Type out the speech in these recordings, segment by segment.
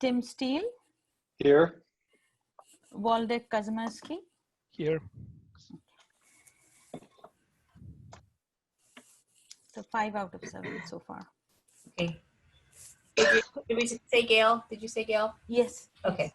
Tim Steele, Here. Waldek Kazimirski. Here. So 5 out of 7 so far. Okay. Did we say Gail? Did you say Gail? Yes. Okay.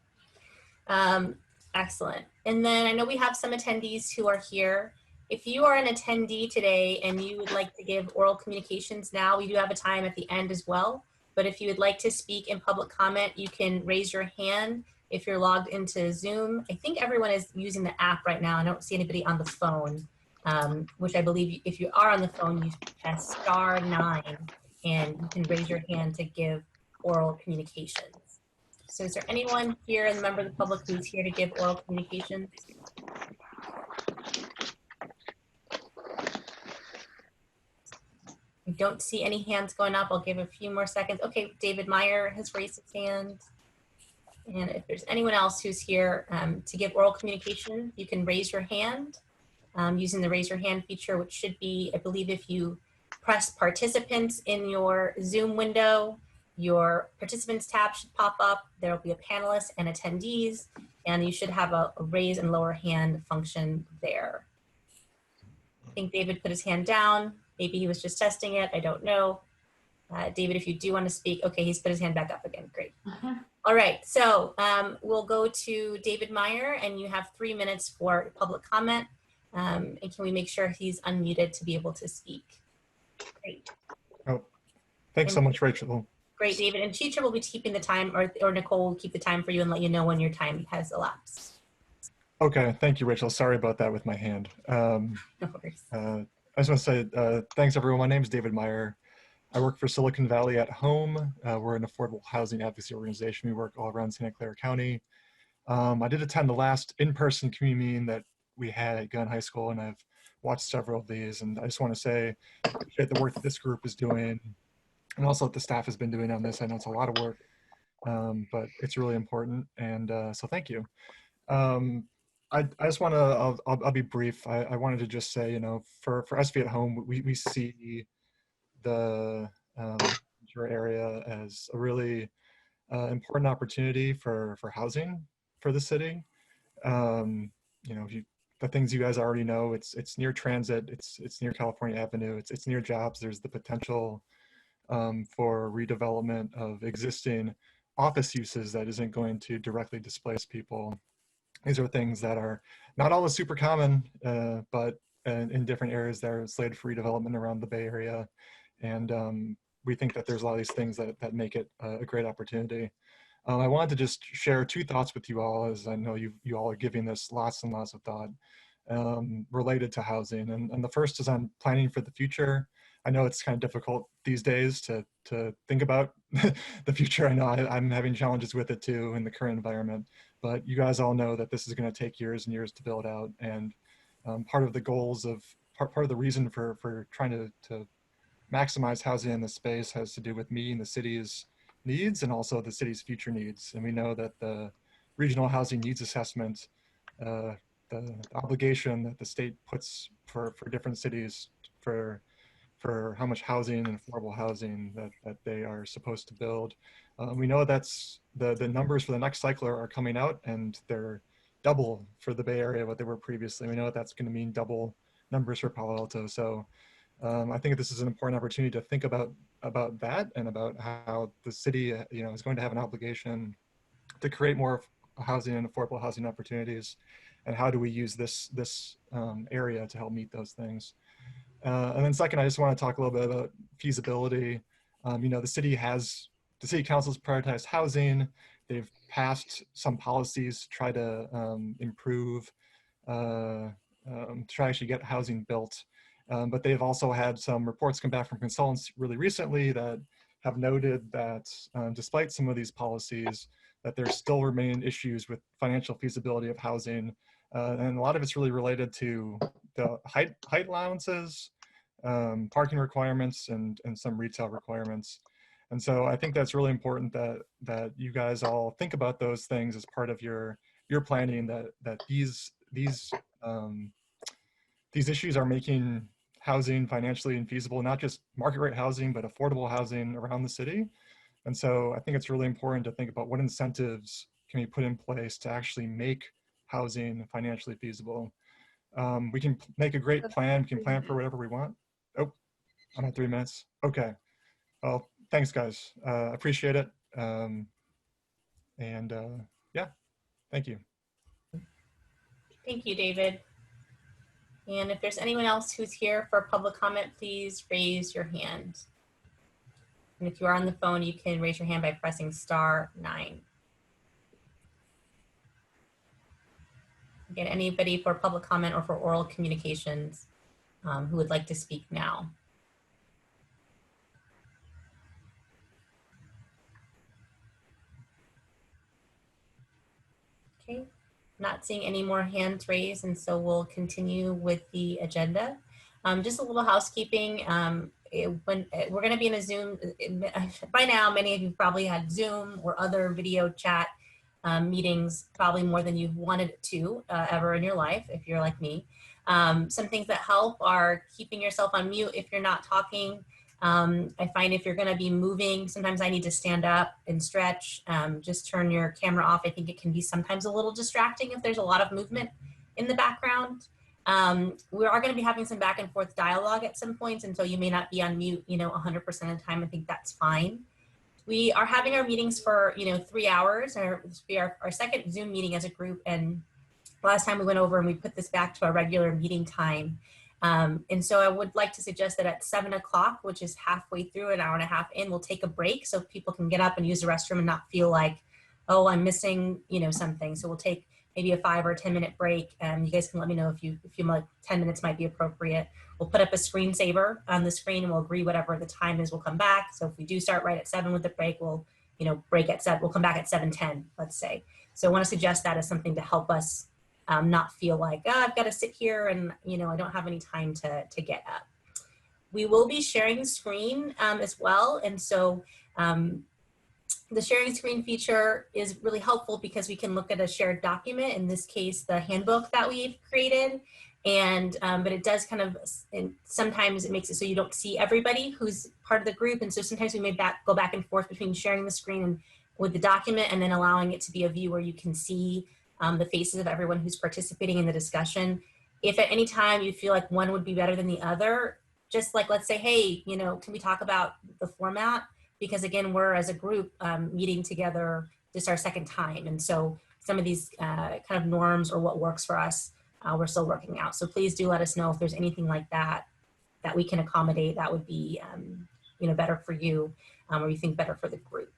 Excellent. And then I know we have some attendees who are here. If you are an attendee today and you would like to give oral communications now, we do have a time at the end as well. But if you would like to speak in public comment, you can raise your hand if you're logged into Zoom. I think everyone is using the app right now. I don't see anybody on the phone, which I believe if you are on the phone, you press *9 and you can raise your hand to give oral communications. So is there anyone here, a member of the public, who's here to give oral communications? I don't see any hands going up. I'll give a few more seconds. Okay, David Meyer has raised his hand. And if there's anyone else who's here to give oral communication, you can raise your hand using the raise your hand feature, which should be, I believe, if you press participants in your Zoom window, your participants tab should pop up. There will be a panelist and attendees, and you should have a raise and lower hand function there. I think David put his hand down. Maybe he was just testing it. I don't know. David, if you do want to speak, okay, he's put his hand back up again. Great. All right, so we'll go to David Meyer, and you have 3 minutes for public comment. And can we make sure he's unmuted to be able to speak? Great. Oh, thanks so much, Rachel. Great, David. And Chicha will be keeping the time, or Nicole will keep the time for you and let you know when your time has elapsed. Okay, thank you, Rachel. Sorry about that with my hand. No worries. I just want to say thanks, everyone. My name is David Meyer. I work for Silicon Valley at Home. We're an affordable housing advocacy organization. We work all around Santa Clara County. I did attend the last in-person community meeting that we had at Gunn High School, and I've watched several of these. And I just want to say, I appreciate the work that this group is doing, and also what the staff has been doing on this. I know it's a lot of work, but it's really important. And so thank you. I just want to, I'll be brief. I wanted to just say, you know, for SV at Home, we see the Ventura area as a really important opportunity for housing for the city. You know, the things you guys already know, it's near transit, it's near California Avenue, it's near jobs. There's the potential for redevelopment of existing office uses that isn't going to directly displace people. These are things that are not always super common, but in different areas that are slated for redevelopment around the Bay Area. And we think that there's a lot of these things that make it a great opportunity. I wanted to just share 2 thoughts with you all, as I know you all are giving this lots and lots of thought related to housing. And the first is on planning for the future. I know it's kind of difficult these days to think about the future. I know I'm having challenges with it too in the current environment, but you guys all know that this is going to take years and years to build out. And part of the goals of, part of the reason for trying to maximize housing in this space has to do with meeting the city's needs and also the city's future needs. And we know that the regional housing needs assessment, the obligation that the state puts for different cities for how much housing and affordable housing that they are supposed to build. We know that's the numbers for the next cycle are coming out, and they're double for the Bay Area what they were previously. We know that's going to mean double numbers for Palo Alto. So I think this is an important opportunity to think about that and about how the city, you know, is going to have an obligation to create more housing and affordable housing opportunities, and how do we use this area to help meet those things. And then second, I just want to talk a little bit about feasibility. You know, the city council's prioritized housing. They've passed some policies to try to improve, try to actually get housing built. But they've also had some reports come back from consultants really recently that have noted that despite some of these policies, that there still remain issues with financial feasibility of housing. And a lot of it's really related to the height allowances, parking requirements, and some retail requirements. And so I think that's really important that you guys all think about those things as part of your planning, that these issues are making housing financially infeasible, not just market rate housing, but affordable housing around the city. And so I think it's really important to think about what incentives can we put in place to actually make housing financially feasible. We can make a great plan. We can plan for whatever we want. Oh, I'm at 3 minutes. Okay. Well, thanks, guys. Appreciate it. Yeah, thank you. Thank you, David. And if there's anyone else who's here for public comment, please raise your hand. And if you are on the phone, you can raise your hand by pressing *9. Again, anybody for public comment or for oral communications who would like to speak now. Okay, not seeing any more hands raised, and so we'll continue with the agenda. Just a little housekeeping. We're going to be in a Zoom, by now many of you probably had Zoom or other video chat meetings, probably more than you've wanted to ever in your life, if you're like me. Some things that help are keeping yourself on mute if you're not talking. I find if you're going to be moving, sometimes I need to stand up and stretch. Just turn your camera off. I think it can be sometimes a little distracting if there's a lot of movement in the background. We are going to be having some back and forth dialogue at some points, and so you may not be on mute, 100% of the time. I think that's fine. We are having our meetings for, 3 hours, or this will be our second Zoom meeting as a group. And last time we went over and we put this back to our regular meeting time. And so I would like to suggest that at 7 o'clock, which is halfway through, an hour and a half in, we'll take a break so people can get up and use the restroom and not feel like, oh, I'm missing, something. So we'll take maybe a 5 or 10 minute break. You guys can let me know if you like 10 minutes might be appropriate. We'll put up a screensaver on the screen and we'll agree whatever the time is, we'll come back. So if we do start right at 7 with the break, we'll, break at 7, we'll come back at 7:10, let's say. So I want to suggest that as something to help us not feel like, oh, I've got to sit here and, I don't have any time to get up. We will be sharing the screen as well. And so the sharing screen feature is really helpful because we can look at a shared document, in this case, the handbook that we've created. And, but it does kind of, and sometimes it makes it so you don't see everybody who's part of the group. And so sometimes we may go back and forth between sharing the screen and with the document and then allowing it to be a view where you can see the faces of everyone who's participating in the discussion. If at any time you feel like one would be better than the other, just like, let's say, hey, can we talk about the format? Because again, we're as a group meeting together, this is our second time. And so some of these kind of norms or what works for us, we're still working out. So please do let us know if there's anything like that we can accommodate that would be better for you or you think better for the group.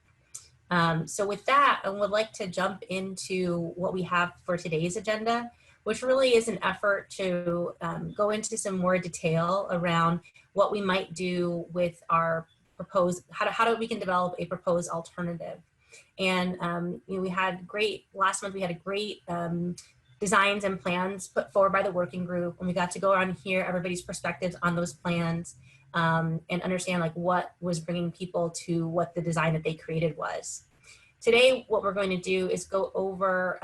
So with that, I would like to jump into what we have for today's agenda, which really is an effort to go into some more detail around what we might do with our proposed, how we can develop a proposed alternative. And we had last month we had a great designs and plans put forward by the working group, and we got to go around and hear everybody's perspectives on those plans and understand like what was bringing people to what the design that they created was. Today, what we're going to do is go over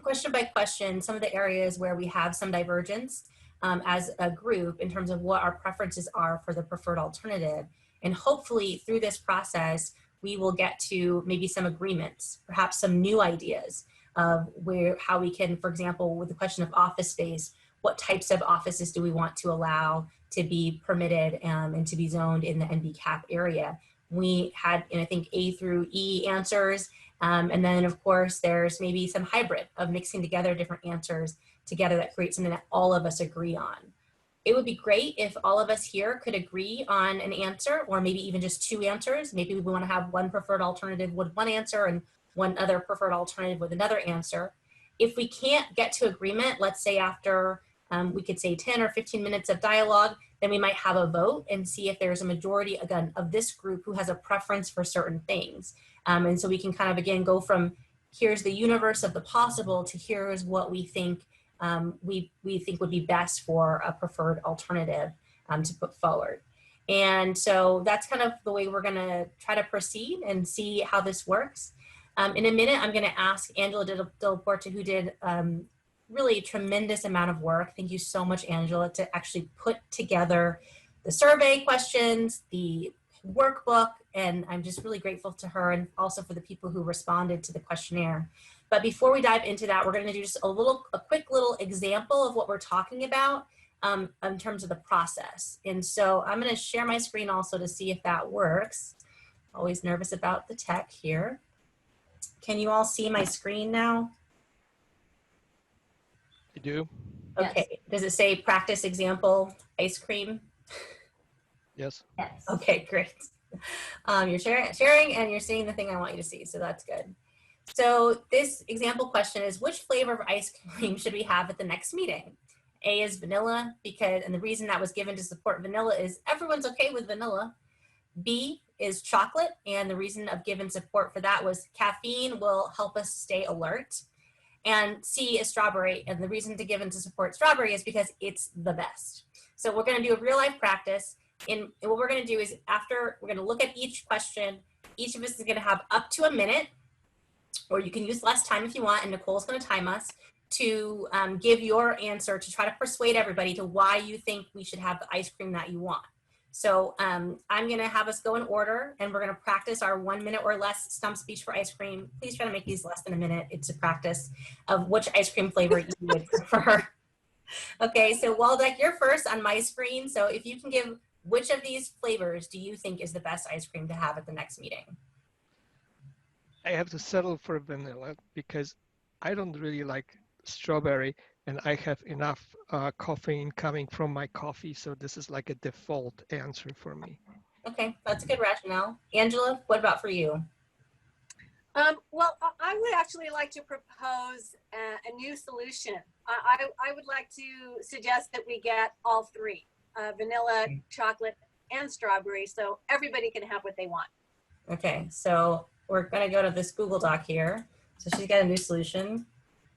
question by question some of the areas where we have some divergence as a group in terms of what our preferences are for the preferred alternative. And hopefully through this process, we will get to maybe some agreements, perhaps some new ideas of how we can, for example, with the question of office space, what types of offices do we want to allow to be permitted and to be zoned in the NBCAP area? We had, I think, A through E answers. And then, of course, there's maybe some hybrid of mixing together different answers together that creates something that all of us agree on. It would be great if all of us here could agree on an answer, or maybe even just 2 answers. Maybe we want to have one preferred alternative with one answer and one other preferred alternative with another answer. If we can't get to agreement, let's say after we could say 10 or 15 minutes of dialogue, then we might have a vote and see if there's a majority, again, of this group who has a preference for certain things. And so we can kind of, again, go from here's the universe of the possible to here's what we think we think would be best for a preferred alternative to put forward. And so that's kind of the way we're going to try to proceed and see how this works. In a minute, I'm going to ask Angela Del Porta, who did really tremendous amount of work. Thank you so much, Angela, to actually put together the survey questions, the workbook, and I'm just really grateful to her and also for the people who responded to the questionnaire. But before we dive into that, we're going to do just a quick little example of what we're talking about in terms of the process. And so I'm going to share my screen also to see if that works. Always nervous about the tech here. Can you all see my screen now? You do? Okay. Yes. Does it say practice example ice cream? Yes. Yes. Okay, great. You're sharing and you're seeing the thing I want you to see, so that's good. So this example question is, which flavor of ice cream should we have at the next meeting? A is vanilla, and the reason that was given to support vanilla is everyone's okay with vanilla. B is chocolate, and the reason of given support for that was caffeine will help us stay alert. And C is strawberry, and the reason to give and to support strawberry is because it's the best. So we're going to do a real life practice. And what we're going to do is after we're going to look at each question, each of us is going to have up to a minute, or you can use less time if you want, and Nicole's going to time us to give your answer to try to persuade everybody to why you think we should have the ice cream that you want. So I'm going to have us go in order, and we're going to practice our 1 minute or less stump speech for ice cream. Please try to make these less than a minute. It's a practice of which ice cream flavor you would prefer. Okay, so Waldeck, you're first on my screen. So if you can give, which of these flavors do you think is the best ice cream to have at the next meeting? I have to settle for vanilla because I don't really like strawberry, and I have enough caffeine coming from my coffee, so this is like a default answer for me. Okay, that's a good rationale. Angela, what about for you? Well, I would actually like to propose a new solution. I would like to suggest that we get all three, vanilla, chocolate, and strawberry, so everybody can have what they want. Okay, so we're going to go to this Google Doc here. So she's got a new solution,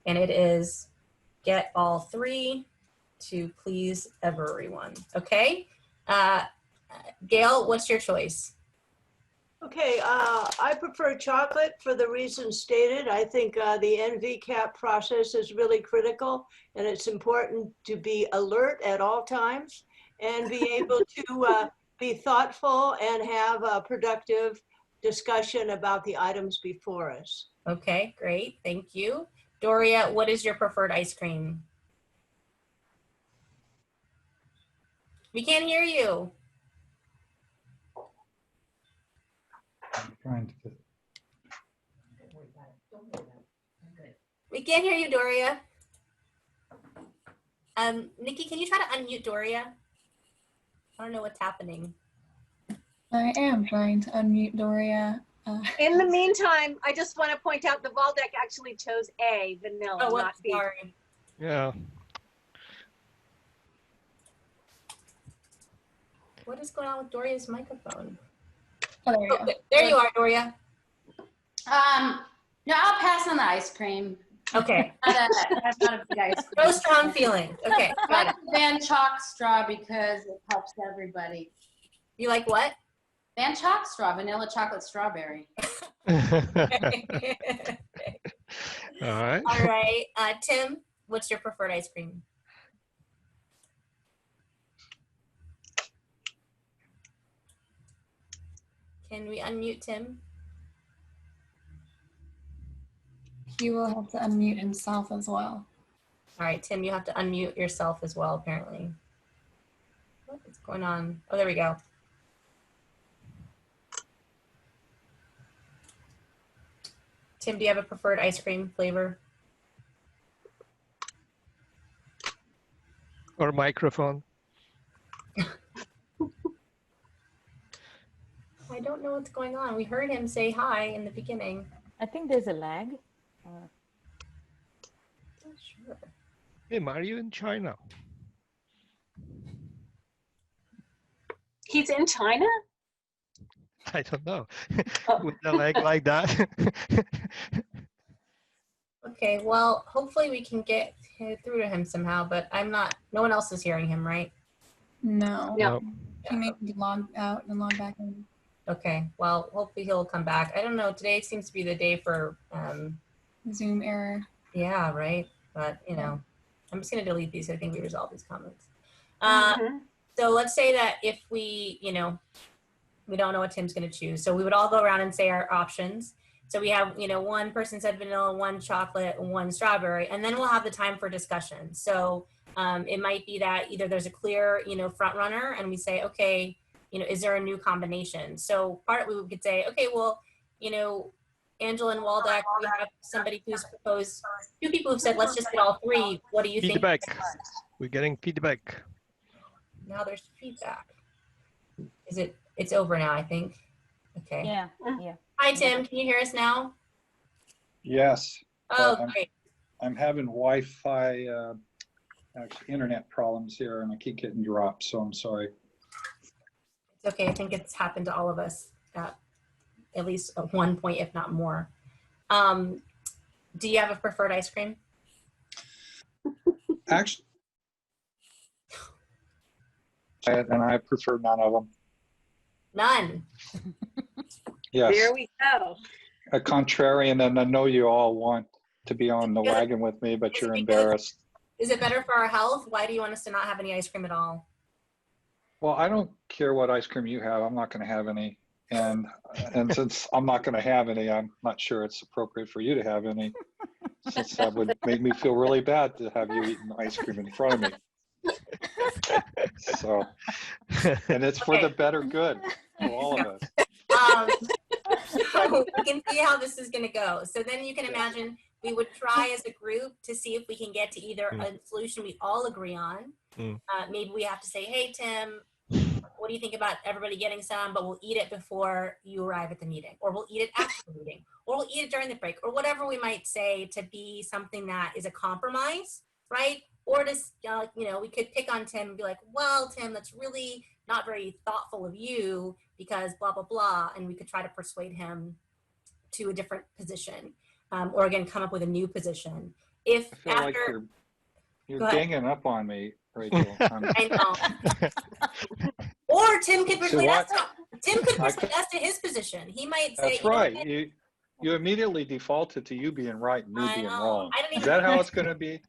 and it is get all three to please everyone. Okay, Gail, what's your choice? Okay, I prefer chocolate for the reasons stated. I think the NVCAP process is really critical, and it's important to be alert at all times and be able to be thoughtful and have a productive discussion about the items before us. Okay, great, thank you. Doria, what is your preferred ice cream? We can't hear you. I'm trying to. We can't hear you, Doria. Nikki, can you try to unmute Doria? I don't know what's happening. I am trying to unmute Doria. In the meantime, I just want to point out the Waldeck actually chose A, vanilla, Oh, not B. sorry. Yeah. What is going on with Doria's microphone? Oh, there you Oh, go. there you are, Doria. No, I'll pass on the ice cream. Okay. I'm not a big ice cream. No strong feelings. Okay, I got like it. the Van Chalk straw because it helps everybody. You like what? Van Chalk straw, vanilla chocolate strawberry. All right. All right. Tim, what's your preferred ice cream? Can we unmute Tim? He will have to unmute himself as well. All right, Tim, you have to unmute yourself as well, apparently. What is going on? Oh, there we go. Tim, do you have a preferred ice cream flavor? Or microphone. I don't know what's going on. We heard him say hi in the beginning. I think there's a lag. Not sure. Hey, are you in China? He's in China? I don't know. Oh. With a leg like that. Okay, well, hopefully we can get through to him somehow, but no one else is hearing him, right? No. No. He may need to log out and log back in. Okay, well, hopefully he'll come back. I don't know, today seems to be the day for, Zoom error. yeah, right? But, you know, I'm just gonna delete these. I think we resolved these comments. Mhm. So let's say that if we, We don't know what Tim's going to choose. So we would all go around and say our options. So we have, one person said vanilla, one chocolate, one strawberry, and then we'll have the time for discussion. So it might be that either there's a clear, front runner, and we say, okay, is there a new combination? So we could say, okay, well, Angela and Waldeck, we have somebody who's proposed, 2 people who've said, let's just get all 3. What do you think? Feedback. We're getting feedback. Now there's feedback. It's over now, I think. Okay. Yeah. Hi, Tim. Can you hear us now? Yes. Oh, great. I'm having Wi-Fi, actually internet problems here, and I keep getting dropped, so I'm sorry. It's okay. I think it's happened to all of us at least at one point, if not more. Do you have a preferred ice cream? Actually, and I prefer none of them. None. Yes. There we go. A contrarian, and I know you all want to be on the wagon with me, but you're embarrassed. Is it better for our health? Why do you want us to not have any ice cream at all? Well, I don't care what ice cream you have. I'm not going to have any. And since I'm not going to have any, I'm not sure it's appropriate for you to have any, since that would make me feel really bad to have you eating ice cream in front of me. So, and it's for the better good for all of us. So we can see how this is going to go. So then you can imagine we would try as a group to see if we can get to either a solution we all agree on. Maybe we have to say, hey, Tim, what do you think about everybody getting some, but we'll eat it before you arrive at the meeting, or we'll eat it after the meeting, or we'll eat it during the break, or whatever we might say to be something that is a compromise, right? Or just, we could pick on Tim and be like, well, Tim, that's really not very thoughtful of you because blah, blah, blah. And we could try to persuade him to a different position, or again, come up with a new position. If I feel like you're ganging up on me, Rachel. I know. Or Tim could persuade us. Tim could persuade us to his position. He might say, that's right. You immediately defaulted to you being right and me being wrong. Is that how it's going to be?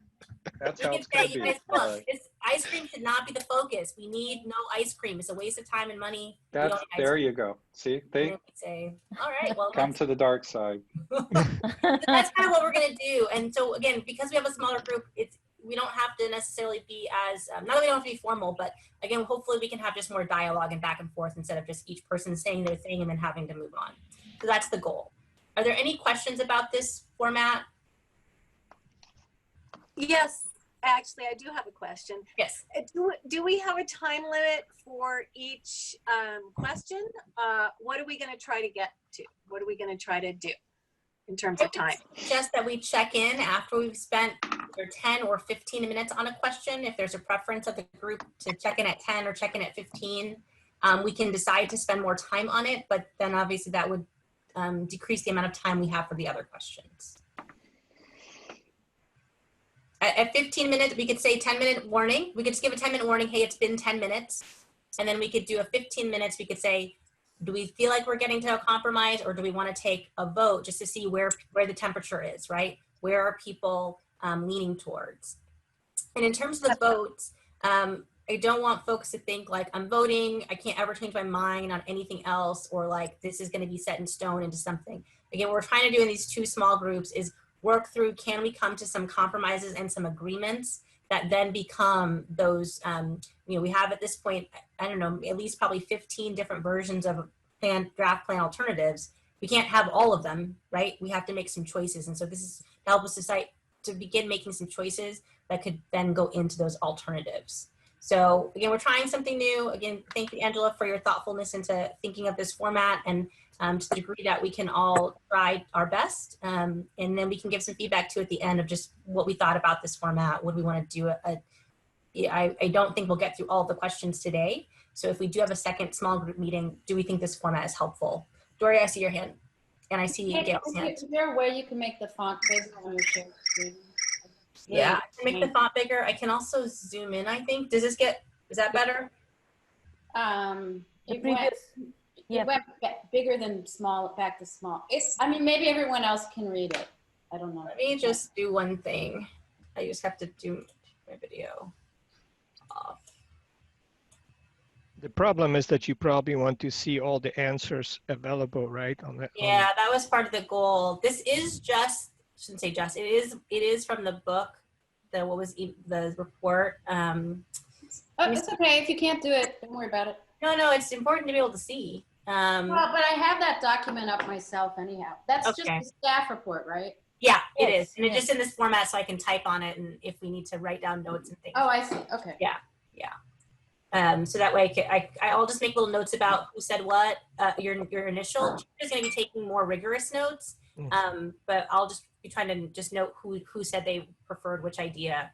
That's how it's going to be. Look, this ice cream should not be the focus. We need no ice cream. It's a waste of time and money. There you go. See, they say, all right, well, come to the dark side. That's kind of what we're going to do. And so again, because we have a smaller group, we don't have to necessarily be as, not that we don't have to be formal, but again, hopefully we can have just more dialogue and back and forth instead of just each person saying their thing and then having to move on. So that's the goal. Are there any questions about this format? Yes, actually, I do have a question. Yes. Do we have a time limit for each question? What are we going to try to get to? What are we going to try to do in terms of time? Just that we check in after we've spent either 10 or 15 minutes on a question. If there's a preference of the group to check in at 10 or check in at 15, we can decide to spend more time on it, but then obviously that would decrease the amount of time we have for the other questions. At 15 minutes, we could say 10-minute warning. We could just give a 10-minute warning, hey, it's been 10 minutes. And then we could do a 15 minutes. We could say, do we feel like we're getting to a compromise, or do we want to take a vote just to see where the temperature is, right? Where are people leaning towards? And in terms of the votes, I don't want folks to think like I'm voting, I can't ever change my mind on anything else, or like this is going to be set in stone into something. Again, what we're trying to do in these 2 small groups is work through, can we come to some compromises and some agreements that then become those, we have at this point, I don't know, at least probably 15 different versions of draft plan alternatives. We can't have all of them, right? We have to make some choices. And so this is to help us decide to begin making some choices that could then go into those alternatives. So again, we're trying something new. Again, thank you, Angela, for your thoughtfulness into thinking of this format, and to the degree that we can all try our best. And then we can give some feedback too at the end of just what we thought about this format. Would we want to do I don't think we'll get through all of the questions today. So if we do have a second small group meeting, do we think this format is helpful? Dory, I see your hand. And I see Gail's hand. Is there a way you can make the font bigger on your share screen? Yeah, I can make the font bigger. I can also zoom in, I think. Is that better? It went bigger than small, back to small. Maybe everyone else can read it. I don't know. Let me just do one thing. I just have to do my video off. The problem is that you probably want to see all the answers available, right? On that. Yeah, that was part of the goal. This is just, shouldn't say just, it is from the book, the report. Oh, it's okay. If you can't do it, don't worry about it. No, it's important to be able to see. Well, but I have that document up myself anyhow. That's just Okay. the staff report, right? Yeah, it Yes, is. And it's yes. just in this format so I can type on it and if we need to write down notes and things. Oh, I see. Okay. Yeah. So that way I'll just make little notes about who said what, your initial. Is going to be taking more rigorous notes, but I'll just be trying to just note who said they preferred which idea,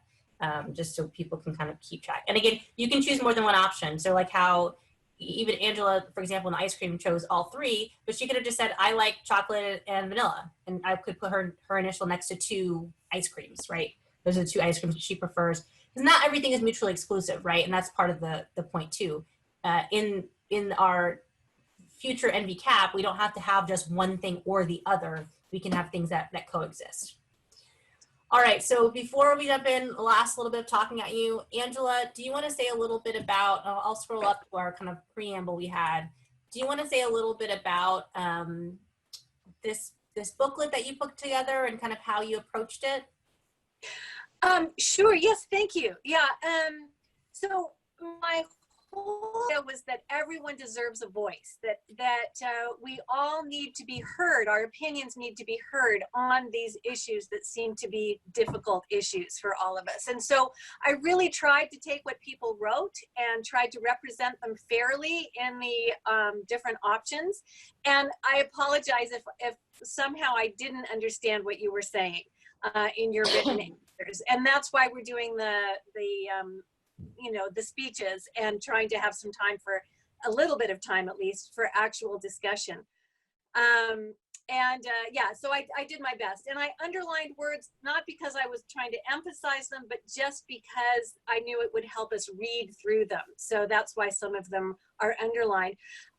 just so people can kind of keep track. And again, you can choose more than one option. So like how even Angela, for example, in ice cream chose all three, but she could have just said, I like chocolate and vanilla. And I could put her initial next to 2 ice creams, right? Those are the 2 ice creams she prefers. Because not everything is mutually exclusive, right? And that's part of the point too. In our future NVCAP, we don't have to have just one thing or the other. We can have things that coexist. All right, so before we jump in, last little bit of talking at you, Angela, do you want to say a little bit about, I'll scroll up to our kind of preamble we had. Do you want to say a little bit about this booklet that you put together and kind of how you approached it? Sure. Yes. Thank you. Yeah. So my whole idea was that everyone deserves a voice, that we all need to be heard. Our opinions need to be heard on these issues that seem to be difficult issues for all of us. And so I really tried to take what people wrote and tried to represent them fairly in the different options. And I apologize if somehow I didn't understand what you were saying in your written answers. And that's why we're doing the speeches and trying to have some time, for a little bit of time at least, for actual discussion. So I did my best, and I underlined words not because I was trying to emphasize them, but just because I knew it would help us read through them. So that's why some of them are underlined.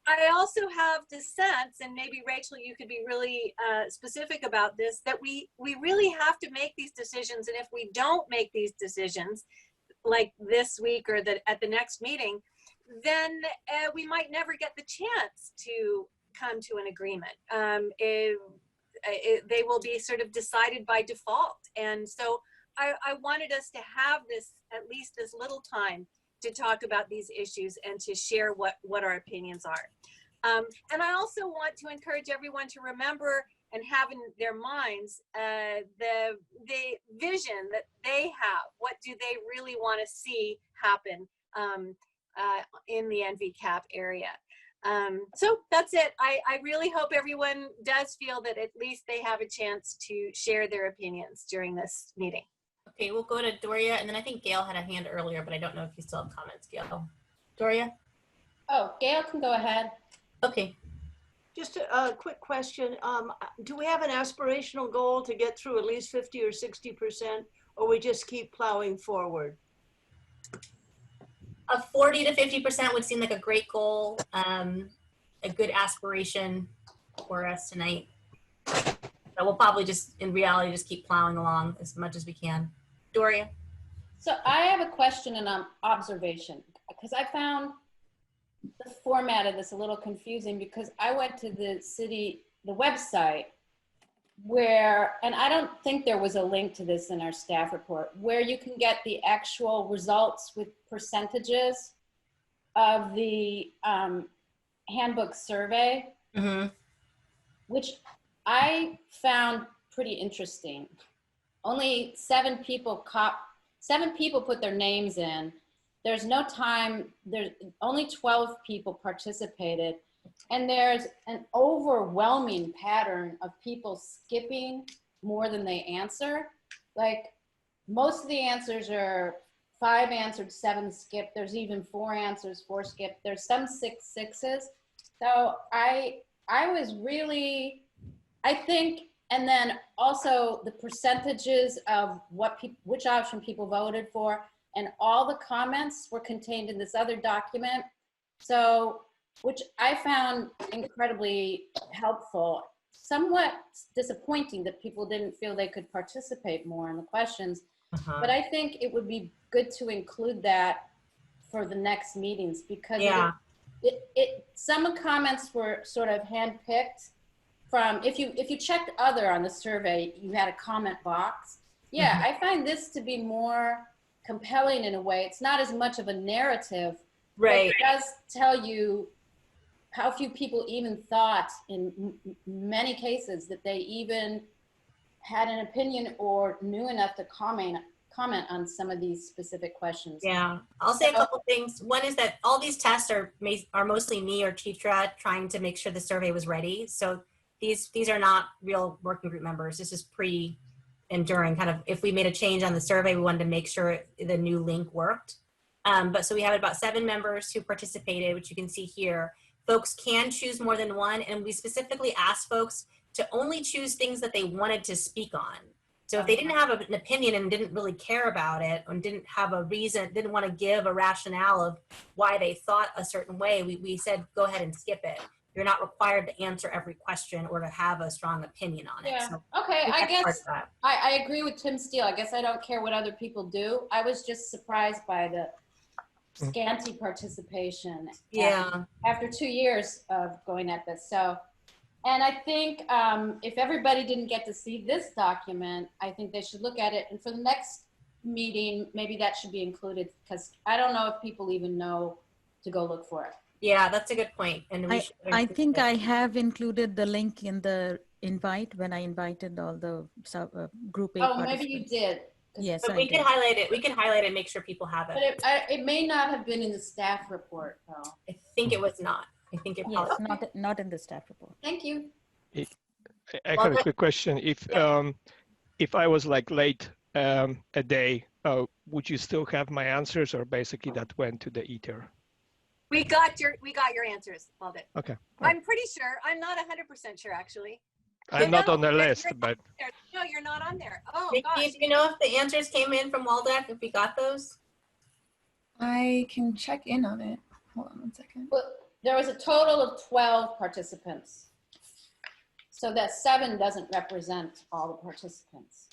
I also have dissents, and maybe Rachel, you could be really specific about this, that we really have to make these decisions. And if we don't make these decisions, like this week or at the next meeting, then we might never get the chance to come to an agreement. They will be sort of decided by default. And so I wanted us to have this, at least this little time, to talk about these issues and to share what our opinions are. And I also want to encourage everyone to remember and have in their minds the vision that they have. What do they really want to see happen in the NVCAP area? So that's it. I really hope everyone does feel that at least they have a chance to share their opinions during this meeting. Okay, we'll go to Doria, and then I think Gail had a hand earlier, but I don't know if you still have comments, Gail. Doria? Oh, Gail can go ahead. Okay. Just a quick question. Do we have an aspirational goal to get through at least 50 or 60%, or we just keep plowing forward? A 40 to 50% would seem like a great goal, a good aspiration for us tonight. So we'll probably just, in reality, just keep plowing along as much as we can. Doria? So I have a question and an observation, because I found the format of this a little confusing, because I went to the website where, and I don't think there was a link to this in our staff report, where you can get the actual results with percentages of the handbook survey, which I found pretty interesting. Only 7 people put their names in. There's no time, there's only 12 people participated. And there's an overwhelming pattern of people skipping more than they answer. Like, most of the answers are 5 answered, 7 skipped. There's even 4 answers, 4 skipped. There's some 6 sixes. So I was really, I think, and then also the percentages of which option people voted for, and all the comments were contained in this other document. So, which I found incredibly helpful. Somewhat disappointing that people didn't feel they could participate more in the questions. But I think it would be good to include that for the next meetings, because some comments were sort of handpicked from, if you checked other on the survey, you had a comment box. Yeah, I find this to be more compelling in a way. It's not as much of a narrative, Right. but it does tell you how few people even thought in many cases that they even had an opinion or knew enough to comment on some of these specific questions. Yeah, I'll say a couple things. One is that all these tests are mostly me or Chitra trying to make sure the survey was ready. So these are not real working group members. This is pre and during, kind of, if we made a change on the survey, we wanted to make sure the new link worked. But so we have about 7 members who participated, which you can see here. Folks can choose more than one, and we specifically asked folks to only choose things that they wanted to speak on. So if they didn't have an opinion and didn't really care about it, and didn't have a reason, didn't want to give a rationale of why they thought a certain way, we said, go ahead and skip it. You're not required to answer every question or to have a strong opinion on it. Yeah. So Okay, I guess that. I agree with Tim Steele. I guess I don't care what other people do. I was just surprised by the scanty participation. Yeah. After 2 years of going at this. So, and I think if everybody didn't get to see this document, I think they should look at it. And for the next meeting, maybe that should be included, because I don't know if people even know to go look for it. Yeah, that's a good point. And I think I have included the link in the invite when I invited all the group A Oh, maybe you participants. did. Yes, but I we did. can highlight it. We can highlight it and make sure people have But it. it may not have been in the staff report, though. I think it was not. I think it Yes, probably. not in the staff report. Thank you. I have a quick question. If I was like late a day, would you still have my answers, or basically that went to the ether? We got your answers, Walden. Okay. I'm pretty sure. I'm not 100% sure, actually. I'm not on the you're list, not but there. No, you're not on there. Oh, Nikki, gosh. do you know if the answers came in from Waldeck, if we got those? I can check in on it. Hold on one second. Well, there was a total of 12 participants. So that 7 doesn't represent all the participants.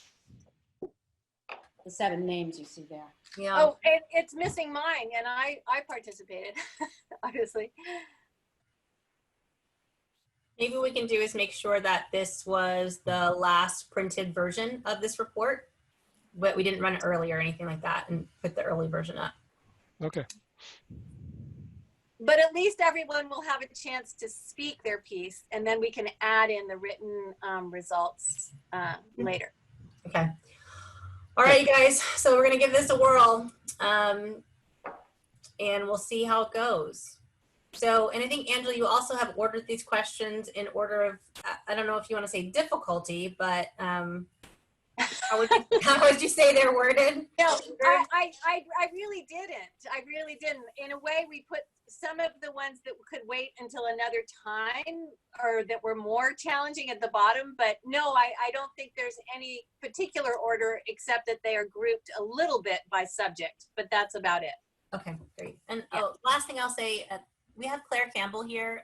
The 7 names you see there. Yeah. Oh, it's missing mine, and I participated, obviously. Maybe what we can do is make sure that this was the last printed version of this report, but we didn't run it early or anything like that, and put the early version up. okay. But at least everyone will have a chance to speak their piece, and then we can add in the written results later. Okay. All right, you guys. So we're going to give this a whirl, and we'll see how it goes. So, and I think, Angela, you also have ordered these questions in order of, I don't know if you want to say difficulty, but how would you say they're worded? No, I really didn't. I really didn't. In a way, we put some of the ones that could wait until another time, or that were more challenging at the bottom. But no, I don't think there's any particular order, except that they are grouped a little bit by subject, but that's about it. Okay, great. And last thing I'll say, we have Claire Campbell here,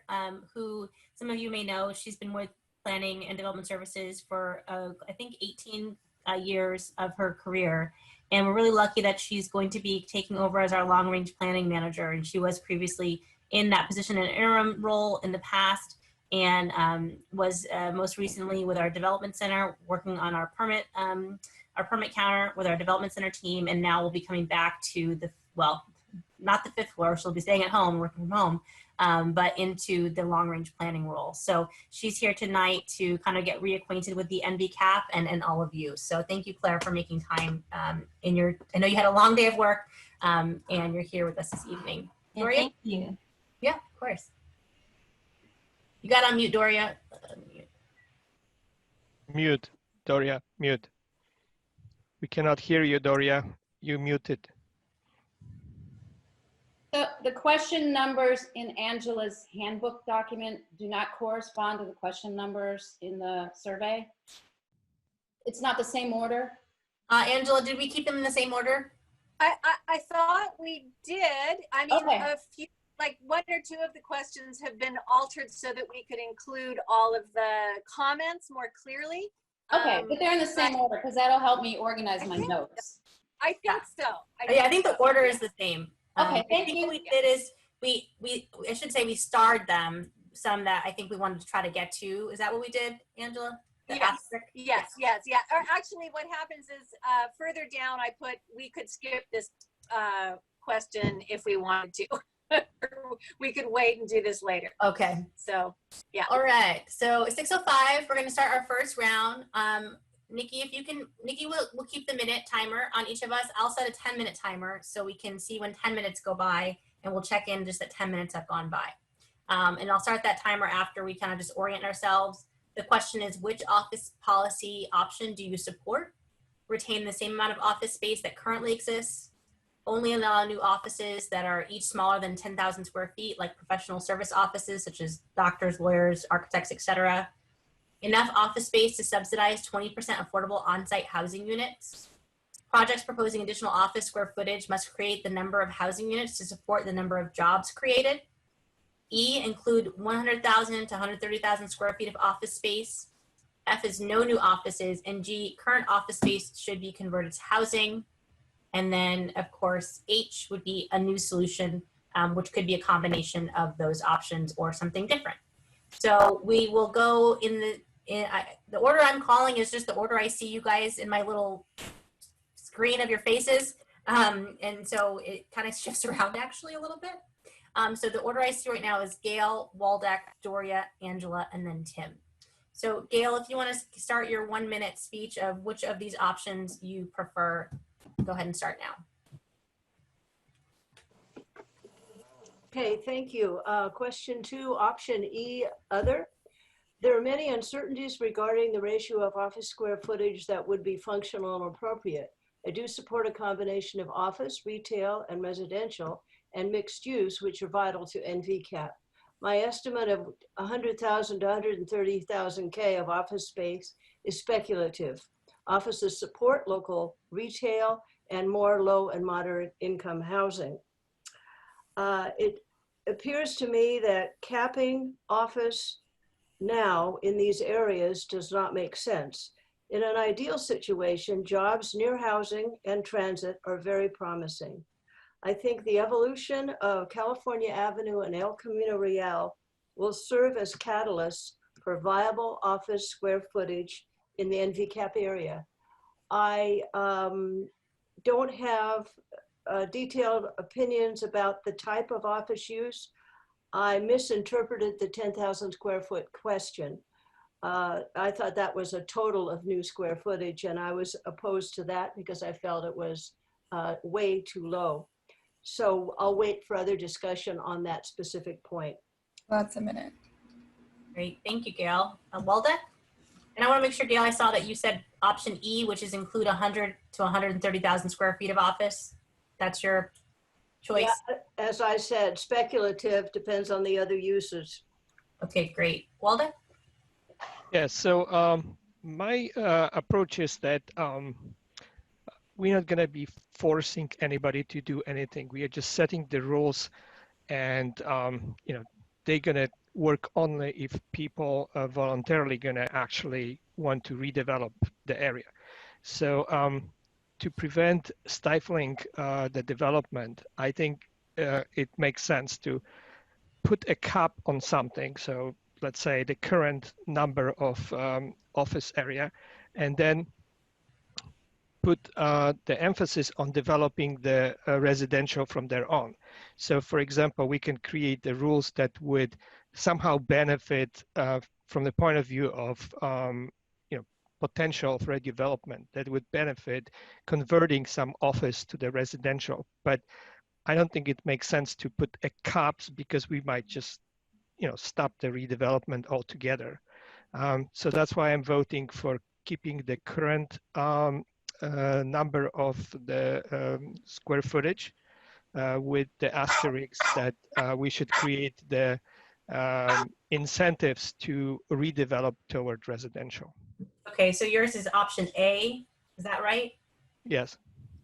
who some of you may know. She's been with Planning and Development Services for, I think, 18 years of her career. And we're really lucky that she's going to be taking over as our long-range planning manager. And she was previously in that position in an interim role in the past, and was most recently with our development center, working on our permit counter with our development center team. And now we'll be coming back to the, well, not the 5th floor, she'll be staying at home, working from home, but into the long-range planning role. So she's here tonight to kind of get reacquainted with the NVCAP and all of you. So thank you, Claire, for making time I know you had a long day of work, and you're here with us this evening. Yeah, Doria? thank you. Yeah, of course. You got to unmute, Doria. Mute, Doria, mute. We cannot hear you, Doria. You muted. The question numbers in Angela's handbook document do not correspond to the question numbers in the survey. It's not the same order. Angela, did we keep them in the same order? I thought we did. I mean, Okay. a few, like 1 or 2 of the questions have been altered so that we could include all of the comments more clearly. Okay, but they're in the same order, because that'll help me organize my notes. I think so. I think the order is the same. Okay, I thank think you. what we did is I should say we starred them, some that I think we wanted to try to get to. Is that what we did, Angela? Yes. Or actually what happens is further down I put, we could skip this question if we wanted to. We could wait and do this later. Okay. So, yeah. All right. So 6:05, we're going to start our first round. Nikki, if you can, Nikki will keep the minute timer on each of us. I'll set a 10-minute timer so we can see when 10 minutes go by, and we'll check in just that 10 minutes have gone by. And I'll start that timer after we kind of just orient ourselves. The question is, which office policy option do you support? Retain the same amount of office space that currently exists? Only allow new offices that are each smaller than 10,000 square feet, like professional service offices, such as doctors, lawyers, architects, etc. Enough office space to subsidize 20% affordable on-site housing units. Projects proposing additional office square footage must create the number of housing units to support the number of jobs created. E, include 100,000 to 130,000 square feet of office space. F is no new offices. And G, current office space should be converted to housing. And then, of course, H would be a new solution, which could be a combination of those options or something different. So we will go in the order I'm calling is just the order I see you guys in my little screen of your faces. And so it kind of shifts around actually a little bit. So the order I see right now is Gail, Waldeck, Doria, Angela, and then Tim. So Gail, if you want to start your 1-minute speech of which of these options you prefer, go ahead and start now. Okay, thank you. Question 2, option E, other. There are many uncertainties regarding the ratio of office square footage that would be functional and appropriate. I do support a combination of office, retail, and residential, and mixed use, which are vital to NVCAP. My estimate of 100,000 to 130,000 K of office space is speculative. Offices support local retail and more low and moderate income housing. It appears to me that capping office now in these areas does not make sense. In an ideal situation, jobs near housing and transit are very promising. I think the evolution of California Avenue and El Camino Real will serve as catalysts for viable office square footage in the NVCAP area. I don't have detailed opinions about the type of office use. I misinterpreted the 10,000 square foot question. I thought that was a total of new square footage, and I was opposed to that because I felt it was way too low. So I'll wait for other discussion on that specific point. That's a minute. Great, thank you, Gail. Waldeck? And I want to make sure, Gail, I saw that you said option E, which is include 100 to 130,000 square feet of office. That's your choice? Yeah, as I said, speculative, depends on the other uses. Okay, great. Waldeck? Yeah, so my approach is that we're not going to be forcing anybody to do anything. We are just setting the rules, and you know, they're going to work only if people are voluntarily going to actually want to redevelop the area. So to prevent stifling the development, I think it makes sense to put a cap on something. So let's say the current number of office area, and then put the emphasis on developing the residential from there on. So for example, we can create the rules that would somehow benefit from the point of view of you know, potential for redevelopment that would benefit converting some office to the residential. But I don't think it makes sense to put a caps because we might just, you know, stop the redevelopment altogether. So that's why I'm voting for keeping the current number of the square footage with the asterisk that we should create the incentives to redevelop toward residential. Okay, so yours is option A, is that right? Yes.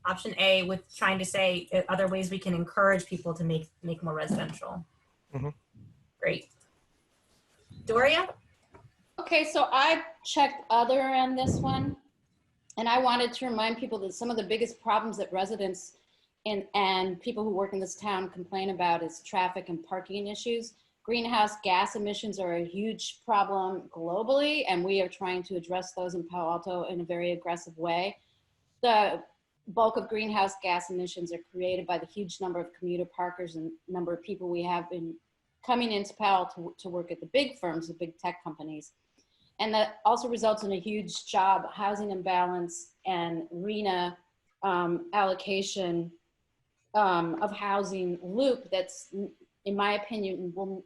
Option A, with trying to say other ways we can encourage people to make more residential. Mm-hmm. Great. Doria? Okay, so I checked other on this one, and I wanted to remind people that some of the biggest problems that residents and people who work in this town complain about is traffic and parking issues. Greenhouse gas emissions are a huge problem globally, and we are trying to address those in Palo Alto in a very aggressive way. The bulk of greenhouse gas emissions are created by the huge number of commuter parkers and number of people we have been coming into Palo Alto to work at the big firms, the big tech companies. And that also results in a huge job housing imbalance and RENA allocation of housing loop that's, in my opinion, will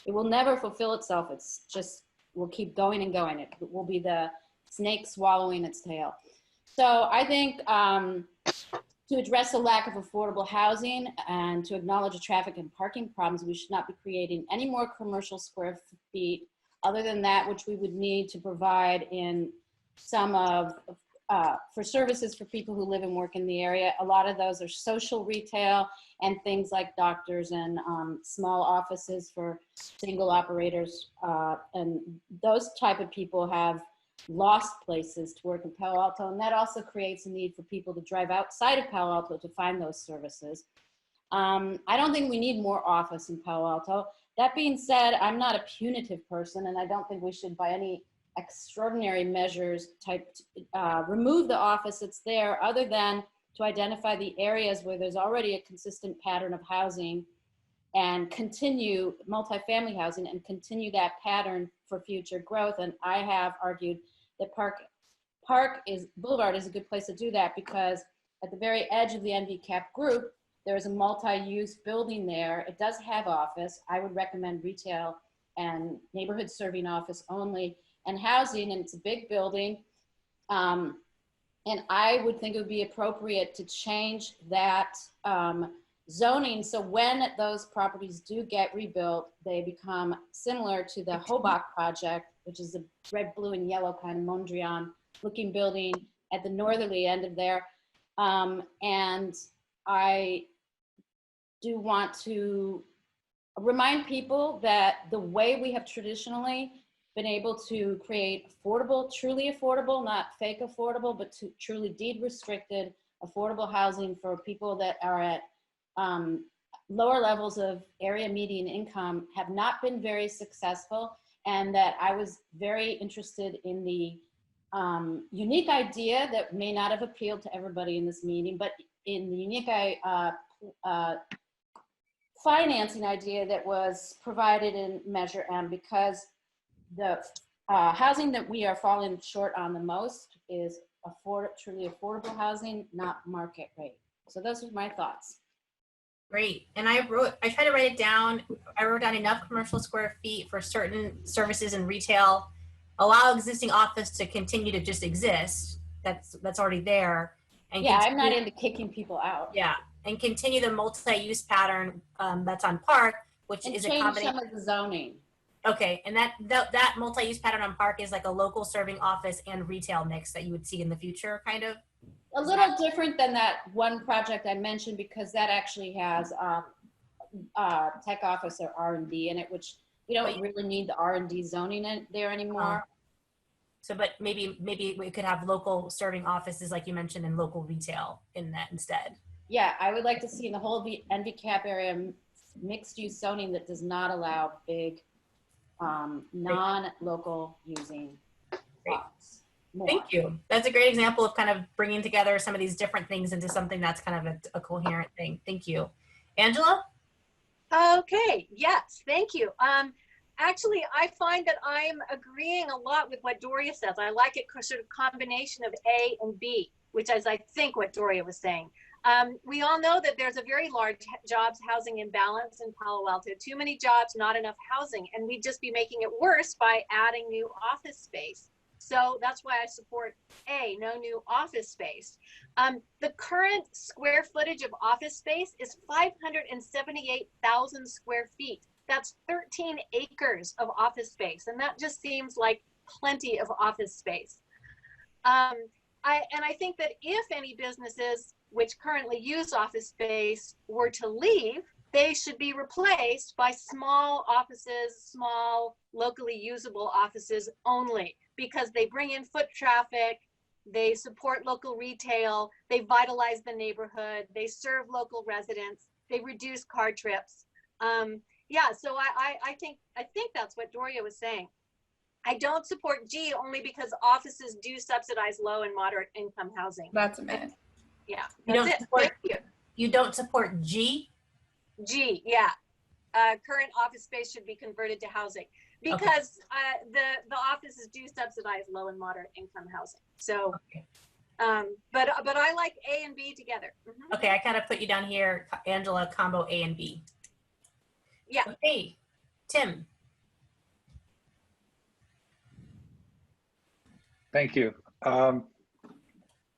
it will never fulfill itself. It's just, will keep going and going. It will be the snake swallowing its tail. So I think to address the lack of affordable housing and to acknowledge the traffic and parking problems, we should not be creating any more commercial square feet other than that which we would need to provide in some of, for services for people who live and work in the area. A lot of those are social retail and things like doctors and small offices for single operators. And those type of people have lost places to work in Palo Alto. And that also creates a need for people to drive outside of Palo Alto to find those services. I don't think we need more office in Palo Alto. That being said, I'm not a punitive person, and I don't think we should, by any extraordinary measures, remove the office that's there, other than to identify the areas where there's already a consistent pattern of housing and continue multifamily housing and continue that pattern for future growth. And I have argued that Boulevard is a good place to do that, because at the very edge of the NVCAP group, there is a multi-use building there. It does have office. I would recommend retail and neighborhood serving office only, and housing, and it's a big building. And I would think it would be appropriate to change that zoning, so when those properties do get rebuilt, they become similar to the Hobach project, which is a red, blue, and yellow kind of Mondrian looking building at the northerly end of there. And I do want to remind people that the way we have traditionally been able to create affordable, truly affordable, not fake affordable, but to truly deed restricted affordable housing for people that are at lower levels of area median income have not been very successful. And that I was very interested in the unique idea that may not have appealed to everybody in this meeting, but in the unique financing idea that was provided in Measure M, because the housing that we are falling short on the most is truly affordable housing, not market rate. So those are my thoughts. Great. And I tried to write it down. I wrote down enough commercial square feet for certain services and retail, allow existing office to continue to just exist. That's already there. And yeah, I'm not into kicking people out. Yeah, and continue the multi-use pattern that's on Park, which and is a change combination. some of the zoning. Okay, and that multi-use pattern on Park is like a local serving office and retail mix that you would see in the future, kind of? A little different than that one project I mentioned, because that actually has tech office or R&D in it, which we don't really need the R&D zoning in there anymore. So, but maybe we could have local serving offices, like you mentioned, and local retail in that instead. Yeah, I would like to see in the whole NVCAP area mixed use zoning that does not allow big non-local using lots. More. Thank you. That's a great example of kind of bringing together some of these different things into something that's kind of a coherent thing. Thank you. Angela? Okay, yes, thank you. Actually, I find that I'm agreeing a lot with what Doria says. I like it sort of combination of A and B, which is, I think, what Doria was saying. We all know that there's a very large jobs housing imbalance in Palo Alto. Too many jobs, not enough housing, and we'd just be making it worse by adding new office space. So that's why I support A, no new office space. The current square footage of office space is 578,000 square feet. That's 13 acres of office space. And that just seems like plenty of office space. I think that if any businesses which currently use office space were to leave, they should be replaced by small offices, small locally usable offices only, because they bring in foot traffic They support local retail. They vitalize the neighborhood. They serve local residents. They reduce car trips. Yeah, so I think that's what Doria was saying. I don't support G only because offices do subsidize low and moderate income housing. That's a minute. Yeah, You that's don't it. support, Thank you. you don't support G? G, yeah. Current office space should be converted to housing because the offices do subsidize low and moderate income housing. So, Okay. but I like A and B together. Mhm. Okay, I kind of put you down here, Angela, combo A and B. Yeah. Okay, Tim. Thank you.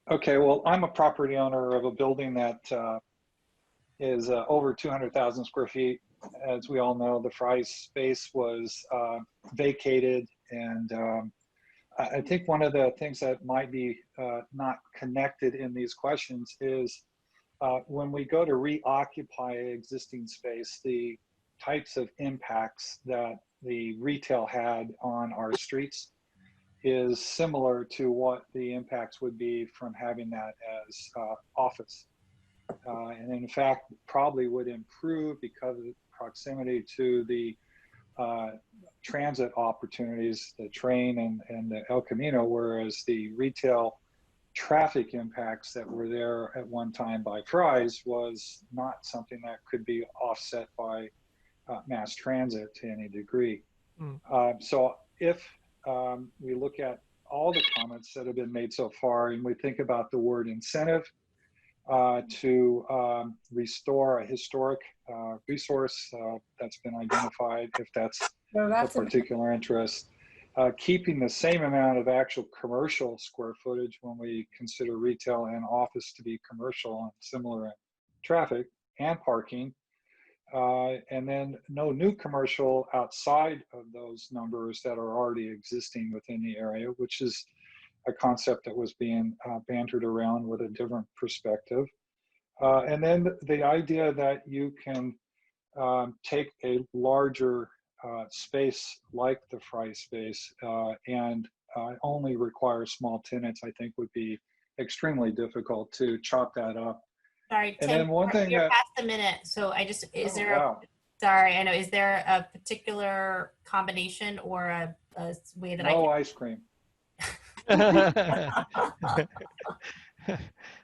Okay, well, I'm a property owner of a building that is over 200,000 square feet. As we all know, the Fry space was vacated, and I think one of the things that might be not connected in these questions is when we go to reoccupy existing space, the types of impacts that the retail had on our streets is similar to what the impacts would be from having that as office. And in fact, probably would improve because of proximity to the transit opportunities, the train and the El Camino, whereas the retail traffic impacts that were there at one time by Fry's was not something that could be offset by mass transit to any degree. So if we look at all the comments that have been made so far and we think about the word incentive to restore a historic resource that's been identified, if that's a particular interest, keeping the same amount of actual commercial square footage when we consider retail and office to be commercial and similar in traffic and parking, and then no new commercial outside of those numbers that are already existing within the area, which is a concept that was being bantered around with a different perspective. And then the idea that you can take a larger space like the Fry space and only require small tenants, I think would be extremely difficult to chop that up. Sorry, And Tim, then one thing you're that, past a minute. So I just, is oh, there, wow. sorry, I know, is there a particular combination or a way that No ice cream.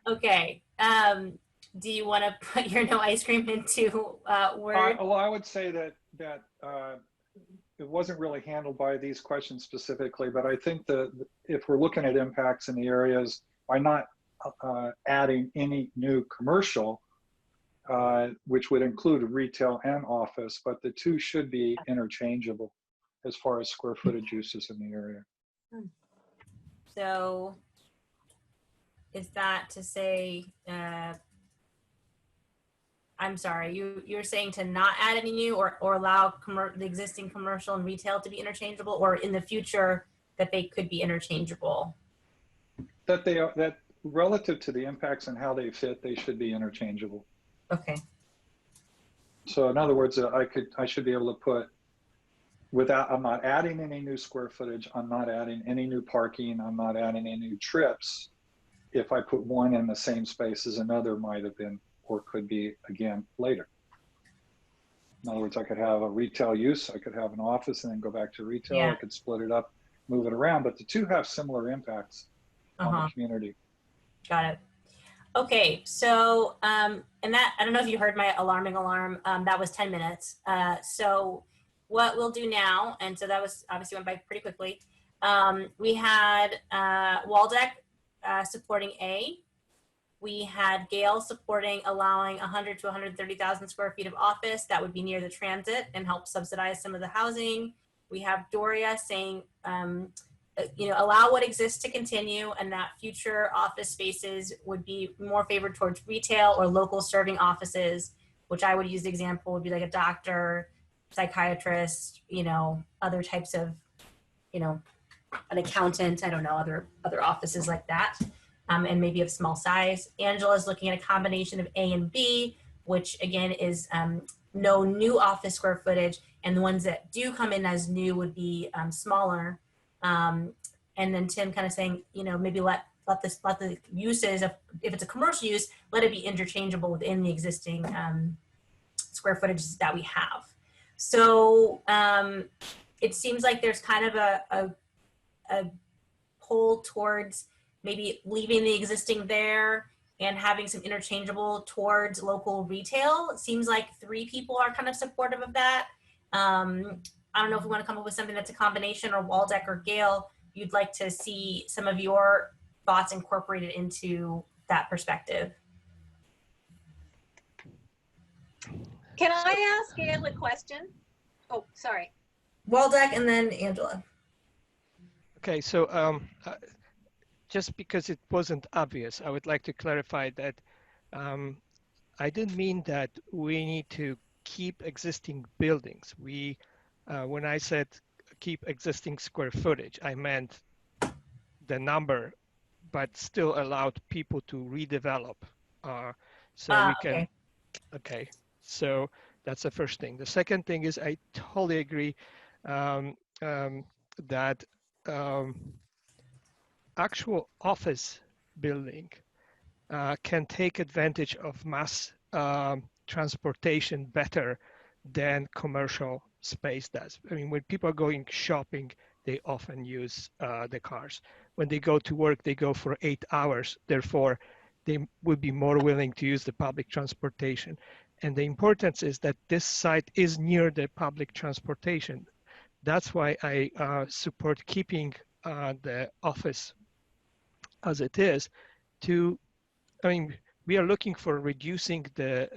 Okay. Do you want to put your no ice cream into Word? Well, I would say that it wasn't really handled by these questions specifically, but I think that if we're looking at impacts in the areas, by not adding any new commercial, which would include retail and office, but the two should be interchangeable as far as square footage uses in the area. So is that to say, I'm sorry, you're saying to not add any new or allow the existing commercial and retail to be interchangeable, or in the future that they could be interchangeable? That they are, that relative to the impacts and how they fit, they should be interchangeable. Okay. So in other words, I should be able to put, I'm not adding any new square footage, I'm not adding any new parking, I'm not adding any new trips. If I put one in the same space as another might have been or could be again later. In other words, I could have a retail use, I could have an office and then go back to retail, I could split it up, move it around, but the two have similar impacts on the community. Got it. Okay, so, and that, I don't know if you heard my alarming alarm, that was 10 minutes. So what we'll do now, and so that was obviously went by pretty quickly. We had Waldeck supporting A. We had Gail supporting allowing 100 to 130,000 square feet of office that would be near the transit and help subsidize some of the housing. We have Doria saying, allow what exists to continue and that future office spaces would be more favored towards retail or local serving offices, which I would use the example would be like a doctor, psychiatrist, other types of, an accountant, I don't know, other offices like that. And maybe of small size. Angela's looking at a combination of A and B, which again is no new office square footage, and the ones that do come in as new would be smaller. And then Tim kind of saying, maybe let let the uses, if it's a commercial use, let it be interchangeable within the existing square footage that we have. So it seems like there's kind of a pull towards maybe leaving the existing there and having some interchangeable towards local retail. It seems like 3 people are kind of supportive of that. I don't know if we want to come up with something that's a combination, or Waldeck or Gail, you'd like to see some of your thoughts incorporated into that perspective. Can I ask Gail a question? Oh, sorry. Waldeck and then Angela. Okay, so just because it wasn't obvious, I would like to clarify that I didn't mean that we need to keep existing buildings. When I said keep existing square footage, I meant the number, but still allowed people to redevelop. So we can, okay, so that's the first thing. The second thing is I totally agree that actual office building can take advantage of mass transportation better than commercial space does. I mean, when people are going shopping, they often use the cars. When they go to work, they go for 8 hours. Therefore, they would be more willing to use the public transportation. And the importance is that this site is near the public transportation. That's why I support keeping the office as it is. I mean, we are looking for reducing the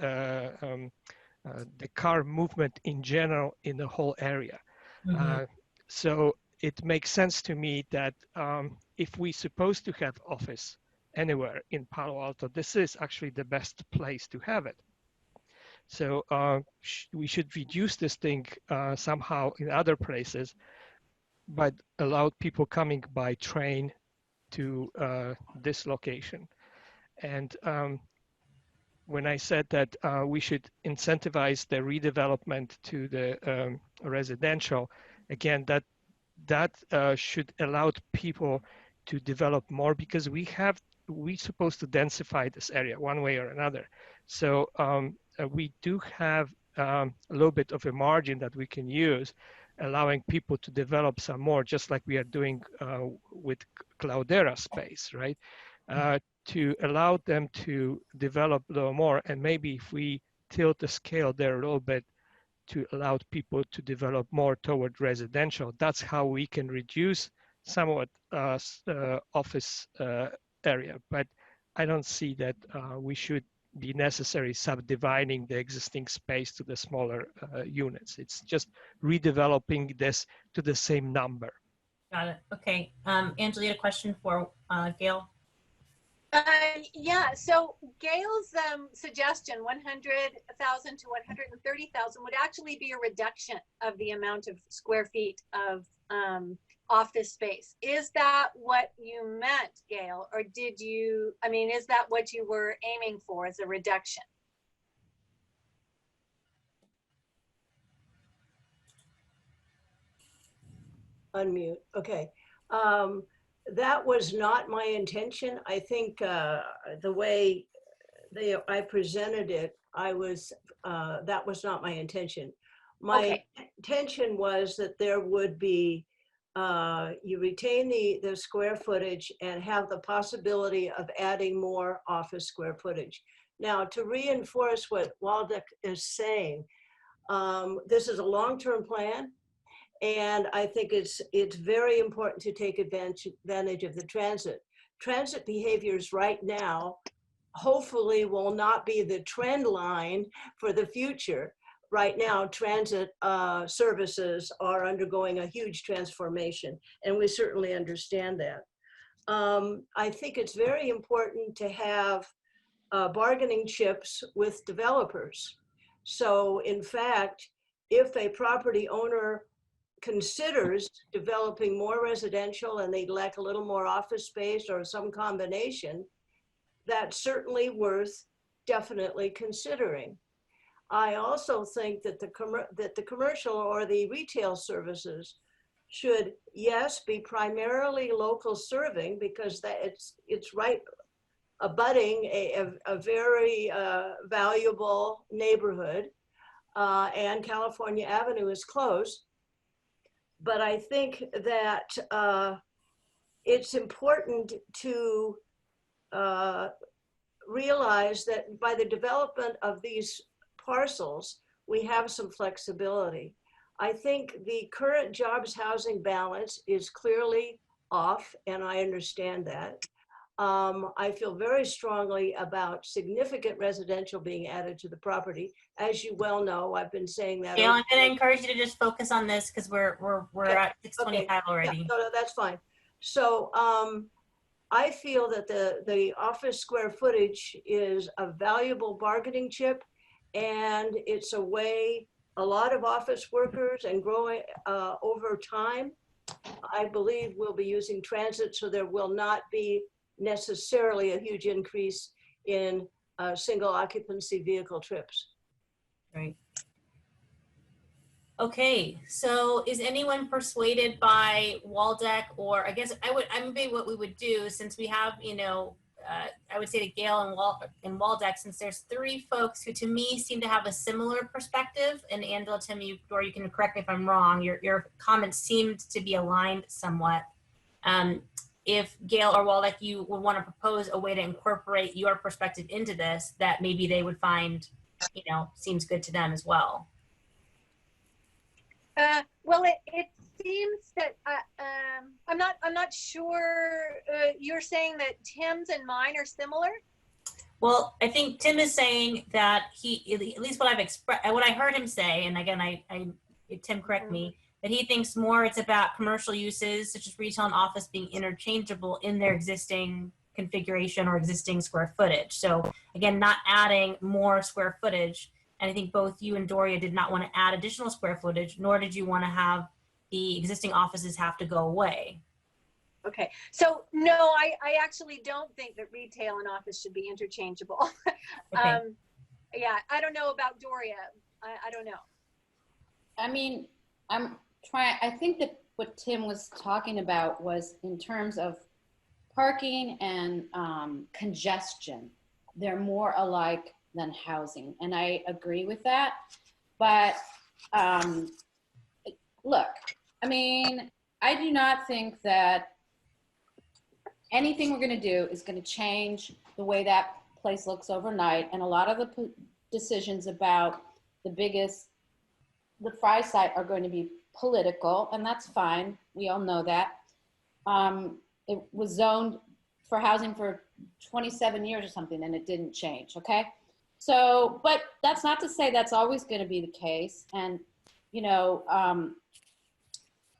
car movement in general in the whole area. So it makes sense to me that if we're supposed to have office anywhere in Palo Alto, this is actually the best place to have it. So we should reduce this thing somehow in other places, but allow people coming by train to this location. And when I said that we should incentivize the redevelopment to the residential, again, that should allow people to develop more, because we're supposed to densify this area one way or another. So we do have a little bit of a margin that we can use, allowing people to develop some more, just like we are doing with Cloudera space, right? To allow them to develop a little more, and maybe if we tilt the scale there a little bit to allow people to develop more toward residential, that's how we can reduce somewhat office area. But I don't see that we should be necessarily subdividing the existing space to the smaller units. It's just redeveloping this to the same number. Got it. Okay. Angela, you had a question for Gail? Yeah, so Gail's suggestion, 100,000 to 130,000, would actually be a reduction of the amount of square feet of office space. Is that what you meant, Gail, or did you, I mean, is that what you were aiming for as a reduction? Unmute. Okay. That was not my intention. I think the way I presented it, that was not my intention. My intention was that there would be, you retain the square footage and have the possibility of adding more office square footage. Now, to reinforce what Waldeck is saying, this is a long-term plan. And I think it's very important to take advantage of the transit. Transit behaviors right now, hopefully, will not be the trend line for the future. Right now, transit services are undergoing a huge transformation, and we certainly understand that. I think it's very important to have bargaining chips with developers. So in fact, if a property owner considers developing more residential and they'd like a little more office space or some combination, that's certainly worth definitely considering. I also think that the commercial or the retail services should, yes, be primarily local serving because that it's right abutting a very valuable neighborhood, and California Avenue is close. But I think that it's important to realize that by the development of these parcels, we have some flexibility. I think the current jobs housing balance is clearly off, and I understand that. I feel very strongly about significant residential being added to the property. As you well know, I've been saying that. Gail, I'm going to encourage you to just focus on this because we're Okay. at 6:25 already. Yeah, no, that's fine. So I feel that the office square footage is a valuable bargaining chip, and it's a way a lot of office workers and growing over time, I believe we'll be using transit, so there will not be necessarily a huge increase in single occupancy vehicle trips. Right. Okay, so is anyone persuaded by Waldeck, or I guess maybe what we would do, since we have, you know, I would say to Gail and Waldeck, since there's three folks who to me seem to have a similar perspective, and Angela, Tim, or you can correct me if I'm wrong, your comments seemed to be aligned somewhat. If Gail or Waldeck, you would want to propose a way to incorporate your perspective into this that maybe they would find, you know, seems good to them as well. Well, it seems that I'm not sure. You're saying that Tim's and mine are similar. Well, I think Tim is saying that he, at least what I heard him say, and again, Tim, correct me, that he thinks more it's about commercial uses such as retail and office being interchangeable in their existing configuration or existing square footage. So again, not adding more square footage. And I think both you and Doria did not want to add additional square footage, nor did you want to have the existing offices have to go away. Okay, so no, I actually don't think that retail and office should be interchangeable. Okay. Yeah, I don't know about Doria. I don't know. I mean, I think that what Tim was talking about was in terms of parking and congestion. They're more alike than housing, and I agree with that. But look, I mean, I do not think that anything we're going to do is going to change the way that place looks overnight. And a lot of the decisions about the Fry site are going to be political, and that's fine. We all know that. It was zoned for housing for 27 years or something, and it didn't change, okay? So, but that's not to say that's always going to be the case. And, you know,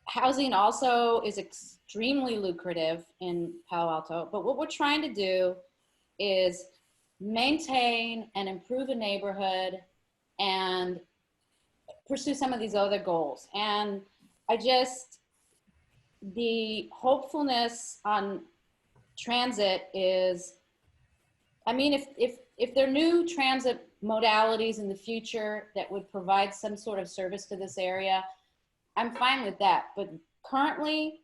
housing also is extremely lucrative in Palo Alto, but what we're trying to do is maintain and improve a neighborhood and pursue some of these other goals. And the hopefulness on transit is, I mean, if there are new transit modalities in the future that would provide some sort of service to this area, I'm fine with that. But currently,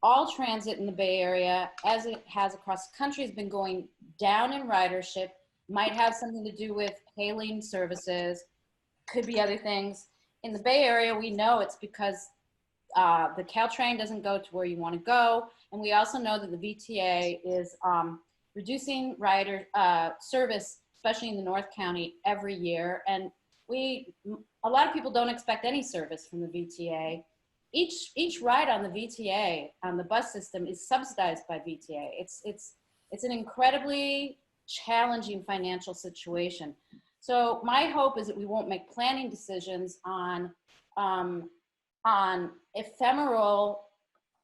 all transit in the Bay Area, as it has across the country, has been going down in ridership, might have something to do with hailing services, could be other things. In the Bay Area, we know it's because the Caltrain doesn't go to where you want to go. And we also know that the VTA is reducing rider service, especially in the North County, every year. And a lot of people don't expect any service from the VTA. Each ride on the VTA, on the bus system, is subsidized by VTA. It's an incredibly challenging financial situation. So my hope is that we won't make planning decisions on ephemeral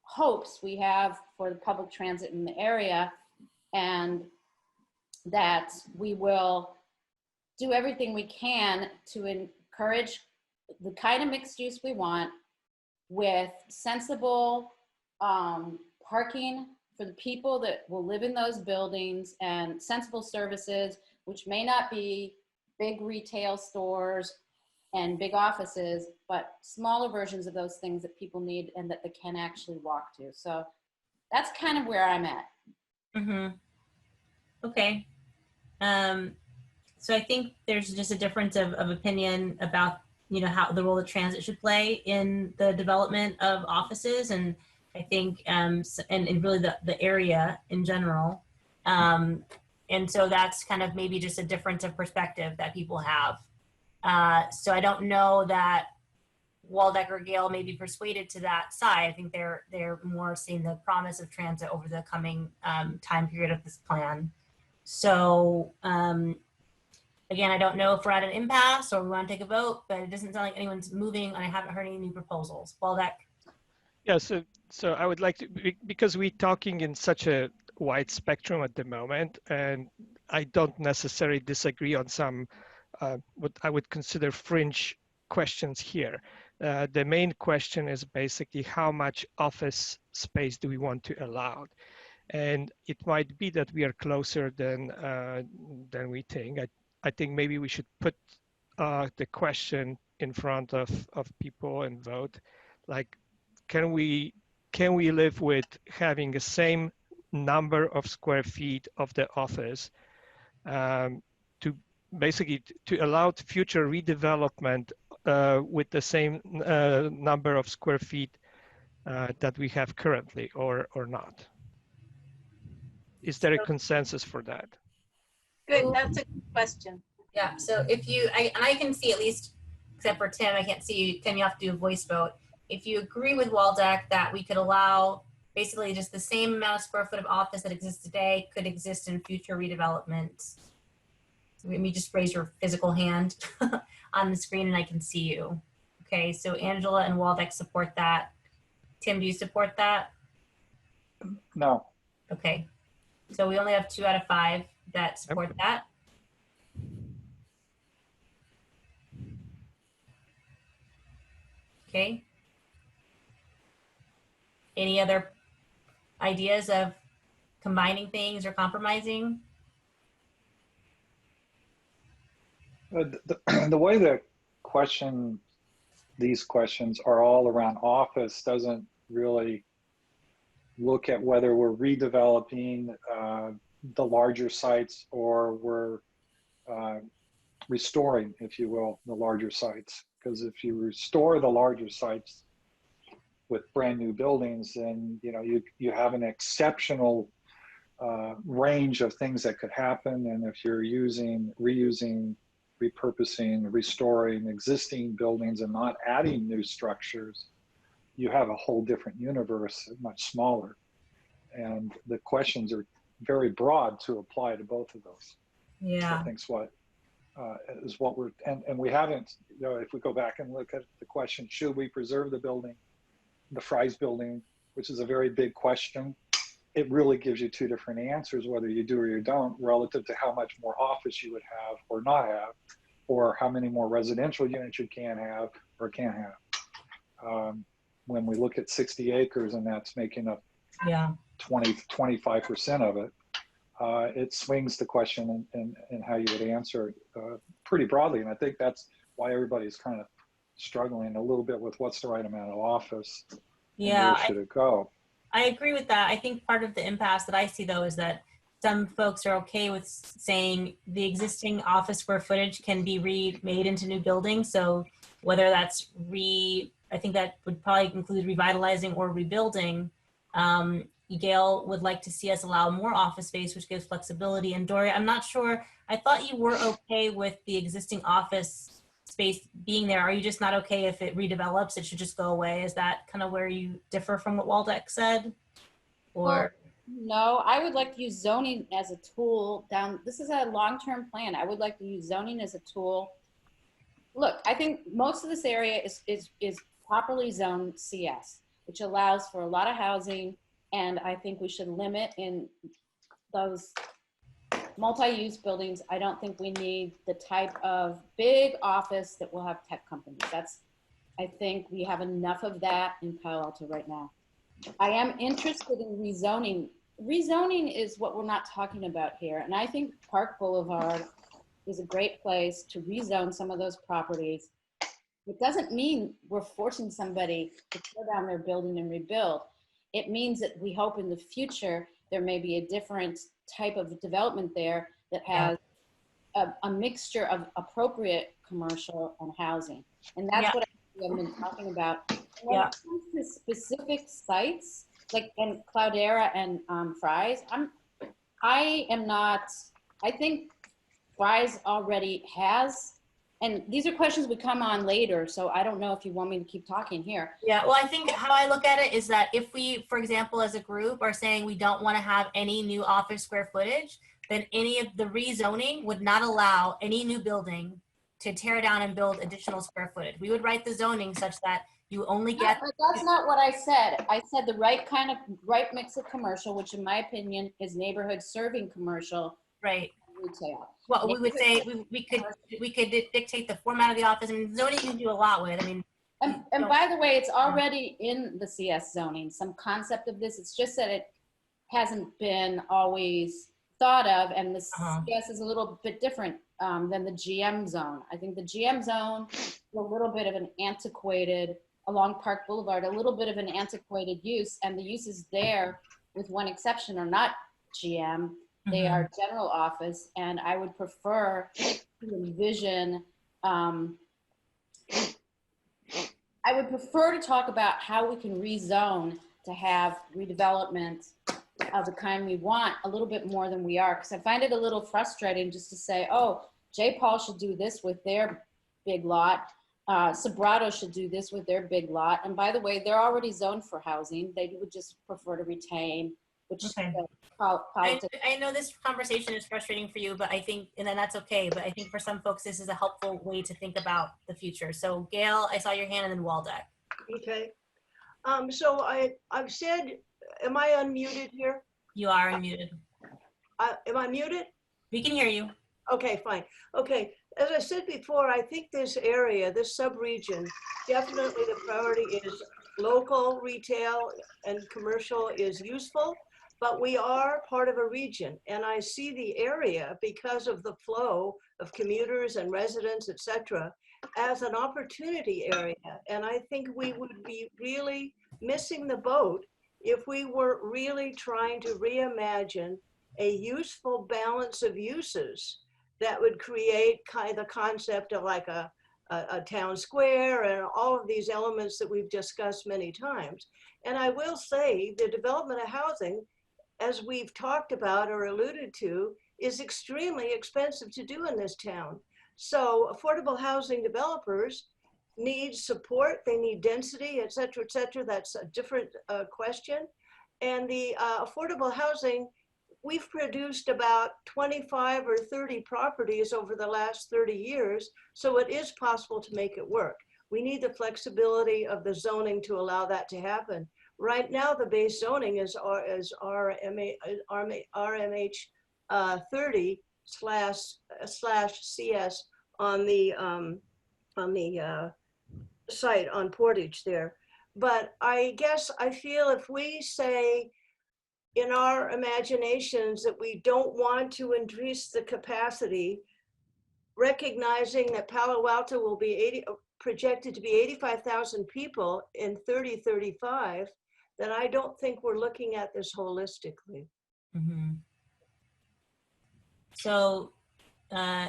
hopes we have for the public transit in the area, and that we will do everything we can to encourage the kind of mixed use we want with sensible parking for the people that will live in those buildings and sensible services, which may not be big retail stores and big offices, but smaller versions of those things that people need and that they can actually walk to. So that's kind of where I'm at. Mm-hmm. Okay. So I think there's just a difference of opinion about, you know, how the role that transit should play in the development of offices. And I think, and really the area in general. And so that's kind of maybe just a difference of perspective that people have. So I don't know that Waldeck or Gale may be persuaded to that side. I think they're more seeing the promise of transit over the coming time period of this plan. So again, I don't know if we're at an impasse or we want to take a vote, but it doesn't sound like anyone's moving, and I haven't heard any new proposals. Waldeck. Yeah, so I would like to, because we're talking in such a wide spectrum at the moment, and I don't necessarily disagree on some what I would consider fringe questions here. The main question is basically how much office space do we want to allow? And it might be that we are closer than we think. I think maybe we should put the question in front of people and vote, like, can we live with having the same number of square feet of the office to basically to allow future redevelopment with the same number of square feet that we have currently, or not? Is there a consensus for that? Good, that's a good question. Yeah, so if you, and I can see at least, except for Tim, I can't see you, Tim, you have to do a voice vote. If you agree with Waldeck that we could allow basically just the same amount of square foot of office that exists today could exist in future redevelopment, let me just raise your physical hand on the screen and I can see you. Okay, so Angela and Waldeck support that. Tim, do you support that? No. Okay, so we only have 2 out of 5 that support that. Okay. Any other ideas of combining things or compromising? The way that these questions are all around office doesn't really look at whether we're redeveloping the larger sites or we're restoring, if you will, the larger sites. Because if you restore the larger sites with brand new buildings, then you have an exceptional range of things that could happen. And if you're reusing, repurposing, restoring existing buildings and not adding new structures, you have a whole different universe, much smaller. And the questions are very broad to apply to both of those. Yeah. I think is what we're, and we haven't, if we go back and look at the question, should we preserve the building, the Fry's building, which is a very big question. It really gives you 2 different answers, whether you do or you don't, relative to how much more office you would have or not have, or how many more residential units you can have or can't have. When we look at 60 acres and that's making up 25% of it, it swings the question and how you would answer it pretty broadly. And I think that's why everybody's kind of struggling a little bit with what's the right amount of office. Yeah. Where should it go? I agree with that. I think part of the impasse that I see though is that some folks are okay with saying the existing office square footage can be remade into new buildings. So whether that's I think that would probably include revitalizing or rebuilding. Gail would like to see us allow more office space, which gives flexibility. And Dory, I'm not sure, I thought you were okay with the existing office space being there. Are you just not okay if it redevelops, it should just go away? Is that kind of where you differ from what Waldeck said? Or no, I would like to use zoning as a tool this is a long-term plan. I would like to use zoning as a tool. Look, I think most of this area is properly zoned CS, which allows for a lot of housing. And I think we should limit in those multi-use buildings. I don't think we need the type of big office that will have tech companies. I think we have enough of that in Palo Alto right now. I am interested in rezoning. Rezoning is what we're not talking about here. And I think Park Boulevard is a great place to rezone some of those properties It doesn't mean we're forcing somebody to tear down their building and rebuild. It means that we hope in the future there may be a different type of development there that has a mixture of appropriate commercial and housing. And that's what I've been talking about. When it comes to specific sites, like in Cloudera and Fry's, I think Fry's already has, and these are questions we come on later, so I don't know if you want me to keep talking here. Yeah, well, I think how I look at it is that if we, for example, as a group are saying we don't want to have any new office square footage, then any of the rezoning would not allow any new building to tear down and build additional square footage. We would write the zoning such that you only get. But that's not what I said. I said the right mix of commercial, which in my opinion is neighborhood serving commercial. Right. Retail. Well, we would say we could dictate the format of the office. I mean, zoning you can do a lot with. I mean, and by the way, it's already in the CS zoning, some concept of this. It's just that it hasn't been always thought of, and the CS is a little bit different than the GM zone. I think the GM zone is a little bit of an antiquated, along Park Boulevard, a little bit of an antiquated use, and the uses there, with one exception, are not GM. They are general office, and I would prefer to envision, I would prefer to talk about how we can rezone to have redevelopment of the kind we want a little bit more than we are, because I find it a little frustrating just to say, oh, J. Paul should do this with their big lot, Sobrato should do this with their big lot, and by the way, they're already zoned for housing. They would just prefer to retain, which I know this conversation is frustrating for you, but I think, and then that's okay, but I think for some folks, this is a helpful way to think about the future. So Gail, I saw your hand, and then Waldeck. Okay. So I've said, am I unmuted here? You are unmuted. Am I muted? We can hear you. Okay, fine. Okay, as I said before, I think this area, this sub-region, definitely the priority is local retail and commercial is useful, but we are part of a region, and I see the area, because of the flow of commuters and residents, et cetera, as an opportunity area. And I think we would be really missing the boat if we were really trying to reimagine a useful balance of uses that would create kind of the concept of like a town square and all of these elements that we've discussed many times. And I will say the development of housing, as we've talked about or alluded to, is extremely expensive to do in this town. So affordable housing developers need support, they need density, et cetera, et cetera. That's a different question. And the affordable housing, we've produced about 25 or 30 properties over the last 30 years, so it is possible to make it work. We need the flexibility of the zoning to allow that to happen. Right now, the base zoning is RMH 30/CS on the site on Portage there. But I guess I feel if we say in our imaginations that we don't want to increase the capacity, recognizing that Palo Alto will be projected to be 85,000 people in 2035, then I don't think we're looking at this holistically. So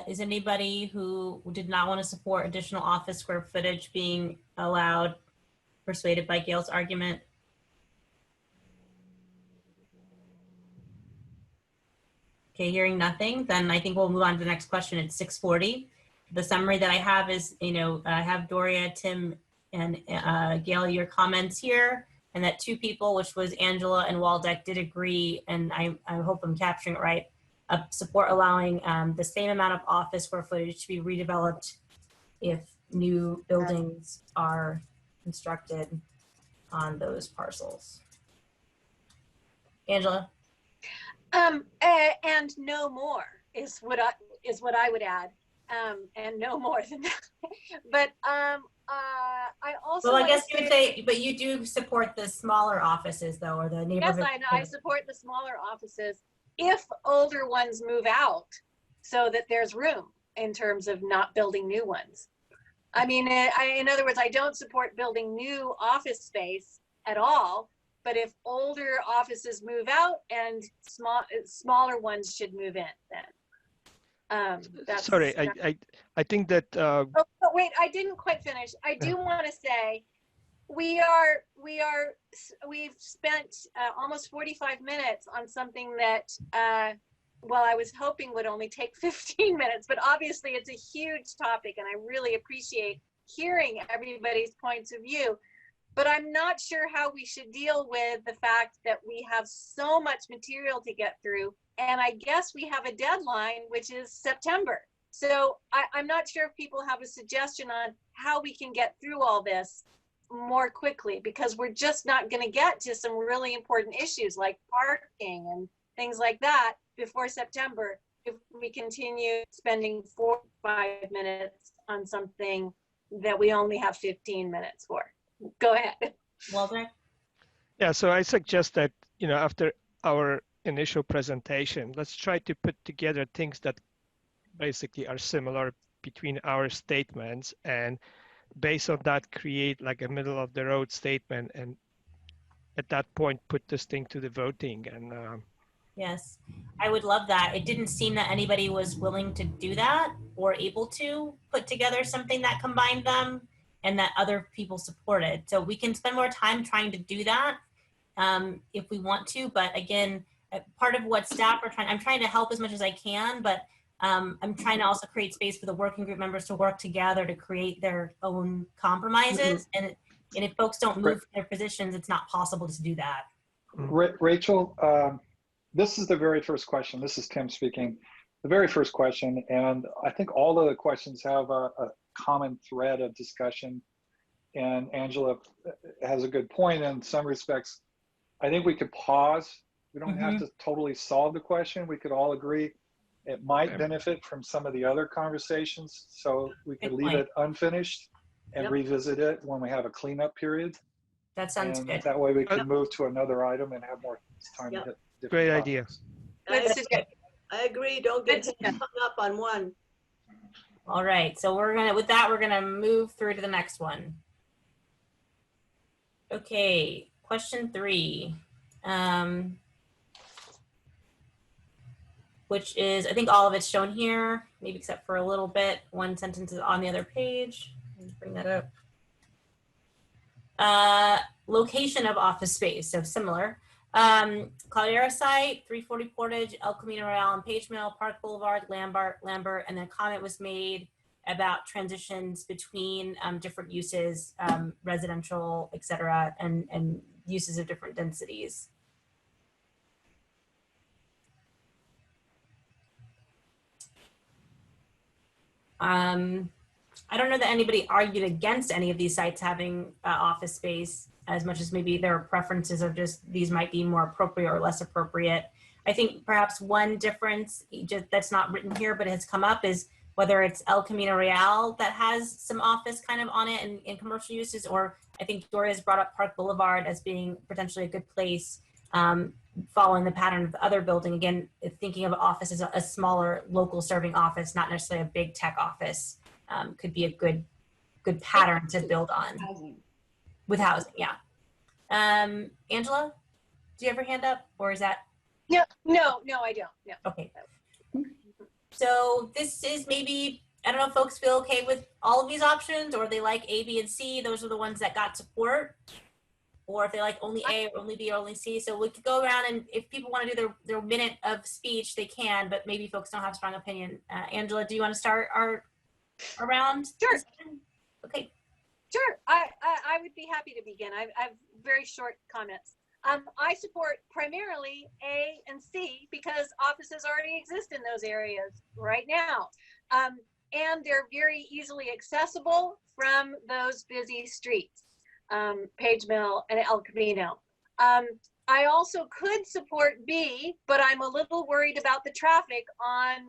is anybody who did not want to support additional office square footage being allowed persuaded by Gail's argument? Okay, hearing nothing, then I think we'll move on to the next question. It's 6:40. The summary that I have is, I have Doria, Tim, and Gail, your comments here, and that two people, which was Angela and Waldeck, did agree, and I hope I'm capturing it right, support allowing the same amount of office square footage to be redeveloped if new buildings are constructed on those parcels. Angela? And no more is what I would add, and no more than that. But I also. Well, I guess you would say, but you do support the smaller offices, though, or the neighborhood. Yes, I know. I support the smaller offices if older ones move out, so that there's room in terms of not building new ones. I mean, in other words, I don't support building new office space at all. But if older offices move out and smaller ones should move in, then that's. Sorry, I think that. Oh, but wait, I didn't quite finish. I do want to say we've spent almost 45 minutes on something that, well, I was hoping would only take 15 minutes, but obviously it's a huge topic and I really appreciate hearing everybody's points of view. But I'm not sure how we should deal with the fact that we have so much material to get through. And I guess we have a deadline, which is September. So I'm not sure if people have a suggestion on how we can get through all this more quickly, because we're just not going to get to some really important issues like parking and things like that before September if we continue spending 4 or 5 minutes on something that we only have 15 minutes for. Go ahead. Walter? Yeah, so I suggest that, after our initial presentation, let's try to put together things that basically are similar between our statements, and based on that, create like a middle of the road statement, and at that point, put this thing to the voting. And Yes, I would love that. It didn't seem that anybody was willing to do that or able to put together something that combined them and that other people supported. So we can spend more time trying to do that if we want to. But again, part of what staff are I'm trying to help as much as I can, but I'm trying to also create space for the working group members to work together to create their own compromises. And if folks don't move from their positions, it's not possible to do that. Rachel, this is the very first question. This is Tim speaking. The very first question, and I think all of the questions have a common thread of discussion. And Angela has a good point in some respects. I think we could pause. We don't have to totally solve the question. We could all agree it might benefit from some of the other conversations. So we could leave it unfinished and revisit it when we have a cleanup period. That sounds good. That way we can move to another item and have more time to hit different great topics. idea. I agree. Don't get hung up on one. All right. So we're gonna move through to the next one. Okay. Question 3. Which is, I think all of it's shown here, maybe except for a little bit. One sentence is on the other page. Let me bring that up. Location of office space, so similar. Caldera site, 340 Portage, El Camino Real and Page Mill, Park Boulevard, Lambert, and then a comment was made about transitions between different uses, residential, et cetera, and uses of different densities. I don't know that anybody argued against any of these sites having office space, as much as maybe their preferences of just these might be more appropriate or less appropriate. I think perhaps one difference that's not written here but has come up is whether it's El Camino Real that has some office kind of on it in commercial uses, or I think Doria's brought up Park Boulevard as being potentially a good place, following the pattern of the other building. Again, thinking of office as a smaller local serving office, not necessarily a big tech office, could be a good pattern to build on. With housing, yeah. Angela, do you have your hand up, or is that? No, I don't. No. Okay. So this is maybe, I don't know if folks feel okay with all of these options, or they like A, B, and C. Those are the ones that got support. Or if they like only A or only B or only C. So we could go around, and if people want to do their minute of speech, they can, but maybe folks don't have a strong opinion. Angela, do you want to start our round? Sure. Okay. Sure, I would be happy to begin. I have very short comments. I support primarily A and C because offices already exist in those areas right now. And they're very easily accessible from those busy streets, Page Mill and El Camino. I also could support B, but I'm a little worried about the traffic on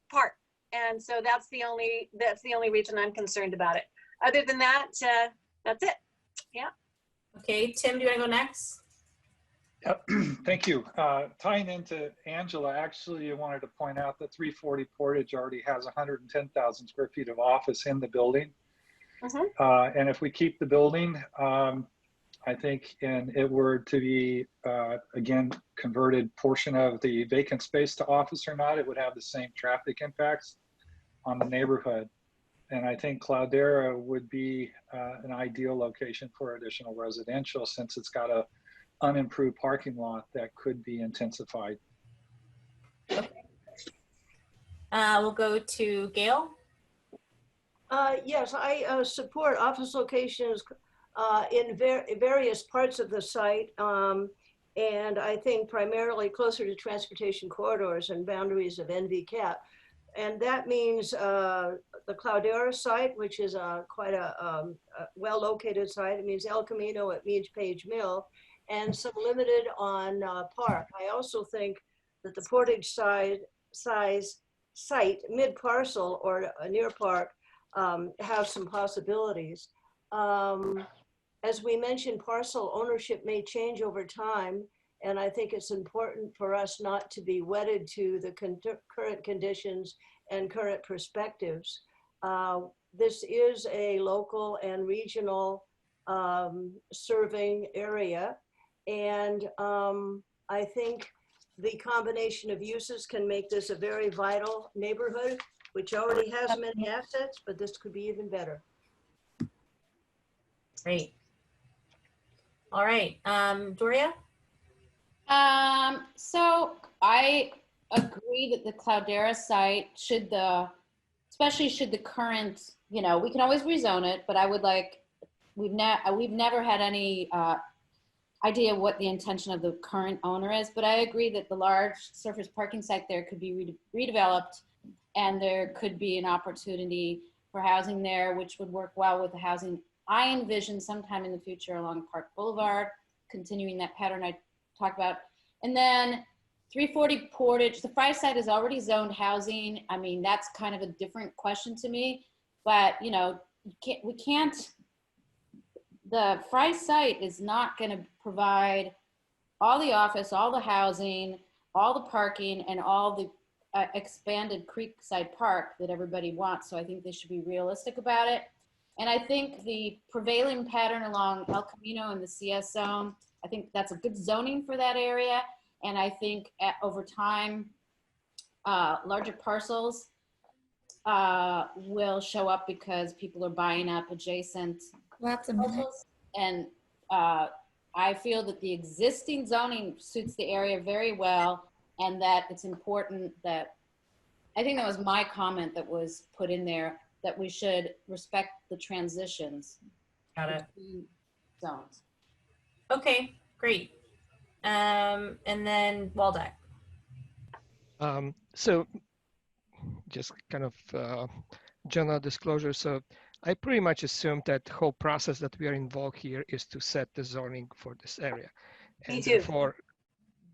Park. And so that's the only reason I'm concerned about it. Other than that, that's it. Yeah. Okay, Tim, do you want to go next? Thank you. Tying into Angela, actually, I wanted to point out that 340 Portage already has 110,000 square feet of office in the building. And if we keep the building, I think, and it were to be, again, converted portion of the vacant space to office or not, it would have the same traffic impacts on the neighborhood. And I think Cloudera would be an ideal location for additional residential, since it's got a unimproved parking lot that could be intensified. We'll go to Gail. Yes, I support office locations in various parts of the site. And I think primarily closer to transportation corridors and boundaries of NVCAP. And that means the Cloudera site, which is quite a well-located site. It means El Camino, it means Page Mill, and some limited on Park. I also think that the Portage site, mid-parcel or near Park, have some possibilities. As we mentioned, parcel ownership may change over time, and I think it's important for us not to be wedded to the current conditions and current perspectives. This is a local and regional serving area, and I think the combination of uses can make this a very vital neighborhood, which already has many assets, but this could be even better. Great. All right, Doria? So I agree that the Cloudera site especially should the current, we can always rezone it, but I would like, we've never had any idea what the intention of the current owner is, but I agree that the large surface parking site there could be redeveloped, and there could be an opportunity for housing there, which would work well with the housing I envision sometime in the future along Park Boulevard, continuing that pattern I talked about. And then 340 Portage, the Fry site is already zoned housing. I mean, that's kind of a different question to me, but the Fry site is not going to provide all the office, all the housing, all the parking, and all the expanded Creekside Park that everybody wants. So I think they should be realistic about it. And I think the prevailing pattern along El Camino and the CS zone, I think that's a good zoning for that area. And I think over time, larger parcels will show up because people are buying up adjacent parcels. And I feel that the existing zoning suits the area very well, and that it's important that, I think that was my comment that was put in there, that we should respect the transitions. Got it. Between zones. Okay, great. And then Waldeck. So just kind of general disclosure. So I pretty much assumed that the whole process that we are involved here is to set the zoning for this area. And Me too.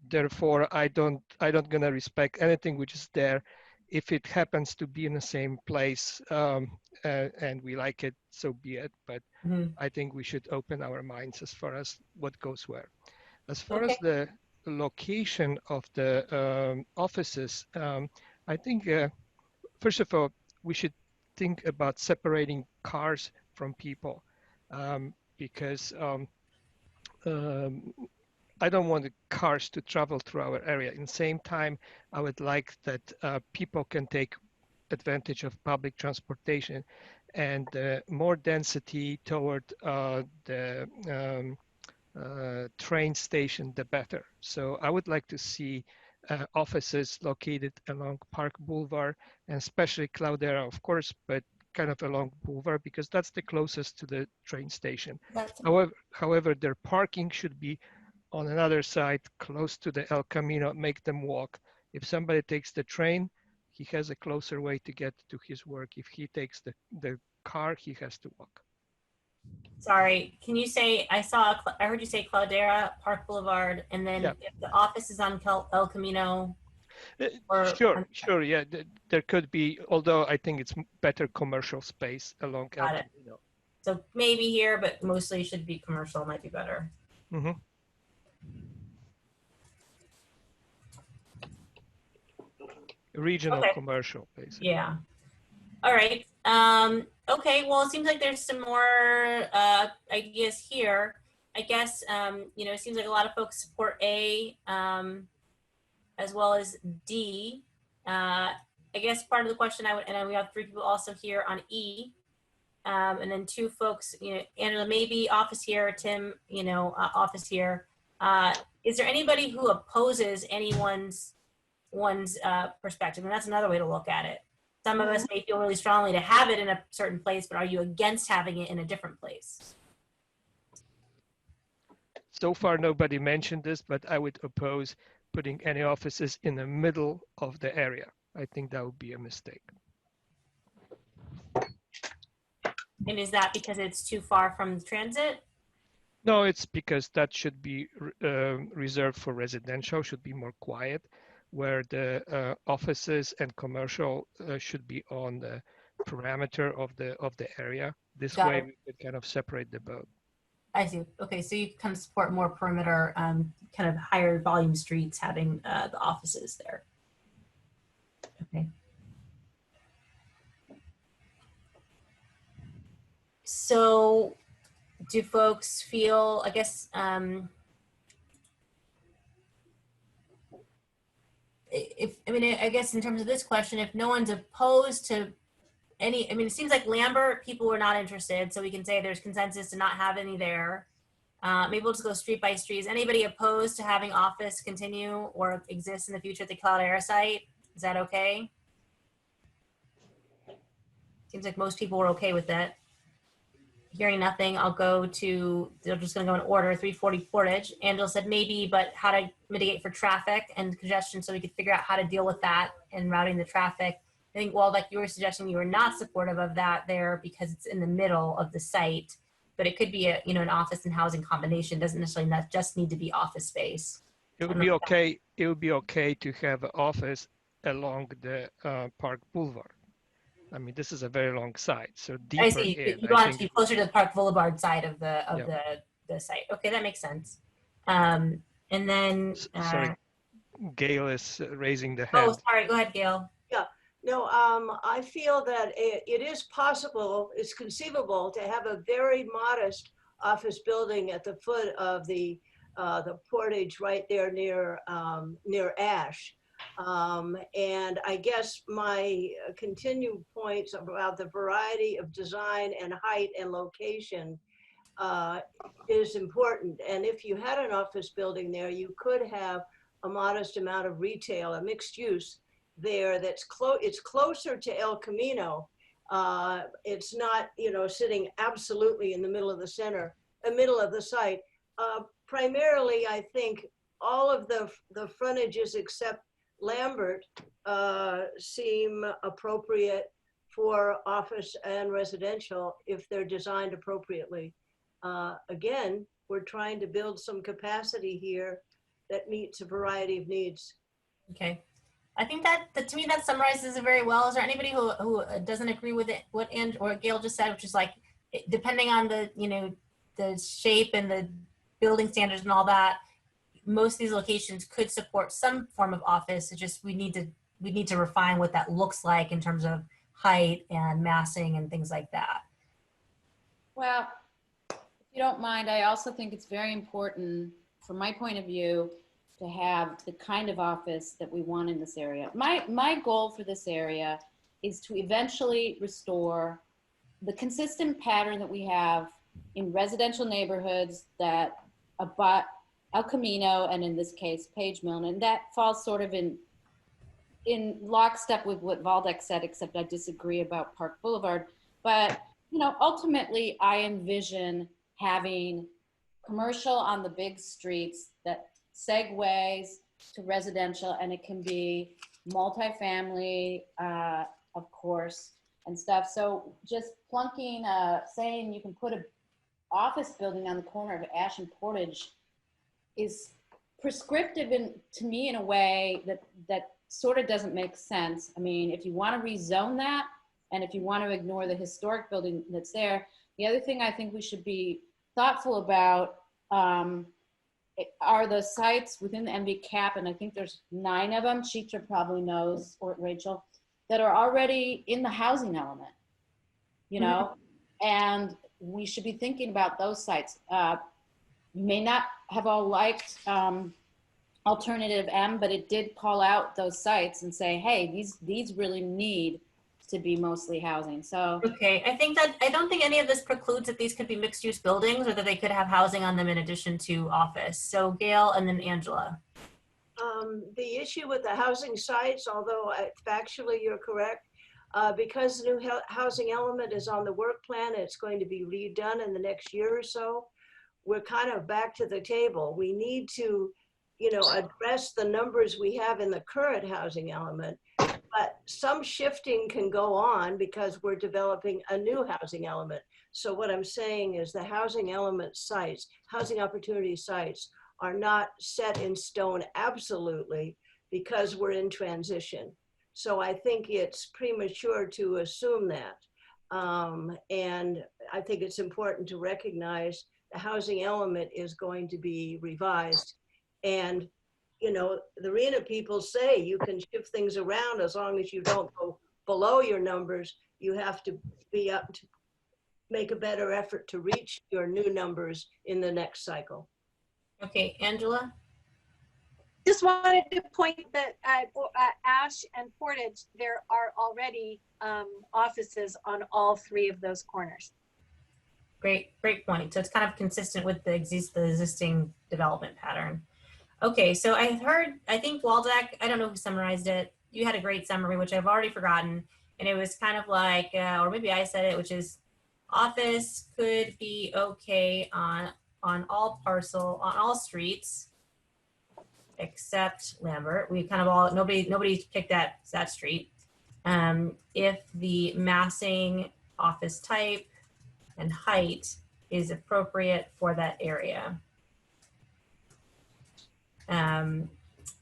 therefore I don't gonna respect anything which is there. If it happens to be in the same place and we like it, so be it. But I think we should open our minds as far as what goes where. As far as the location of the offices, I think, first of all, we should think about separating cars from people because I don't want the cars to travel through our area. In the same time, I would like that people can take advantage of public transportation, and more density toward the train station, the better. So I would like to see offices located along Park Boulevard, and especially Cloudera, of course, but kind of along Boulevard, because that's the closest to the train station. However, their parking should be on another side, close to the El Camino, make them walk. If somebody takes the train, he has a closer way to get to his work. If he takes the car, he has to walk. Sorry, can you say, I heard you say Cloudera, Park Boulevard, and then if the office is on El Camino? Sure, yeah, there could be, although I think it's better commercial space along El Camino. So maybe here, but mostly should be commercial, might be better. Mm-hmm. Regional commercial, basically. Yeah. All right. Okay, well, it seems like there's some more ideas here. I guess, you know, it seems like a lot of folks support A as well as D. I guess part of the question and then we have 3 people also here on E. And then 2 folks, you know, Angela, maybe office here, Tim, you know, office here. Is there anybody who opposes anyone's perspective? And that's another way to look at it. Some of us may feel really strongly to have it in a certain place, but are you against having it in a different place? So far, nobody mentioned this, but I would oppose putting any offices in the middle of the area. I think that would be a mistake. And is that because it's too far from the transit? No, it's because that should be reserved for residential, should be more quiet, where the offices and commercial should be on the parameter of the area. This Got way, it. we could kind of separate the both. I see. Okay, so you kind of support more perimeter, kind of higher volume streets having the offices there. Okay. So do folks feel, I guess, I guess in terms of this question, if no one's opposed to any, I mean, it seems like Lambert, people were not interested, so we can say there's consensus to not have any there. Maybe we'll just go street by street. Is anybody opposed to having office continue or exist in the future at the Cloud Air site? Is that okay? Seems like most people were okay with that. Hearing nothing, I'll go to, they're just gonna go in order, 340 Portage. Angela said maybe, but how to mitigate for traffic and congestion so we could figure out how to deal with that and routing the traffic. I think, well, like you were suggesting, you were not supportive of that there because it's in the middle of the site, but it could be a, you know, an office and housing combination. Doesn't necessarily not just need to be office space. It would be okay. It would be okay to have an office along the Park Boulevard. I mean, this is a very long site, so deeper I see. in. You want it to be closer to the Park Boulevard side of the the site. Okay, that makes sense. And then Sorry, Gail is raising the oh, hand. sorry. Go ahead, Gail. Yeah, no, I feel that it is possible, it's conceivable to have a very modest office building at the foot of the Portage right there near Ash. And I guess my continued points about the variety of design and height and location is important. And if you had an office building there, you could have a modest amount of retail, a mixed use there that's it's closer to El Camino. It's not, you know, sitting absolutely in the middle of the middle of the site. Primarily, I think all of the frontages except Lambert seem appropriate for office and residential if they're designed appropriately. Again, we're trying to build some capacity here that meets a variety of needs. Okay. I think that to me that summarizes it very well. Is there anybody who doesn't agree with it, what or Gail just said, which is like, depending on the, you know, the shape and the building standards and all that, most of these locations could support some form of office. It's just we need to refine what that looks like in terms of height and massing and things like that. Well, if you don't mind, I also think it's very important from my point of view to have the kind of office that we want in this area. My goal for this area is to eventually restore the consistent pattern that we have in residential neighborhoods that abut El Camino, and in this case, Page Mill, and that falls sort of in lockstep with what Waldeck said, except I disagree about Park Boulevard. But, you know, ultimately I envision having commercial on the big streets that segues to residential, and it can be multifamily, of course, and stuff. So just plunking, saying you can put an office building on the corner of Ash and Portage is prescriptive to me in a way that sort of doesn't make sense. I mean, if you want to rezone that, and if you want to ignore the historic building that's there, the other thing I think we should be thoughtful about are the sites within the MV cap, and I think there's 9 of them, Sheetra probably knows, or Rachel, that are already in the housing element. you know, and we should be thinking about those sites. You may not have all liked alternative M, but it did call out those sites and say, hey, these really need to be mostly housing. So Okay, I don't think any of this precludes that these could be mixed use buildings or that they could have housing on them in addition to office. So Gail and then Angela. The issue with the housing sites, although factually you're correct, because the new housing element is on the work plan, it's going to be redone in the next year or so. We're kind of back to the table. We need to, you know, address the numbers we have in the current housing element, but some shifting can go on because we're developing a new housing element. So what I'm saying is the housing element sites, housing opportunity sites, are not set in stone absolutely because we're in transition. So I think it's premature to assume that. And I think it's important to recognize the housing element is going to be revised. And, you know, the RENA people say you can shift things around as long as you don't go below your numbers. You have to be up to make a better effort to reach your new numbers in the next cycle. Okay, Angela? Just wanted to point that at Ash and Portage, there are already offices on all three of those corners. Great point. So it's kind of consistent with the existing development pattern. Okay, so I think Waldeck, I don't know who summarized it. You had a great summary, which I've already forgotten. And it was kind of like, or maybe I said it, which is office could be okay on all streets except Lambert. We kind of all, nobody picked that street. If the massing, office type, and height is appropriate for that area. And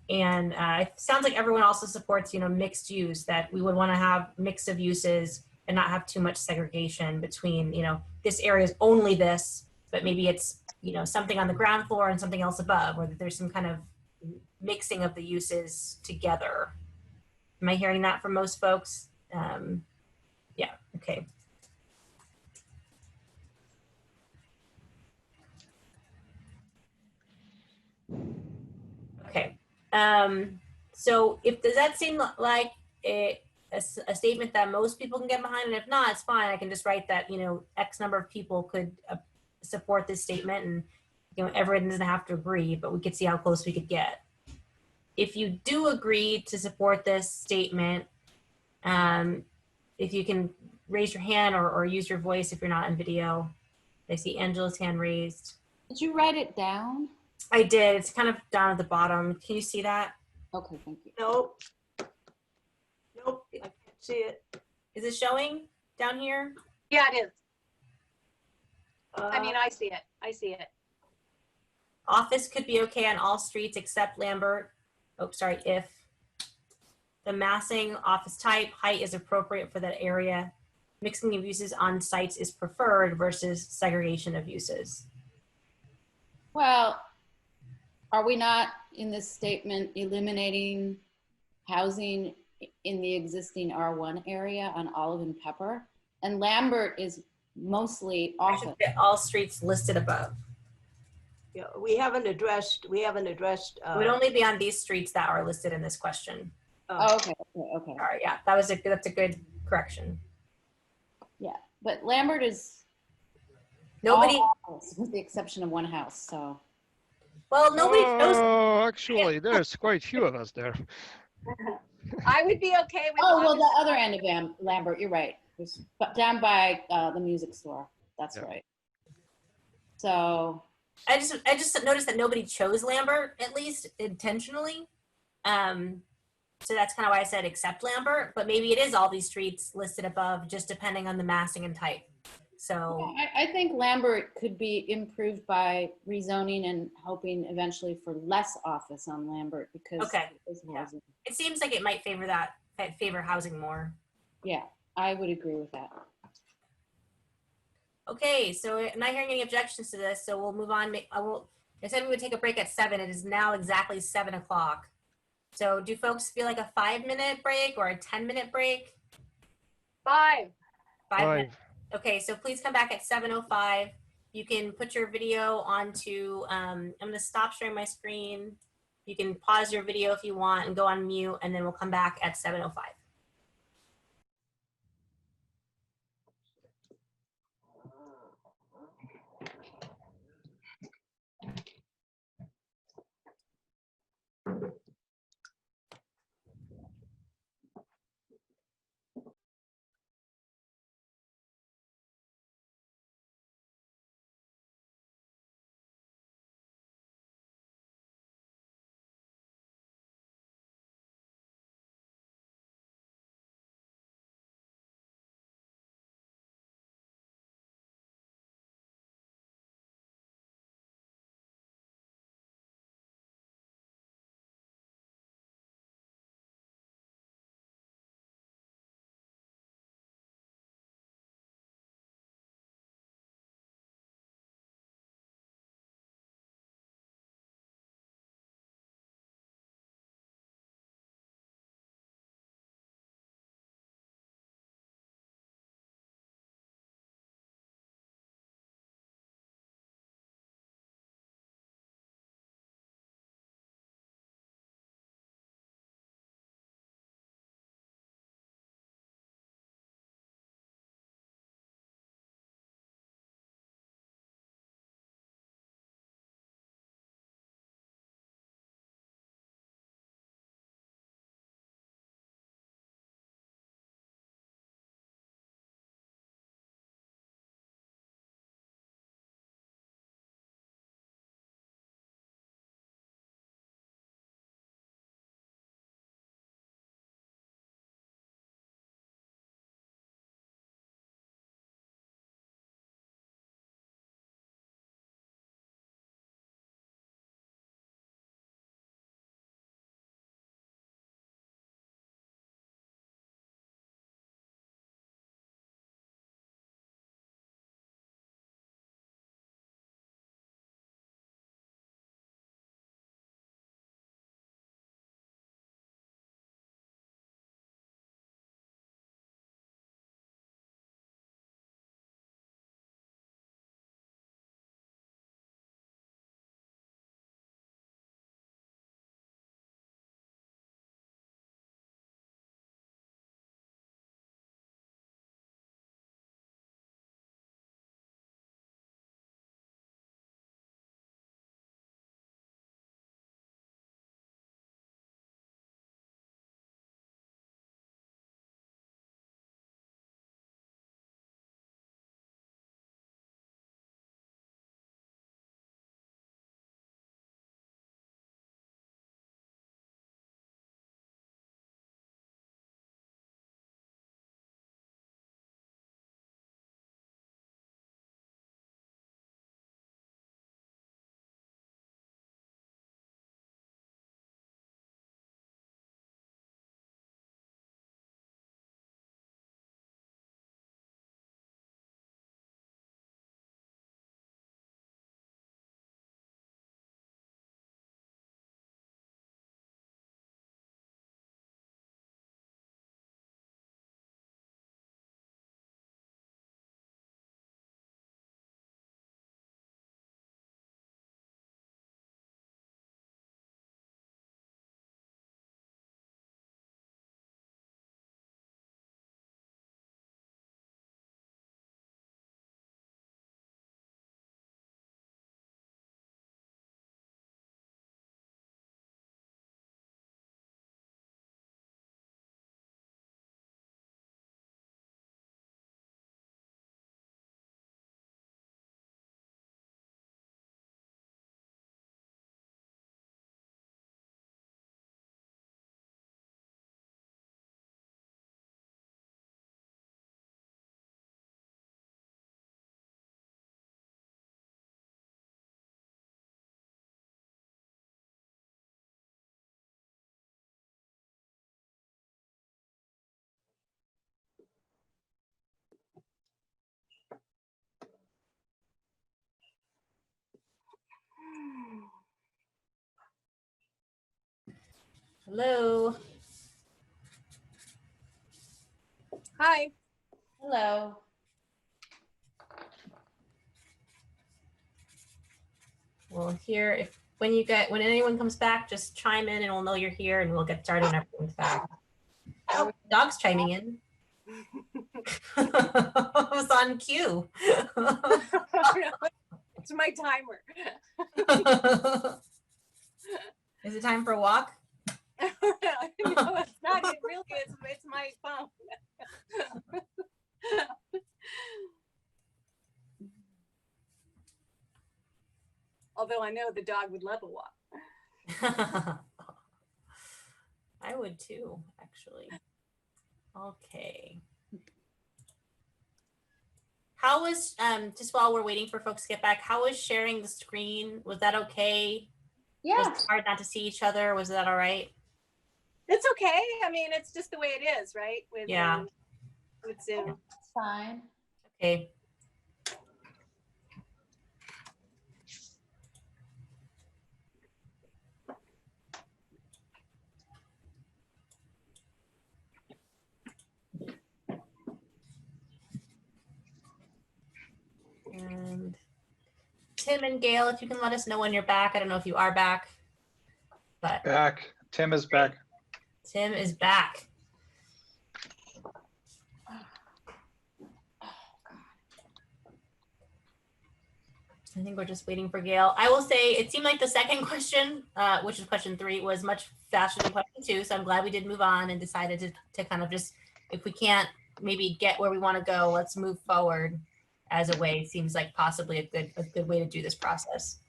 it sounds like everyone also supports, you know, mixed use, that we would want to have mix of uses and not have too much segregation between, you know, this area is only this, but maybe it's, you know, something on the ground floor and something else above, or that there's some kind of mixing of the uses together. Am I hearing that from most folks? Yeah, okay. Okay, so does that seem like a statement that most people can get behind? And if not, it's fine. I can just write that, you know, X number of people could support this statement, and, you know, everyone doesn't have to agree, but we could see how close we could get. If you do agree to support this statement, if you can raise your hand or use your voice if you're not in video. I see Angela's hand raised. did you write it down? I did. It's kind of down at the bottom. Can you see that? Okay, thank you. Nope. Nope, I can't see it. Is it showing down here? Yeah, it is. I mean, I see it. I see it. Office could be okay on all streets except Lambert. Oh, sorry, if the massing, office type, height is appropriate for that area. Mixing of uses on sites is preferred versus segregation of uses. Well, are we not in this statement eliminating housing in the existing R1 area on Olive and Pepper? And Lambert is mostly I should office. get all streets listed above. Yeah, we haven't addressed. It would only be on these streets that are listed in this question. Oh, okay. All right, yeah, that's a good correction. Yeah, but Lambert is Nobody, all office, with the exception of one house, so. well, nobody chose. Oh, actually, there's quite a few of us there. I would be okay with. Oh, well, office. the other end of Lambert, you're right. It's down by the music store. That's Yeah. right. So. I just noticed that nobody chose Lambert, at least intentionally. So that's kind of why I said except Lambert, but maybe it is all these streets listed above, just depending on the massing and type. So I think Lambert could be improved by rezoning and hoping eventually for less office on Lambert because Okay. yeah. It seems like it might favor housing more. Yeah, I would agree with that. Okay, so I'm not hearing any objections to this, so we'll move on. I said we would take a break at 7. It is now exactly 7 o'clock. So do folks feel like a 5-minute break or a 10-minute break? 5. 5 minutes. Okay, so please come back at 7:05. You can put your video onto, I'm gonna stop sharing my screen. You can pause your video if you want and go on mute, and then we'll come back at 7:05. Hello. Hi. Hello. we'll hear if when anyone comes back, just chime in and we'll know you're here and we'll get started when everyone's back. Oh, dog's chiming in. I was on cue. It's my timer. Is it time for a walk? No, it's not. It really is. It's my phone. Although I know the dog would love a walk. I would too, actually. Okay. How was, just while we're waiting for folks to get back, how was sharing the screen? Was that okay? Yeah. Was it hard not to see each other? Was that all right? It's okay. I mean, it's just the way it is, right? With with Zoom. It's fine. Okay. And Tim and Gail, if you can let us know when you're back. I don't know if you are back, but Back. Tim is back. Tim is back. I think we're just waiting for Gail. I will say it seemed like the second question, which is question 3, was much faster than question 2. So I'm glad we did move on and decided to kind of just, if we can't maybe get where we want to go, let's move forward as a way. It seems like possibly a good way to do this process.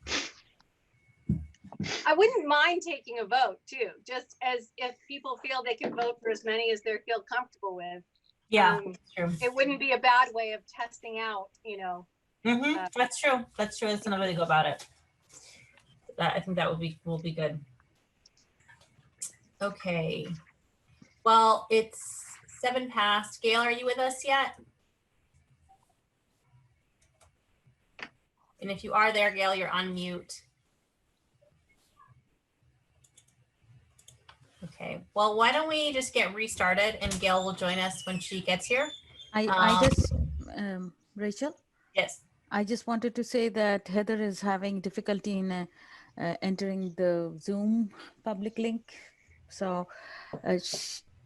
I wouldn't mind taking a vote too, just as if people feel they can vote for as many as they feel comfortable with. Yeah, true. It wouldn't be a bad way of testing out, you know. That's true. That's true. That's another way to go about it. I think that will be good. Okay. Well, it's 7 past. Gail, are you with us yet? And if you are there, Gail, you're on mute. Okay. Well, why don't we just get restarted and Gail will join us when she gets here. Rachel? Yes. I just wanted to say that Heather is having difficulty in entering the Zoom public link. So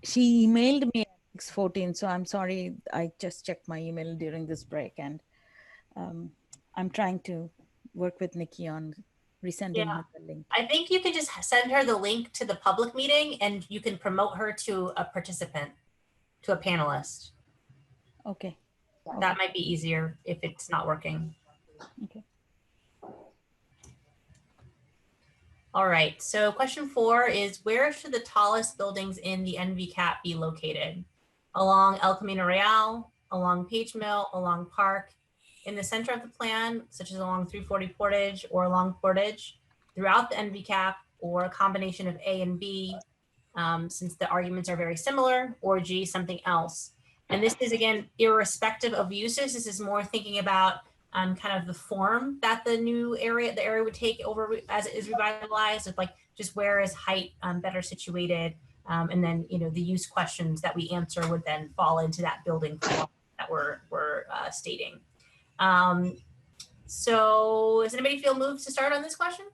she emailed me at 6:14. So I'm sorry. I just checked my email during this break, and I'm trying to work with Nikki on resending her the link. I think you can just send her the link to the public meeting and you can promote her to a participant, to a panelist. Okay. That might be easier if it's not working. Okay. All right, so question 4 is, where should the tallest buildings in the NVCAP be located? Along El Camino Real, along Page Mill, along Park, in the center of the plan, such as along 340 Portage or along Portage, throughout the NVCAP, or a combination of A and B, since the arguments are very similar, or G, something else. And this is, again, irrespective of uses. This is more thinking about kind of the form that the area would take over as it is revitalized, of like just where is height better situated, and then the use questions that we answer would then fall into that building form that we're stating. So does anybody feel moved to start on this question?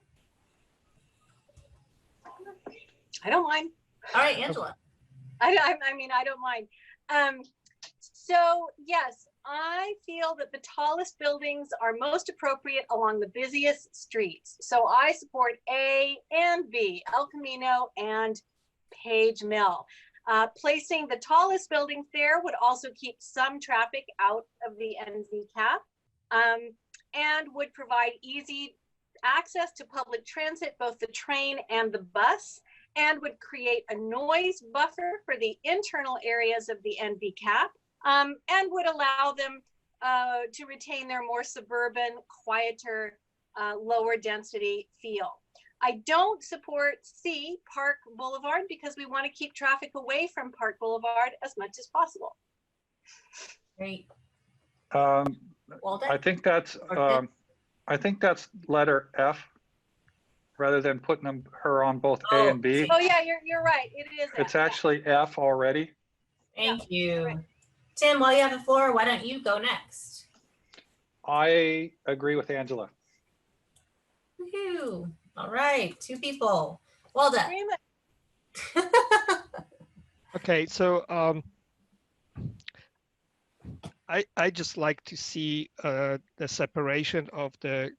I don't mind. All right, Angela. I mean, I don't mind. So yes, I feel that the tallest buildings are most appropriate along the busiest streets. So I support A and B, El Camino and Page Mill. Placing the tallest buildings there would also keep some traffic out of the NVCAP, and would provide easy access to public transit, both the train and the bus, and would create a noise buffer for the internal areas of the NVCAP, and would allow them to retain their more suburban, quieter, lower density feel. I don't support C, Park Boulevard, because we want to keep traffic away from Park Boulevard as much as possible. Great. I think that's letter F, rather than putting her on both A and B. Oh yeah, you're right. It is. It's actually F already. Thank you. Right. Tim, while you have the floor, why don't you go next? I agree with Angela. Woohoo. All right, 2 people. Well done. Okay, so I just like to see the separation of the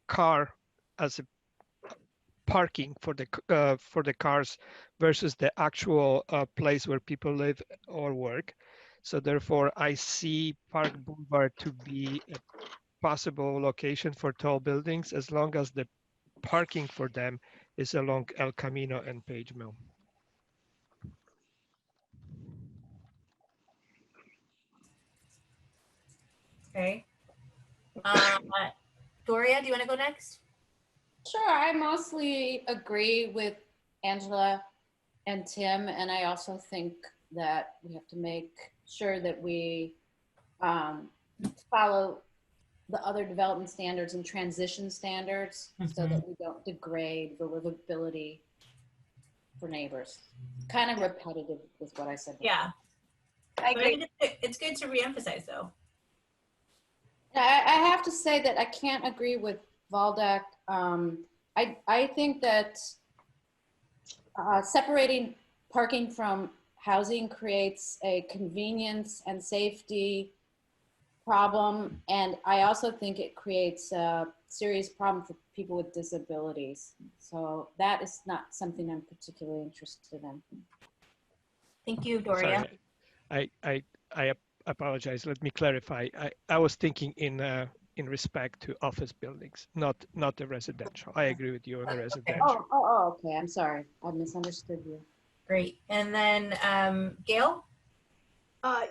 car as a parking for the cars versus the actual place where people live or work. So therefore, I see Park Boulevard to be a possible location for tall buildings as long as the parking for them is along El Camino and Page Mill. Okay. Doria, do you want to go next? Sure, I mostly agree with Angela and Tim, and I also think that we have to make sure that we follow the other development standards and transition standards so that we don't degrade the livability for neighbors. Kind of repetitive with what I said before. Yeah. I But I agree. think it's good to reemphasize though. I have to say that I can't agree with Valdak. I think that separating parking from housing creates a convenience and safety problem, and I also think it creates a serious problem for people with disabilities. So that is not something I'm particularly interested in. Thank you, Doria. Sorry, I apologize. Let me clarify. I was thinking in respect to office buildings, not the residential. I agree with you on the residential. Okay. I'm sorry. I misunderstood you. Great. And then Gail?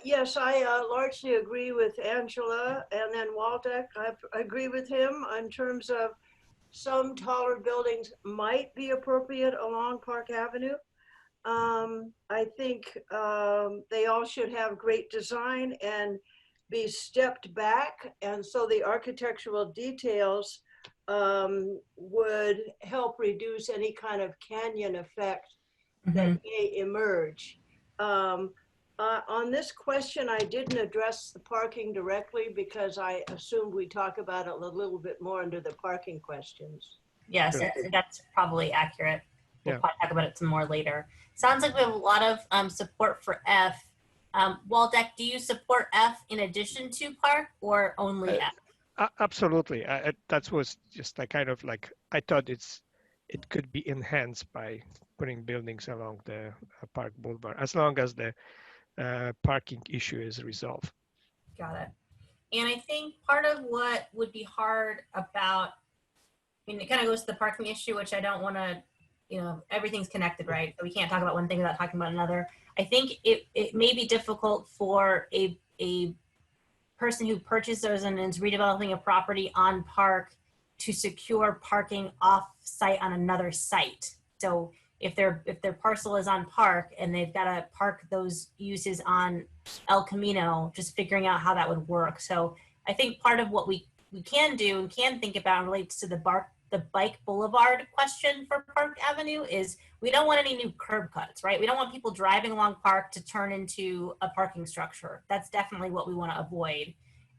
Yes, I largely agree with Angela, and then Waldeck, I agree with him in terms of some taller buildings might be appropriate along Park Avenue. I think they all should have great design and be stepped back, and so the architectural details would help reduce any kind of canyon effect that may emerge. On this question, I didn't address the parking directly because I assumed we talk about it a little bit more under the parking questions. Yes, Sure. that's probably accurate. We'll Yeah. probably talk about it some more later. Sounds like we have a lot of support for F. Waldeck, do you support F in addition to Park or only F? Absolutely. That was just a kind of like, I thought it could be enhanced by putting buildings along the Park Boulevard, as long as the parking issue is resolved. Got it. And I think part of what would be hard about, I mean, it kind of goes to the parking issue, which I don't want to, everything's connected, right? So we can't talk about one thing without talking about another. I think it may be difficult for a person who purchases and is redeveloping a property on Park to secure parking off site on another site. So if their parcel is on Park and they've got to park those uses on El Camino, just figuring out how that would work. So I think part of what we can do and can think about relates to the bike boulevard question for Park Avenue is we don't want any new curb cuts, right? We don't want people driving along Park to turn into a parking structure. That's definitely what we want to avoid.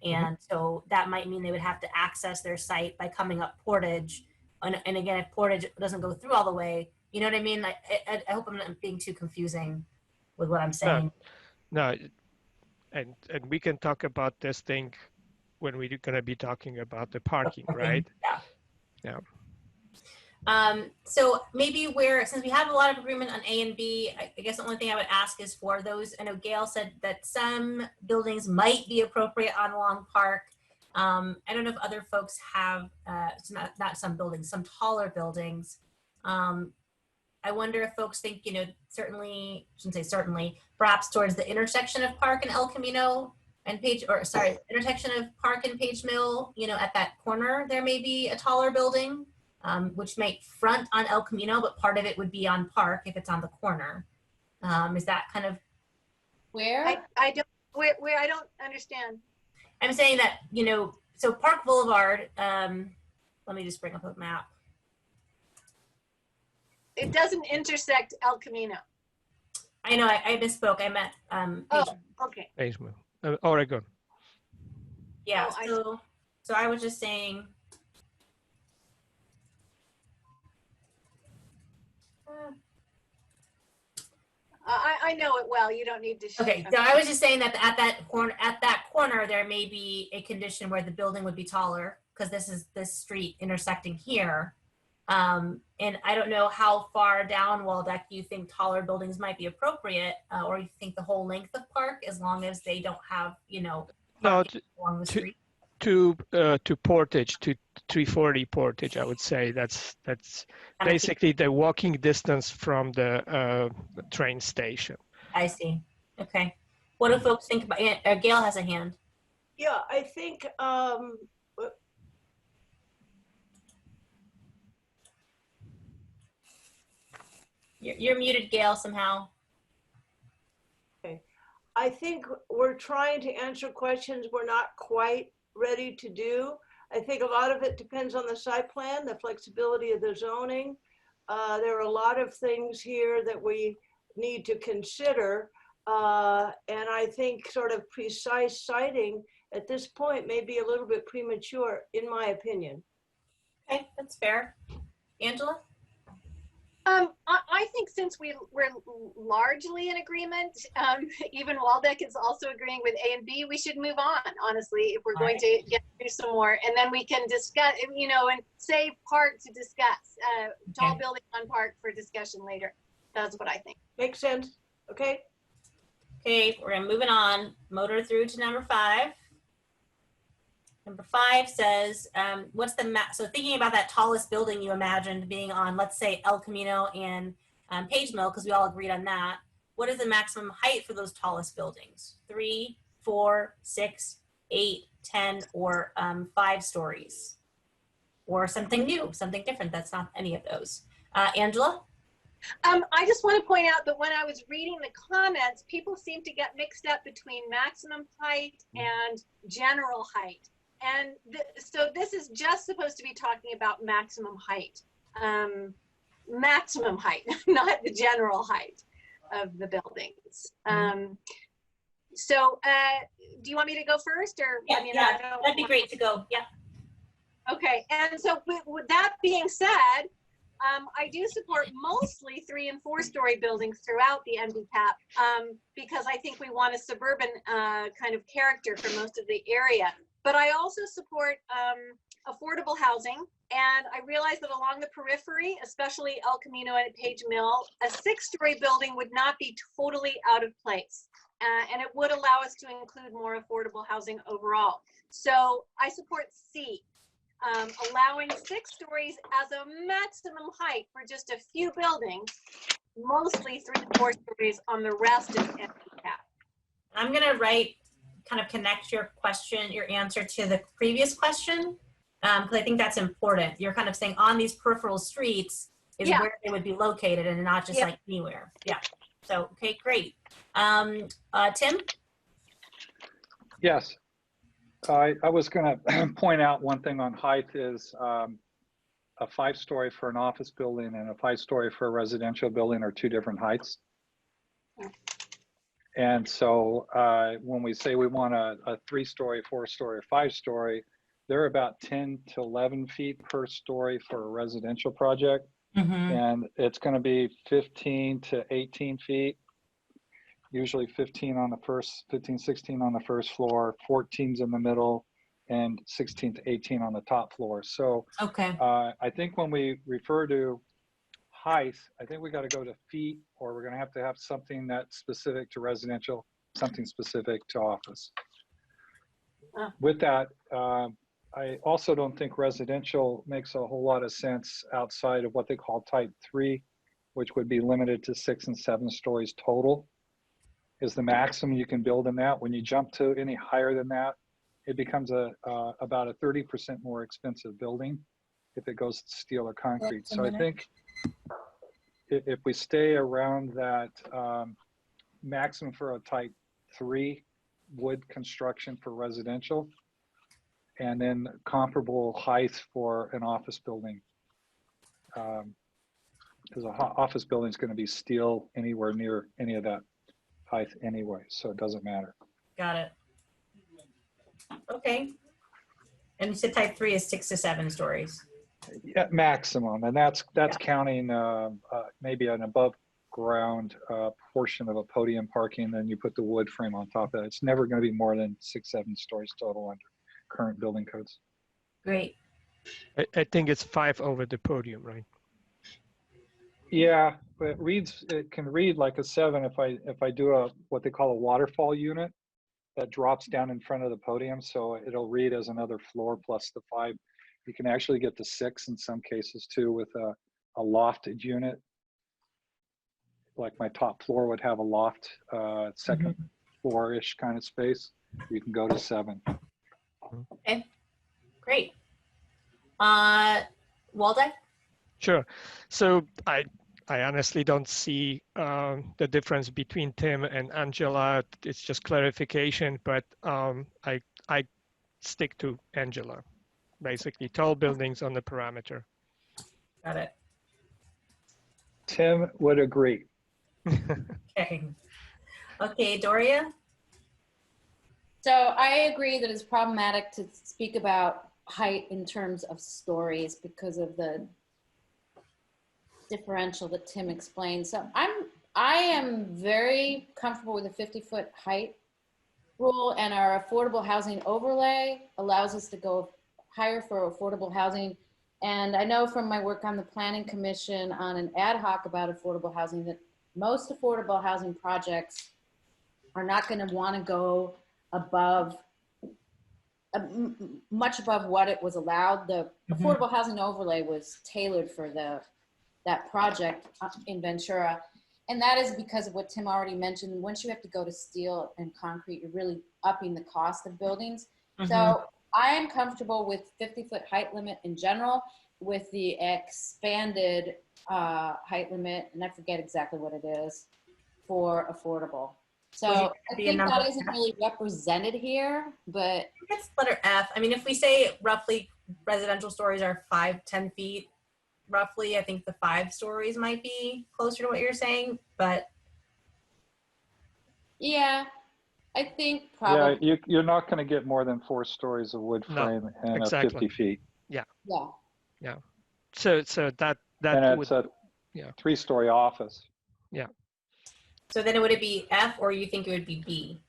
And so that might mean they would have to access their site by coming up Portage. And again, if Portage doesn't go through all the way, you know what I mean? I hope I'm not being too confusing with what I'm saying. No, and we can talk about this thing when we're going to be talking about the parking, right? Yeah. So maybe since we have a lot of agreement on A and B, I guess the only thing I would ask is for those, I know Gail said that some buildings might be appropriate on Long Park. I don't know if other folks have, not some buildings, some taller buildings. I wonder if folks think, certainly, I shouldn't say certainly, perhaps towards the intersection of Park and El Camino and intersection of Park and Page Mill, at that corner, there may be a taller building. Which might front on El Camino, but part of it would be on Park if it's on the corner. Is that kind of where? I don't understand. I'm saying that, so Park Boulevard, let me just bring up a map. It doesn't intersect El Camino. I know, I misspoke. I meant okay. Page Mill, Oregon. Yeah, so I was just saying, I know it well. You don't need to. Okay, so I was just saying that at that corner, there may be a condition where the building would be taller because this is this street intersecting here. And I don't know how far down Waldeck you think taller buildings might be appropriate, or you think the whole length of park, as long as they don't have, you know, No, along the street. to Portage, to 340 Portage, I would say that's basically the walking distance from the train station. I see. Okay. What do folks think about it? Gail has a hand. Yeah, I think, You're muted, Gail, somehow. okay. I think we're trying to answer questions we're not quite ready to do. I think a lot of it depends on the site plan, the flexibility of the zoning. There are a lot of things here that we need to consider. And I think sort of precise citing at this point may be a little bit premature, in my opinion. Okay, that's fair. Angela? I think since we're largely in agreement, even Waldeck is also agreeing with A and B, we should move on, honestly, if we're going to get through some more. And then we can discuss, you know, and save park to discuss, tall building on park for discussion later. That's what I think. Makes sense. Okay. Okay, we're moving on. Motor through to number 5. Number 5 says, what's the so thinking about that tallest building you imagined being on, let's say, El Camino and Page Mill, because we all agreed on that. What is the maximum height for those tallest buildings? 3, 4, 6, 8, 10, or 5 stories? Or something new, something different that's not any of those. Angela? I just want to point out that when I was reading the comments, people seem to get mixed up between maximum height and general height. And so this is just supposed to be talking about maximum height, not the general height of the buildings. So do you want me to go first, or? Yeah, I mean, that'd be great to go. Yeah. Okay, and so with that being said, I do support mostly 3- and 4-story buildings throughout the NBCAP because I think we want a suburban kind of character for most of the area. But I also support affordable housing, and I realize that along the periphery, especially El Camino and Page Mill, a 6-story building would not be totally out of place, and it would allow us to include more affordable housing overall. So I support C. Allowing 6 stories as a maximum height for just a few buildings, mostly 3 to 4 stories on the rest of the NBCAP. I'm going to kind of connect your answer to the previous question, because I think that's important. You're kind of saying on these peripheral streets is where they would be located and not just like anywhere. Yeah. So, okay, great. Tim? Yes. I was going to point out one thing on height is a 5-story for an office building and a 5-story for a residential building are 2 different heights. And so when we say we want a 3-story, 4-story, or 5-story, they're about 10 to 11 feet per story for a residential project. And it's going to be 15 to 18 feet. Usually 15 on the first, 15, 16 on the first floor, 14's in the middle, and 16 to 18 on the top floor. So I think when we refer to height, I think we got to go to feet, or we're going to have something that's specific to residential, something specific to office. With that, I also don't think residential makes a whole lot of sense outside of what they call type 3, which would be limited to 6 and 7 stories total. Is the maximum you can build in that. When you jump to any higher than that, it becomes about a 30% more expensive building if it goes to steel or concrete. So I think if we stay around that maximum for a type 3 wood construction for residential, and then comparable height for an office building, because an office building is going to be steel anywhere near any of that height anyway, so it doesn't matter. Got it. Okay. And you said type 3 is 6 to 7 stories. Yeah, maximum, and that's counting maybe an above ground portion of a podium parking, then you put the wood frame on top of it. It's never going to be more than 6-7 stories total under current building codes. Great. I think it's 5 over the podium, right? Yeah, but it can read like a 7 if I do what they call a waterfall unit that drops down in front of the podium, so it'll read as another floor plus the 5. You can actually get to 6 in some cases too with a lofted unit. Like my top floor would have a loft, second floor-ish kind of space. You can go to 7. Okay, great. Waldeck? Sure. So I honestly don't see the difference between Tim and Angela. It's just clarification, but I stick to Angela. Basically, tall buildings on the parameter. Got it. Tim would agree. Okay. Okay, Doria? So I agree that it's problematic to speak about height in terms of stories because of the differential that Tim explained. So I am very comfortable with a 50-foot height rule, and our affordable housing overlay allows us to go higher for affordable housing. And I know from my work on the Planning Commission on an ad hoc about affordable housing that most affordable housing projects are not going to want to go above, much above what it was allowed. The affordable housing overlay was tailored for that project in Ventura. And that is because of what Tim already mentioned. Once you have to go to steel and concrete, you're really upping the cost of buildings. So I am comfortable with 50-foot height limit in general, with the expanded height limit, and I forget exactly what it is, for affordable. So I think that isn't really represented here, but it's letter F. I mean, if we say roughly residential stories are 5-10 feet, roughly, I think the 5 stories might be closer to what you're saying, but yeah, I think probably. Yeah, you're not going to get more than 4 stories of wood frame and exactly. 50 feet. Yeah. Yeah. Yeah. So that and would, it's a yeah, 3-story office. Yeah. So then would it be F, or you think it would be B?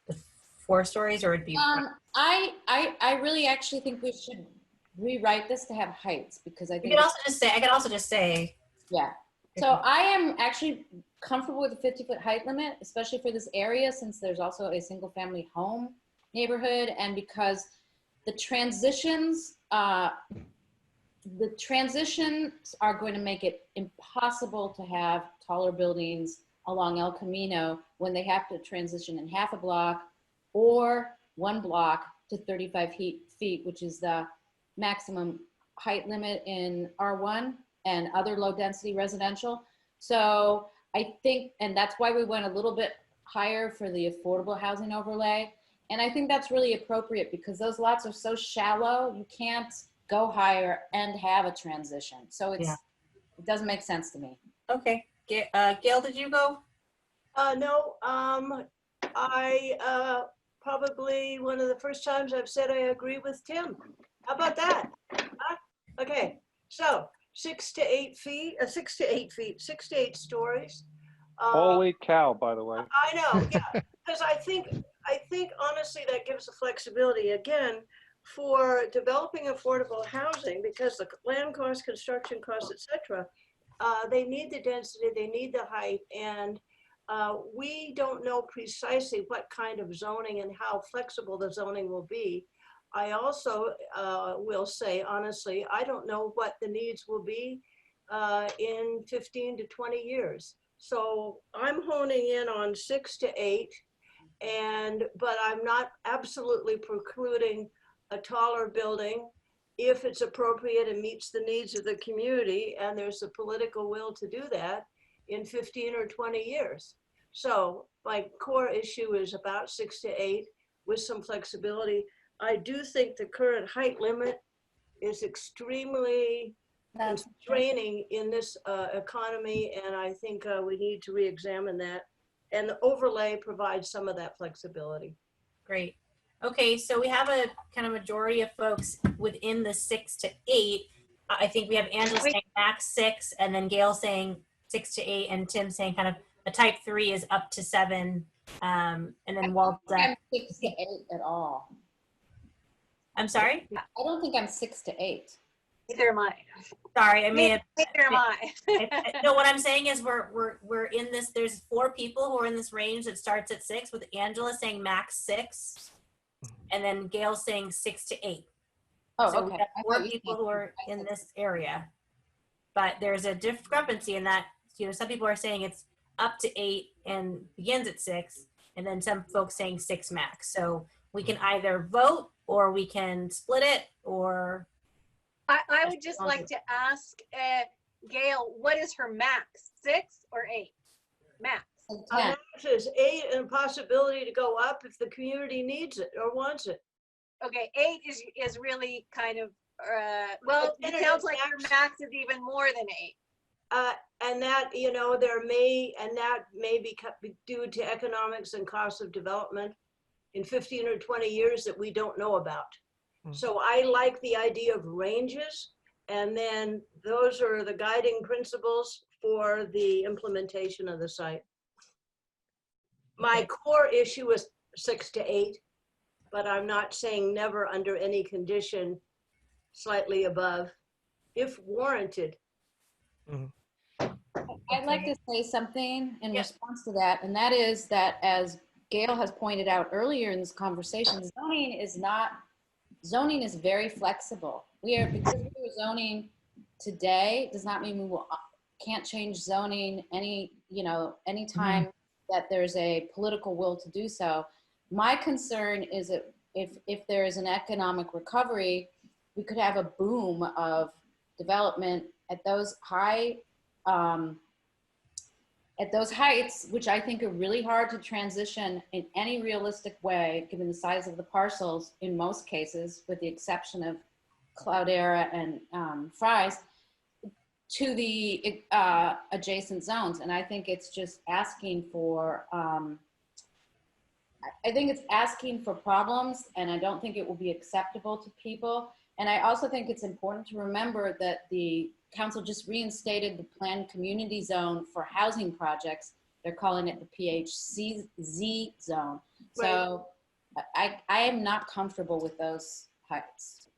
The 4 stories, or it'd be? I really actually think we should rewrite this to have heights, because I think I could also just say. Yeah. So I am actually comfortable with the 50-foot height limit, especially for this area, since there's also a single family home neighborhood, and because the transitions are going to make it impossible to have taller buildings along El Camino when they have to transition in half a block or 1 block to 35 feet, which is the maximum height limit in R1 and other low density residential. So I think, and that's why we went a little bit higher for the affordable housing overlay. And I think that's really appropriate because those lots are so shallow, you can't go higher and have a transition. So it doesn't make sense to me. Okay. Gail, did you go? No, I probably one of the first times I've said I agree with Tim. How about that? Okay, so 6 to 8 feet, 6 to 8 feet, 6 to 8 stories. Holy cow, by the way. I know, yeah, because I think honestly that gives the flexibility again for developing affordable housing, because the land costs, construction costs, etc. They need the density, they need the height, and we don't know precisely what kind of zoning and how flexible the zoning will be. I also will say, honestly, I don't know what the needs will be in 15 to 20 years. So I'm honing in on 6 to 8, but I'm not absolutely precluding a taller building if it's appropriate and meets the needs of the community, and there's the political will to do that in 15 or 20 years. So my core issue is about 6 to 8 with some flexibility. I do think the current height limit is extremely constraining in this economy, and I think we need to re-examine that. And the overlay provides some of that flexibility. Great. Okay, so we have a kind of majority of folks within the 6 to 8. I think we have Angela saying max 6, and then Gail saying 6 to 8, and Tim saying kind of a type 3 is up to 7, and then Walter. I'm 6 to 8 at all. I'm sorry? I don't think I'm 6 to 8. Neither am I. Sorry, I mean, Neither am I. no, what I'm saying is we're in this, there's 4 people who are in this range that starts at 6, with Angela saying max 6, and then Gail saying 6 to 8. Oh, So okay. we have 4 people who are in this area, but there's a discrepancy in that, you know, some people are saying it's up to 8 and begins at 6, and then some folks saying 6 max. So we can either vote, or we can split it, or. I would just like to ask Gail, what is her max? 6 or 8? Max. Max is 8 and possibility to go up if the community needs it or wants it. Okay, 8 is really kind of, well, it sounds like your max is even more than 8. And that, you know, that may be due to economics and cost of development in 15 or 20 years that we don't know about. So I like the idea of ranges, and then those are the guiding principles for the implementation of the site. My core issue is 6 to 8, but I'm not saying never under any condition slightly above, if warranted. I'd like to say something in response to that, and that is that, as Gail has pointed out earlier in this conversation, zoning is very flexible. Because we are zoning today does not mean we can't change zoning anytime that there's a political will to do so. My concern is that if there is an economic recovery, we could have a boom of development at those heights, which I think are really hard to transition in any realistic way, given the size of the parcels in most cases, with the exception of Cloudera and Fry's, to the adjacent zones. And I think it's just asking for, I think it's asking for problems, and I don't think it will be acceptable to people. And I also think it's important to remember that the council just reinstated the planned community zone for housing projects. They're calling it the PHCZ zone. So I am not comfortable with those heights.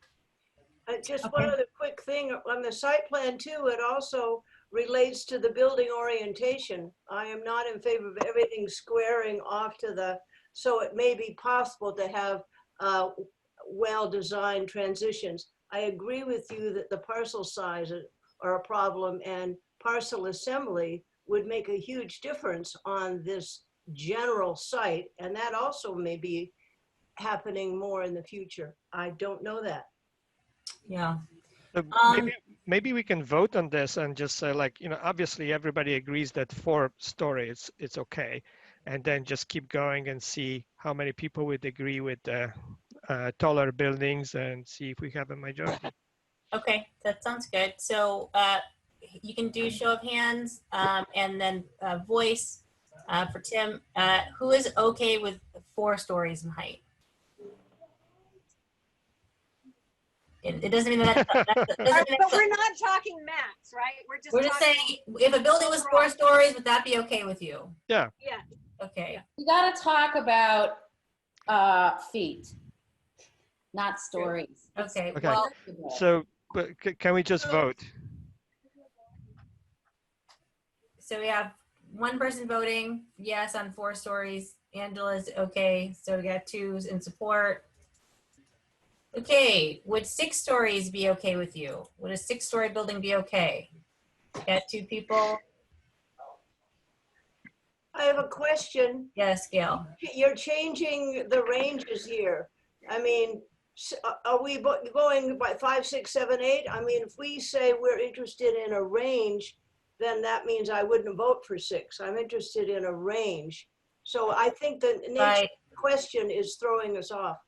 Just one other quick thing on the site plan too, it also relates to the building orientation. I am not in favor of everything squaring off to the, so it may be possible to have well-designed transitions. I agree with you that the parcel size are a problem, and parcel assembly would make a huge difference on this general site, and that also may be happening more in the future. I don't know that. Yeah. So maybe we can vote on this and just say, like, you know, obviously everybody agrees that 4-story it's okay, and then just keep going and see how many people would agree with the taller buildings and see if we have a majority. Okay, that sounds good. So you can do show of hands and then voice for Tim. Who is okay with 4 stories in height? It doesn't mean that. But we're not talking max, right? We're just saying, if a building was 4 stories, would that be okay with you? Yeah. Yeah. Okay. We got to talk about feet, not stories. Okay. Okay. Well, So, but can we just vote? so we have one person voting yes on 4 stories. Angela's okay. So we got 2s in support. Okay, would 6 stories be okay with you? Would a 6-story building be okay? Got 2 people. I have a question. Yes, Gail. You're changing the ranges here. I mean, are we going by 5, 6, 7, 8? I mean, if we say we're interested in a range, then that means I wouldn't vote for 6. I'm interested in a range. So I think the nature of the question is throwing us off.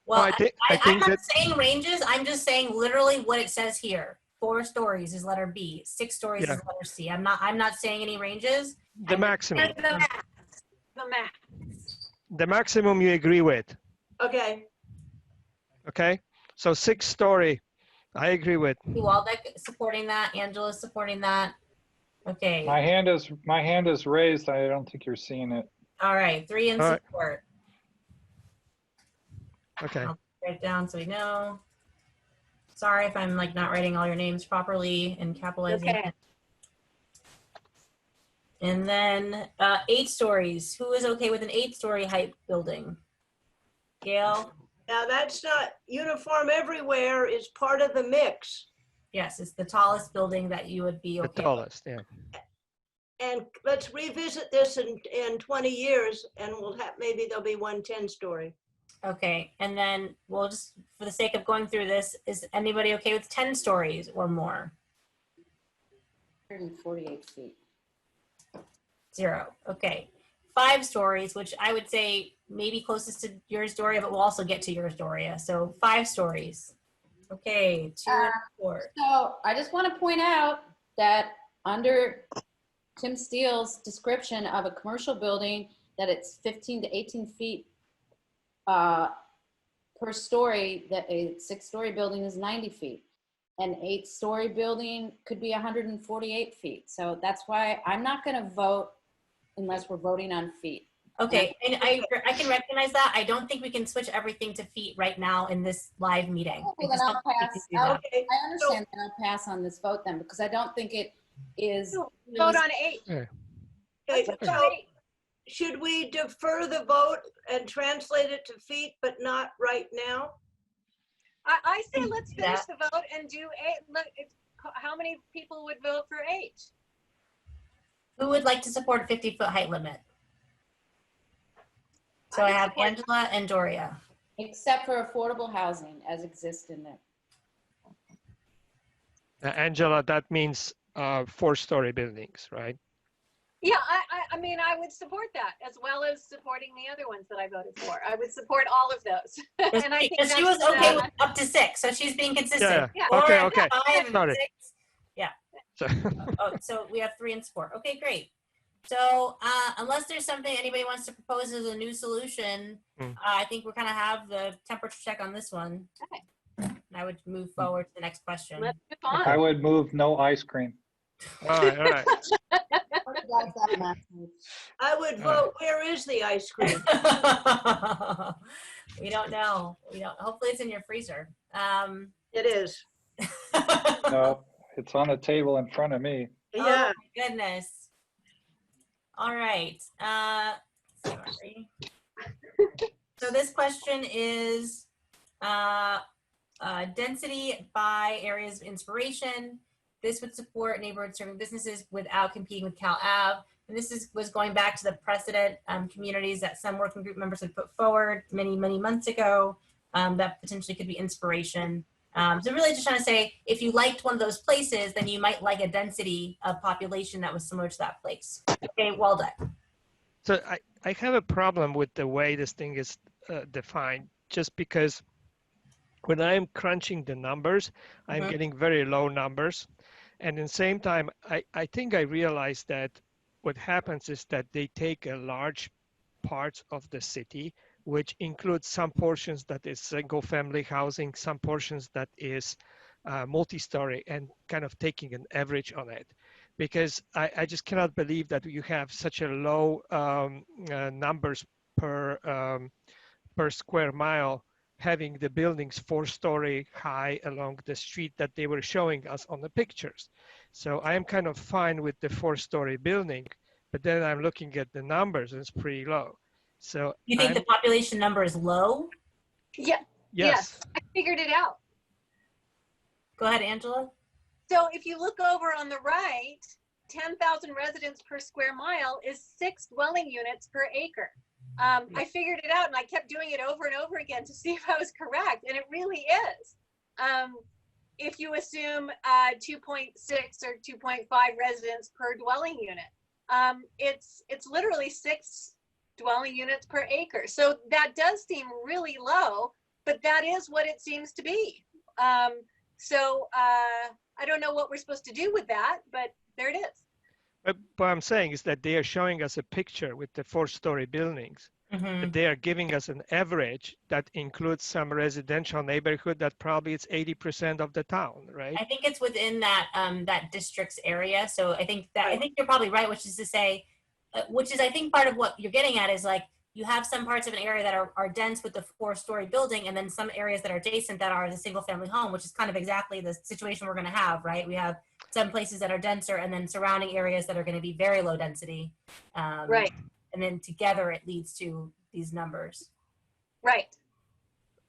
Well, I think I'm not that saying ranges. I'm just saying literally what it says here. 4 stories is letter B. 6 stories is letter C. I'm not saying any ranges. the maximum. The max. The maximum you agree with. Okay. Okay, so 6-story, I agree with. Waldeck supporting that. Angela's supporting that. Okay. My hand is raised. I don't think you're seeing it. All right. 3 in All right. support. Okay. I'll write it down so we know. Sorry if I'm like not writing all your names properly and capitalizing Okay. it. And then 8 stories. Who is okay with an 8-story height building? Gail? Now that's not uniform everywhere. It's part of the mix. Yes, it's the tallest building that you would be The okay with. tallest, yeah. And let's revisit this in 20 years and we'll have, maybe there'll be one 10-story. Okay, and then we'll just, for the sake of going through this, is anybody okay with 10 stories or more? 148 feet. 0, okay. 5 stories, which I would say maybe closest to yours, Doria, but we'll also get to yours, Doria. So 5 stories. Okay, 2 and 4. So I just want to point out that under Tim Steele's description of a commercial building, that it's 15 to 18 feet per story, that a 6-story building is 90 feet. An 8-story building could be 148 feet. So that's why I'm not going to vote unless we're voting on feet. Okay, and I can recognize that. I don't think we can switch everything to feet right now in this live meeting. Okay, I then just I'll don't think we pass. can do that. Okay. I understand that I'll pass on this vote then, because I don't think it is. Vote on 8. Yeah. Okay, Let's vote so on 8. should we defer the vote and translate it to feet, but not right now? I say let's do finish that. the vote and do 8. Look, how many people would vote for 8? Who would like to support a 50-foot height limit? So I have Angela and Doria. Except for affordable housing as exists in there. Angela, that means 4-story buildings, right? Yeah, I mean, I would support that as well as supporting the other ones that I voted for. I would support all of those. And I think Because she that's, was okay with up to 6, so she's being consistent. Yeah. 4 Okay, and okay. 5 and Sorry. 6. Yeah. So, Oh, so we have 3 in support. Okay, great. So unless there's something anybody wants to propose as a new solution, I think we're kind of have the temperature check on this one. Okay. And I would move forward to the next question. let's move on. I would move no ice cream. all right, all right. I would vote, where is the ice cream? We don't know. We don't. Hopefully, it's in your freezer. It is. No, it's on the table in front of me. Yeah. Oh my goodness. All right. Sorry. So this question is density by areas of inspiration. This would support neighborhood serving businesses without competing with Cal Ave. And this was going back to the precedent communities that some working group members had put forward many, many months ago that potentially could be inspiration. So really just trying to say, if you liked one of those places, then you might like a density of population that was similar to that place. Okay, Waldeck. So I have a problem with the way this thing is defined, just because when I'm crunching the numbers, I'm getting very low numbers. And at the same time, I think I realized that what happens is that they take a large parts of the city, which includes some portions that is single family housing, some portions that is multi-story, and kind of taking an average on it. Because I just cannot believe that you have such a low numbers per square mile, having the buildings 4-story high along the street that they were showing us on the pictures. So I am kind of fine with the 4-story building, but then I'm looking at the numbers and it's pretty low. So You think the population number is low? Yeah. yes. I figured it out. Go ahead, Angela. So if you look over on the right, 10,000 residents per square mile is 6 dwelling units per acre. I figured it out and I kept doing it over and over again to see if I was correct, and it really is. If you assume 2.6 or 2.5 residents per dwelling unit, it's literally 6 dwelling units per acre. So that does seem really low, but that is what it seems to be. So I don't know what we're supposed to do with that, but there it is. But what I'm saying is that they are showing us a picture with the 4-story buildings. Mhm. They are giving us an average that includes some residential neighborhood that probably it's 80% of the town, right? I think it's within that that district's area. So I think that I Right. think you're probably right, which is to say, which is I think part of what you're getting at is like you have some parts of an area that are dense with the 4-story building, and then some areas that are adjacent that are the single family home, which is kind of exactly the situation we're going to have, right? We have some places that are denser, and then surrounding areas that are going to be very low density, Right. and then together it leads to these numbers. Right.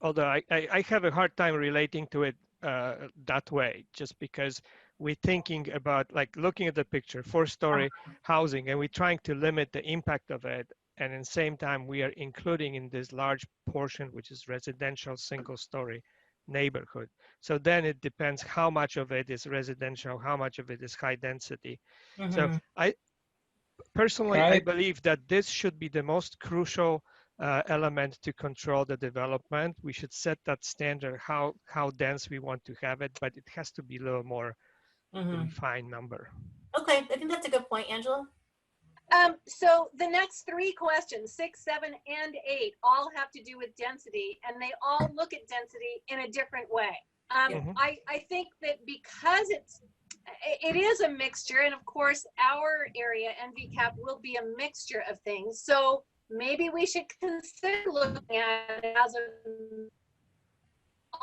Although I have a hard time relating to it that way, just because we're thinking about like looking at the picture, 4-story housing, and we're trying to limit the impact of it. And at the same time, we are including in this large portion, which is residential single-story neighborhood. So then it depends how much of it is residential, how much of it is high density. So Mhm. I personally, Can I I, believe that this should be the most crucial element to control the development. We should set that standard, how dense we want to have it, but it has to be a little more Mhm. refined number. Okay, I think that's a good point, Angela. So the next 3 questions, 6, 7, and 8, all have to do with density, and they all look at density in a different way. Mhm. I think that because it is a mixture, and of course our area NVCAP will be a mixture of things. So maybe we should consider looking at it as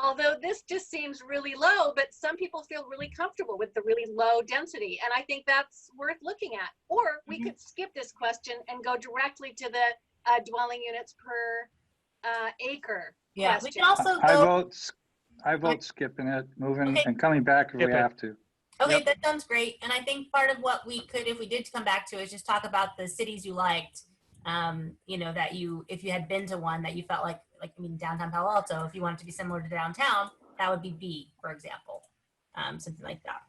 although this just seems really low, but some people feel really comfortable with the really low density. And I think that's worth looking at. Or we could skip this question and go directly to the dwelling units per acre Yeah, we question. can also I go. vote, I vote skipping it, moving Okay. and coming back if we Skip it. have to. Okay, Yep. that sounds great. And I think part of what we could, if we did come back to, is just talk about the cities you liked. You know, that you, if you had been to one that you felt like I mean, downtown Palo Alto, if you want it to be similar to downtown, that would be B, for example, something like that.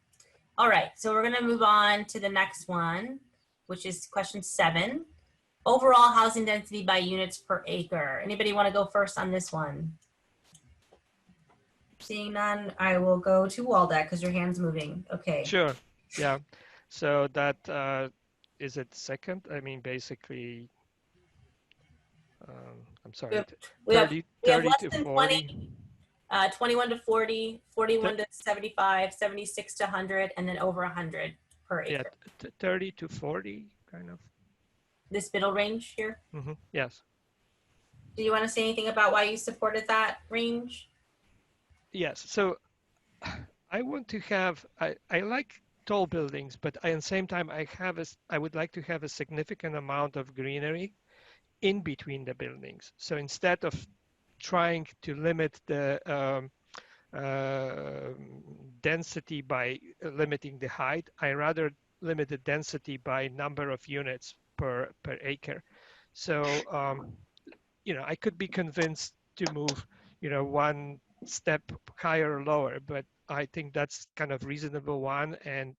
All right, so we're gonna move on to the next one, which is question 7. Overall housing density by units per acre. Anybody want to go first on this one? Seeing none, I will go to Waldeck because your hand's moving. Okay. Sure. Yeah. So that is it second? I mean, basically, I'm sorry, We have 30 less to than 40. 20, 21 to 40, 41 to 75, 76 to 100, and then over 100 per Yeah, acre. 30 to 40, kind of. This middle range here. Yes. Do you want to say anything about why you supported that range? Yes. So I want to have, I like tall buildings, but at the same time, I would like to have a significant amount of greenery in between the buildings. So instead of trying to limit the density by limiting the height, I rather limit the density by number of units per acre. So, you know, I could be convinced to move, you know, one step higher or lower, but I think that's kind of reasonable one. And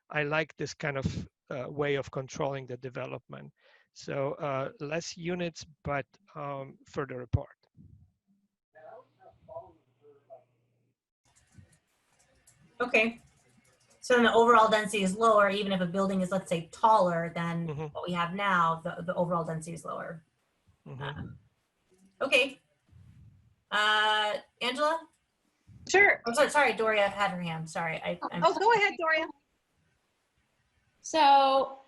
I like this kind of way of controlling the development. So less units, but further apart. Okay. So then the overall density is lower, even if a building is, let's say, taller than Mhm. what we have now, the overall density is lower. Mhm. Okay. Angela? Sure. I'm sorry, Doria had her hand. Sorry. Oh, go ahead, Doria. So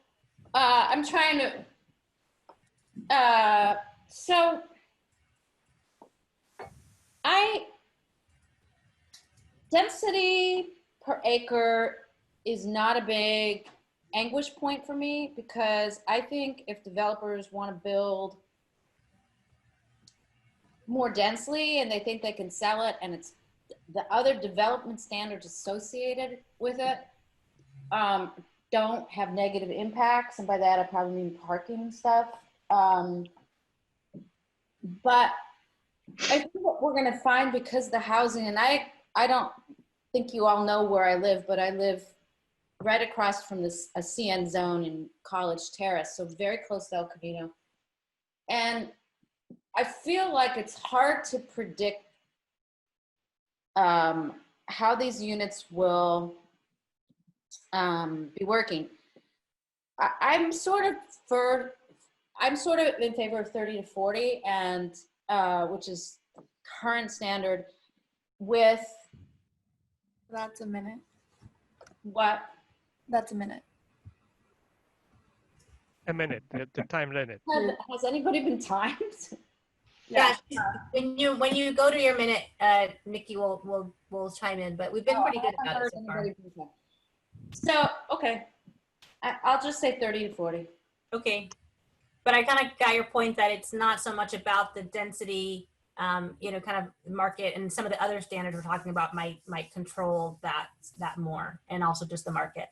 I'm trying to, so density per acre is not a big anguish point for me, because I think if developers want to build more densely and they think they can sell it, and it's the other development standards associated with it don't have negative impacts, and by that I probably mean parking stuff. But I think what we're going to find, because the housing, and I don't think you all know where I live, but I live right across from a CN zone in College Terrace, so very close to El Camino. And I feel like it's hard to predict how these units will be working. I'm sort of I'm sort of in favor of 30 to 40, and which is current standard with That's a minute. what? That's a minute. A minute, the time limit. Has anybody been timed? Yeah. When you go to your minute, Nikki will chime in, but we've been pretty good about it so far. So, okay. I'll just say 30 to 40. Okay. But I kind of got your point that it's not so much about the density, you know, kind of market, and some of the other standards we're talking about might control that more, and also just the market.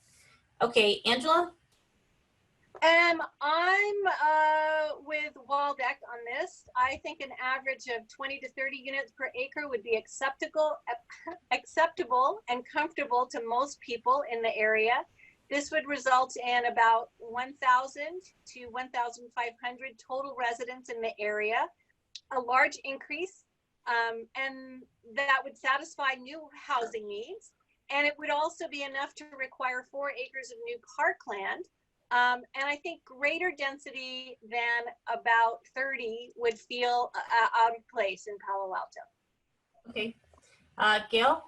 Okay, Angela? I'm with Waldeck on this. I think an average of 20 to 30 units per acre would be acceptable and comfortable to most people in the area. This would result in about 1,000 to 1,500 total residents in the area, a large increase, and that would satisfy new housing needs. And it would also be enough to require 4 acres of new parkland. And I think greater density than about 30 would feel out of place in Palo Alto. Okay. Gail?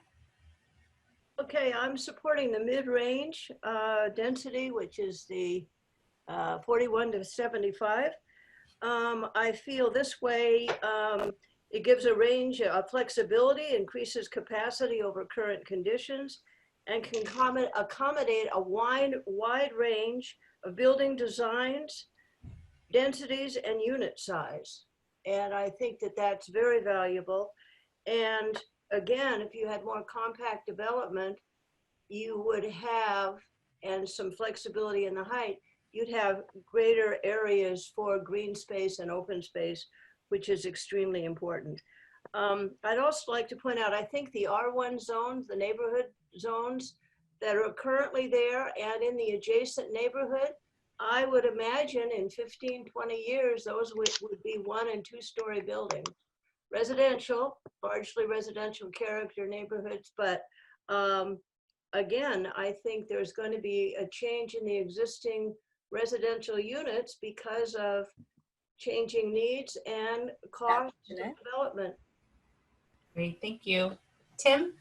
Okay, I'm supporting the mid-range density, which is the 41 to 75. I feel this way it gives a range of flexibility, increases capacity over current conditions, and can accommodate a wide range of building designs, densities, and unit size. And I think that that's very valuable. And again, if you had more compact development, you would have, and some flexibility in the height, you'd have greater areas for green space and open space, which is extremely important. I'd also like to point out, I think the R1 zones, the neighborhood zones that are currently there and in the adjacent neighborhood, I would imagine in 15, 20 years, those would be 1- and 2-story buildings. Residential, largely residential character neighborhoods, but again, I think there's going to be a change in the existing residential units because of changing needs and cost of development. Great, thank you. Tim?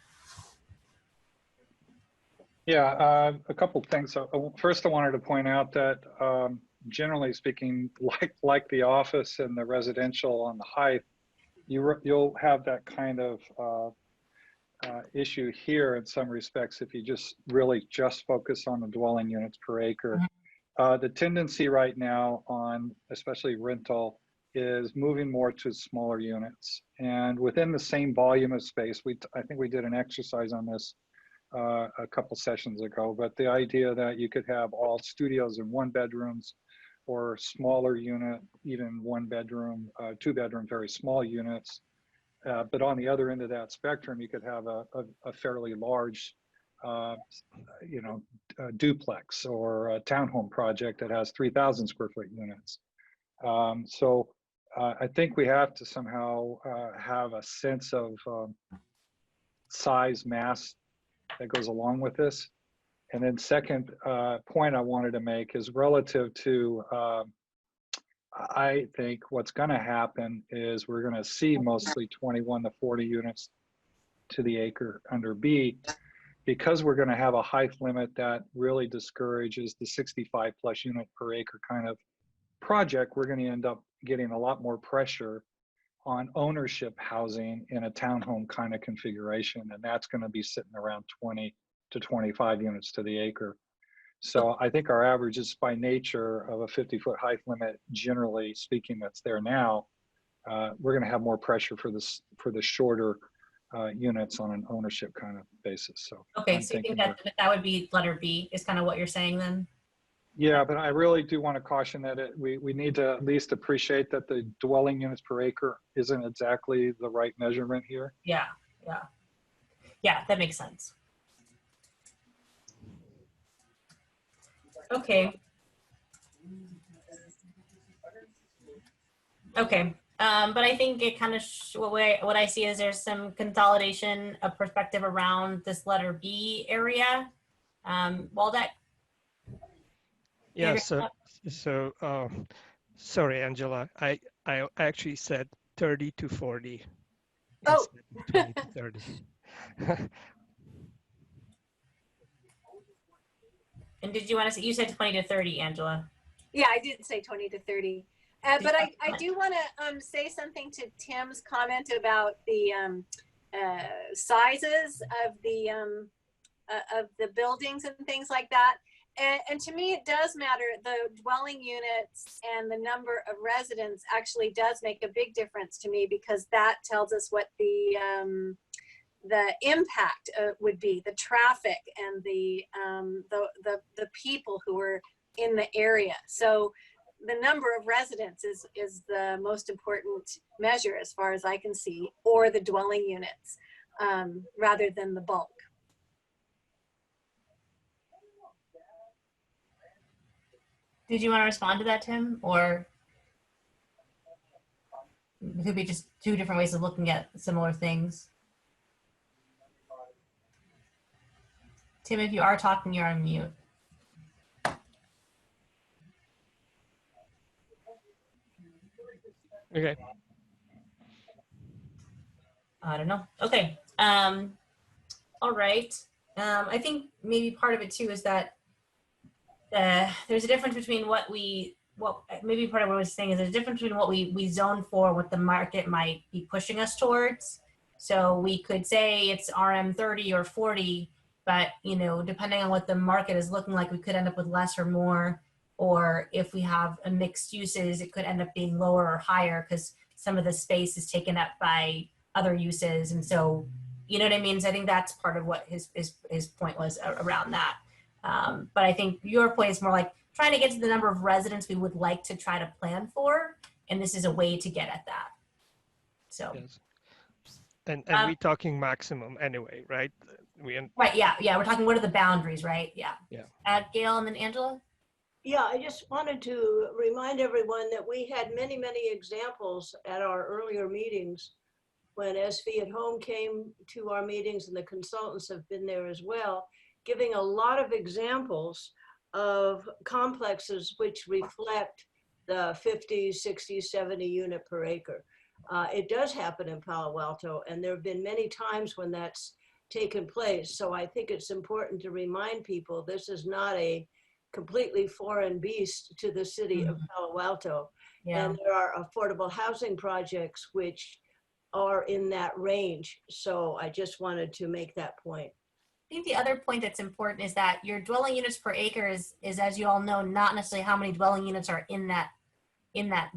Yeah, a couple things. First, I wanted to point out that generally speaking, like the office and the residential on the height, you'll have that kind of issue here in some respects if you just focus on the dwelling units per acre. The tendency right now on especially rental is moving more to smaller units, and within the same volume of space. I think we did an exercise on this a couple sessions ago, but the idea that you could have all studios in 1 bedrooms or smaller unit, even 1 bedroom, 2 bedroom, very small units. But on the other end of that spectrum, you could have a fairly large, you know, duplex or a townhome project that has 3,000 square foot units. So I think we have to somehow have a sense of size, mass that goes along with this. And then second point I wanted to make is relative to, I think what's going to happen is we're going to see mostly 21 to 40 units to the acre under B, because we're going to have a height limit that really discourages the 65 plus unit per acre kind of project. We're going to end up getting a lot more pressure on ownership housing in a townhome kind of configuration, and that's going to be sitting around 20 to 25 units to the acre. So I think our average is by nature of a 50-foot height limit, generally speaking, that's there now. We're going to have more pressure for the shorter units on an ownership kind of basis. So okay, so you think that would be letter B is kind of what you're saying then? Yeah, but I really do want to caution that we need to at least appreciate that the dwelling units per acre isn't exactly the right measurement here. Yeah, that makes sense. Okay. Okay, but I think it kind of what I see is there's some consolidation of perspective around this letter B area. Waldeck? Yeah, so Sorry, Angela. I actually said 30 to 40 Oh, instead of 20 to 30. And did you want to say, you said 20 to 30, Angela? yeah, I did say 20 to 30. But I do want to say something to Tim's comment about the sizes of the buildings and things like that. And to me, it does matter. The dwelling units and the number of residents actually does make a big difference to me, because that tells us what the impact would be, the traffic and the people who are in the area. So the number of residents is the most important measure as far as I can see, or the dwelling units, rather than the bulk. Did you want to respond to that, Tim? Or it could be just two different ways of looking at similar things. Tim, if you are talking, you're on mute. Okay. I don't know. Okay. All right. I think maybe part of it too is that there's a difference between maybe part of what I was saying is there's a difference between what we zone for, what the market might be pushing us towards. So we could say it's RM 30 or 40, but depending on what the market is looking like, we could end up with less or more. Or if we have a mixed uses, it could end up being lower or higher because some of the space is taken up by other uses. And so, you know what I mean? So I think that's part of what his point was around that. But I think your point is more like trying to get to the number of residents we would like to try to plan for. And this is a way to get at that. So. Yes. And we're talking maximum anyway, right? Right, yeah. We're talking what are the boundaries, right? Yeah. Yeah. Gail and then Angela? Yeah, I just wanted to remind everyone that we had many, many examples at our earlier meetings when SV at Home came to our meetings, and the consultants have been there as well, giving a lot of examples of complexes which reflect the 50, 60, 70 unit per acre. It does happen in Palo Alto, and there have been many times when that's taken place. So I think it's important to remind people this is not a completely foreign beast to the city of Palo Alto. Yeah. And there are affordable housing projects which are in that range. So I just wanted to make that point. I think the other point that's important is that your dwelling units per acre is as you all know, not necessarily how many dwelling units are in that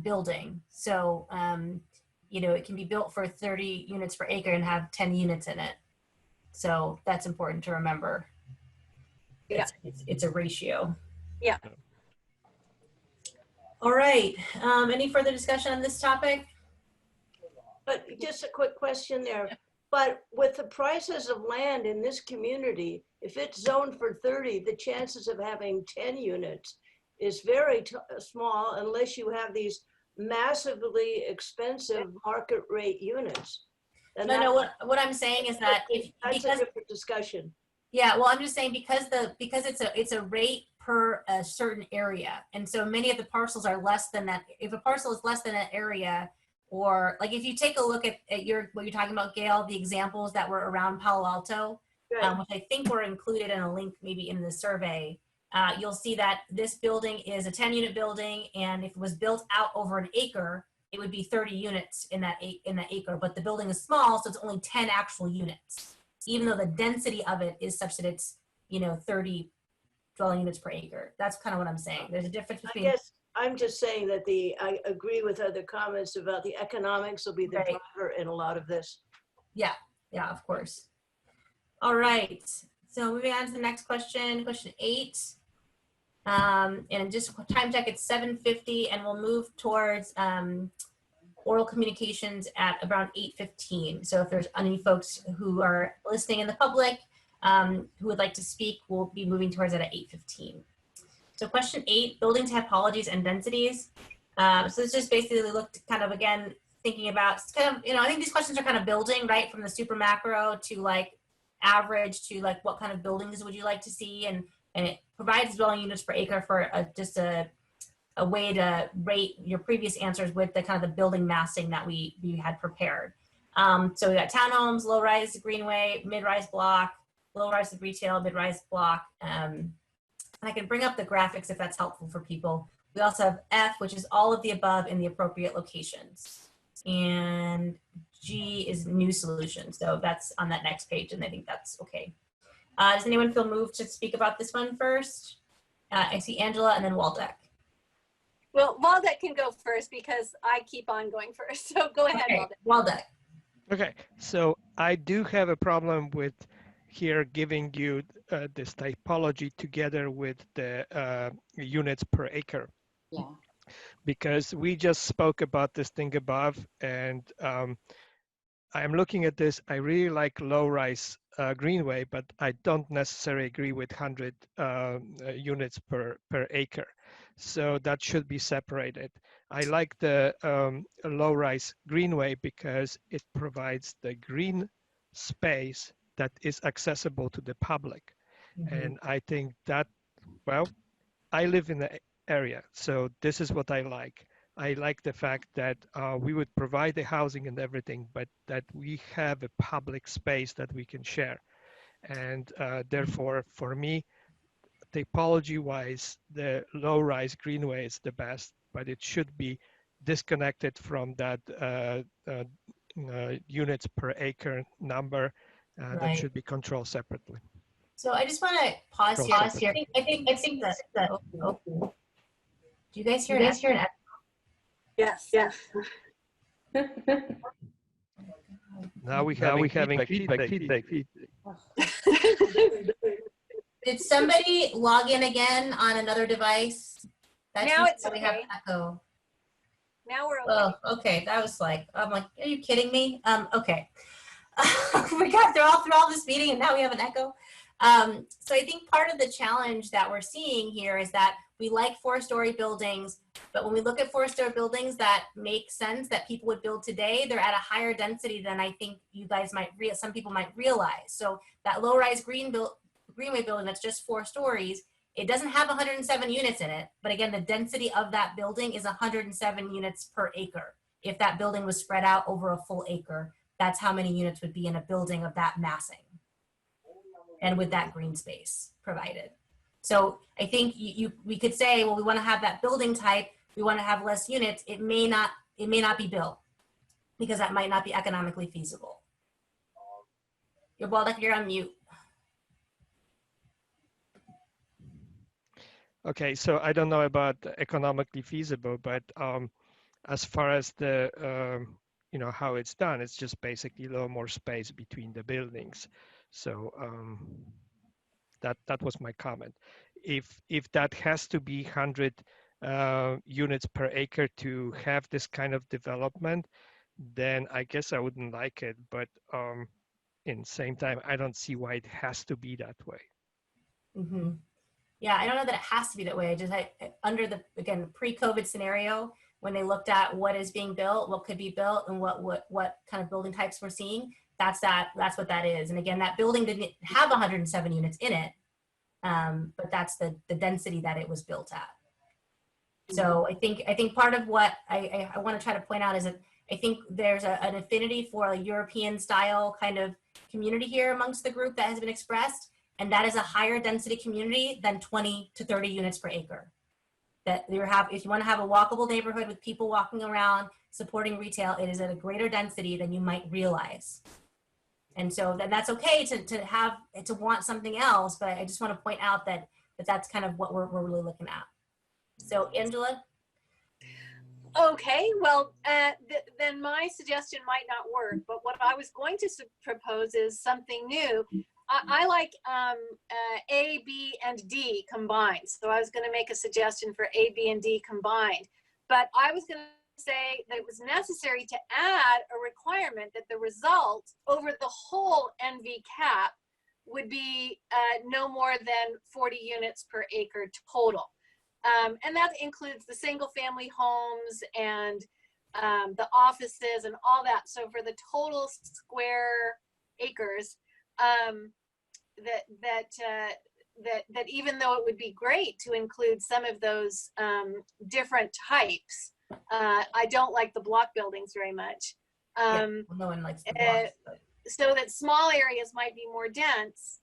building. So, it can be built for 30 units per acre and have 10 units in it. So that's important to remember. Yeah. It's a ratio. Yeah. All right. Any further discussion on this topic? But just a quick question there. But with the prices of land in this community, if it's zoned for 30, the chances of having 10 units is very small unless you have these massively expensive market rate units. And no, what I'm saying is that that's a different discussion. Yeah, well, I'm just saying because it's a rate per a certain area, and so many of the parcels are less than that. If a parcel is less than that area, or like if you take a look at what you're talking about, Gail, the examples that were around Palo Alto, Right. Which I think were included in a link maybe in the survey, you'll see that this building is a 10-unit building, and if it was built out over an acre, it would be 30 units in that acre. But the building is small, so it's only 10 actual units, even though the density of it is such that it's 30 dwelling units per acre. That's kind of what I'm saying. There's a difference between. I guess I'm just saying that I agree with other comments about the economics will be the driver in a lot of this. Yeah, of course. All right. So moving on to the next question 8. And just time check, it's 7:50, and we'll move towards oral communications at around 8:15. So if there's any folks who are listening in the public who would like to speak, we'll be moving towards that at 8:15. So question 8, building typologies and densities. So this just basically looked kind of, again, thinking about kind of, I think these questions are kind of building, right, from the super macro to like average to like what kind of buildings would you like to see, and it provides dwelling units per acre for just a a way to rate your previous answers with the kind of the building massing that we had prepared. So we got townhomes, low-rise greenway, mid-rise block, low-rise retail, mid-rise block. And I can bring up the graphics if that's helpful for people. We also have F, which is all of the above in the appropriate locations. And G is new solution. So that's on that next page, and I think that's okay. Does anyone feel moved to speak about this one first? I see Angela and then Waldeck. Well, Waldeck can go first because I keep on going first. So go ahead, Okay, Waldeck. Waldeck. Okay, so I do have a problem with here giving you this typology together with the units per acre. Yeah. Because we just spoke about this thing above, and I'm looking at this. I really like low-rise greenway, but I don't necessarily agree with 100 units per acre. So that should be separated. I like the low-rise greenway because it provides the green space that is accessible to the public. Mm-hmm. And I think that, well, I live in the area, so this is what I like. I like the fact that we would provide the housing and everything, but that we have a public space that we can share. And therefore, for me, typology-wise, the low-rise greenway is the best, but it should be disconnected from that units per acre number. That Right. should be controlled separately. So I just want to pause here. I think that. Oh. Do you guys hear an echo? Yes. Yes. Now we having feedback. Did somebody log in again on another device? Now it's we have okay. echo. Now we're okay. Oh, okay. That was like, I'm like, are you kidding me? Okay. We got through all this meeting and now we have an echo. So I think part of the challenge that we're seeing here is that we like 4-story buildings, but when we look at 4-story buildings that make sense that people would build today, they're at a higher density than I think you guys might some people might realize. So that low-rise greenway building that's just 4 stories, it doesn't have 107 units in it, but again, the density of that building is 107 units per acre. If that building was spread out over a full acre, that's how many units would be in a building of that massing and with that green space provided. So I think we could say, well, we want to have that building type, we want to have less units. It may not be built because that might not be economically feasible. Waldeck, you're on mute. Okay, so I don't know about economically feasible, but as far as the how it's done, it's just basically a little more space between the buildings. So that was my comment. If that has to be 100 units per acre to have this kind of development, then I guess I wouldn't like it. But in the same time, I don't see why it has to be that way. Mm-hmm. Yeah, I don't know that it has to be that way. Under the, again, pre-COVID scenario, when they looked at what is being built, what could be built, and what kind of building types we're seeing, that's what that is. And again, that building didn't have 107 units in it, but that's the density that it was built at. So I think part of what I want to try to point out is that I think there's an affinity for a European style kind of community here amongst the group that has been expressed. And that is a higher density community than 20 to 30 units per acre. That if you want to have a walkable neighborhood with people walking around supporting retail, it is at a greater density than you might realize. And so that's okay to want something else, but I just want to point out that that's kind of what we're really looking at. So Angela? Okay, well, then my suggestion might not work, but what I was going to propose is something new. I like A, B, and D combined. So I was going to make a suggestion for A, B, and D combined. But I was going to say that it was necessary to add a requirement that the result over the whole NV cap would be no more than 40 units per acre total. And that includes the single family homes and the offices and all that. So for the total that even though it would be great to include some of those different types, I don't like the block buildings very much. Yeah, well, no one likes the blocks. But... So that small areas might be more dense.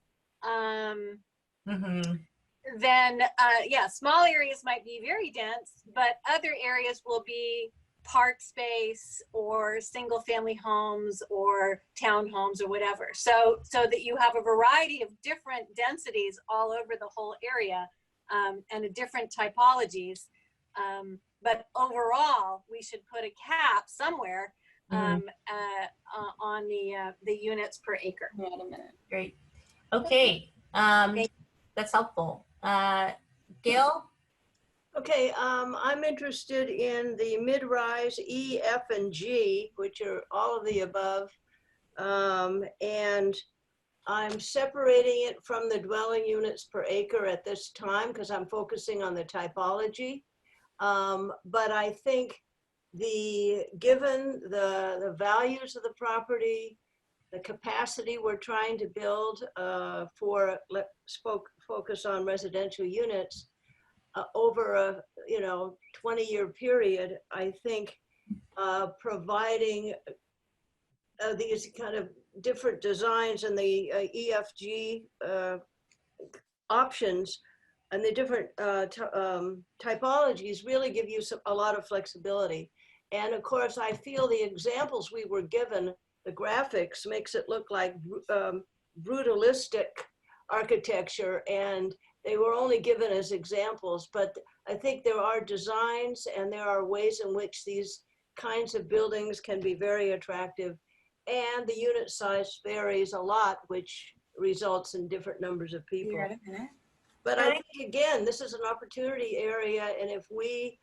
Then, yeah, small areas might be very dense, but other areas will be park space or single family homes or townhomes or whatever. So that you have a variety of different densities all over the whole area, and a different typologies. But overall, we should put a cap somewhere on the units per acre. Wait a minute. Great. Okay. That's helpful. Gail? Okay, I'm interested in the mid-rise E, F, and G, which are all of the above. And I'm separating it from the dwelling units per acre at this time because I'm focusing on the typology. But I think given the values of the property, the capacity we're trying to build focus on residential units, over a 20-year period, I think providing these kind of different designs and the EFG options and the different typologies really give you a lot of flexibility. And of course, I feel the examples we were given, the graphics makes it look like brutalistic architecture, and they were only given as examples, but I think there are designs and there are ways in which these kinds of buildings can be very attractive, and the unit size varies a lot, which results in different numbers of people. But I think, again, this is an opportunity area, and if we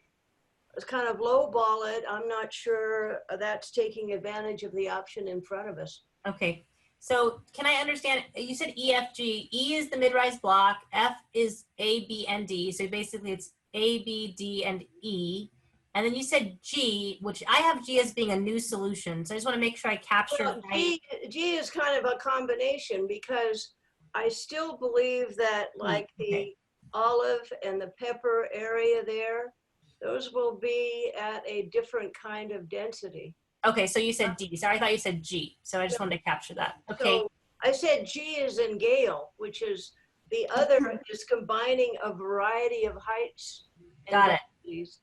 kind of lowball it, I'm not sure that's taking advantage of the option in front of us. Okay. So can I understand, you said EFG, E is the mid-rise block, F is A, B, and D. So basically it's A, B, D, and E. And then you said G, which I have G as being a new solution. So I just want to make sure I capture Well, right. G is kind of a combination because I still believe that like the olive and the pepper area there, those will be at a different kind of density. Okay, so you said D. Sorry, I thought you said G. So I just wanted to capture that. Okay. So I said G is in Gale, which is the other is combining a variety of heights. Got it. Densities.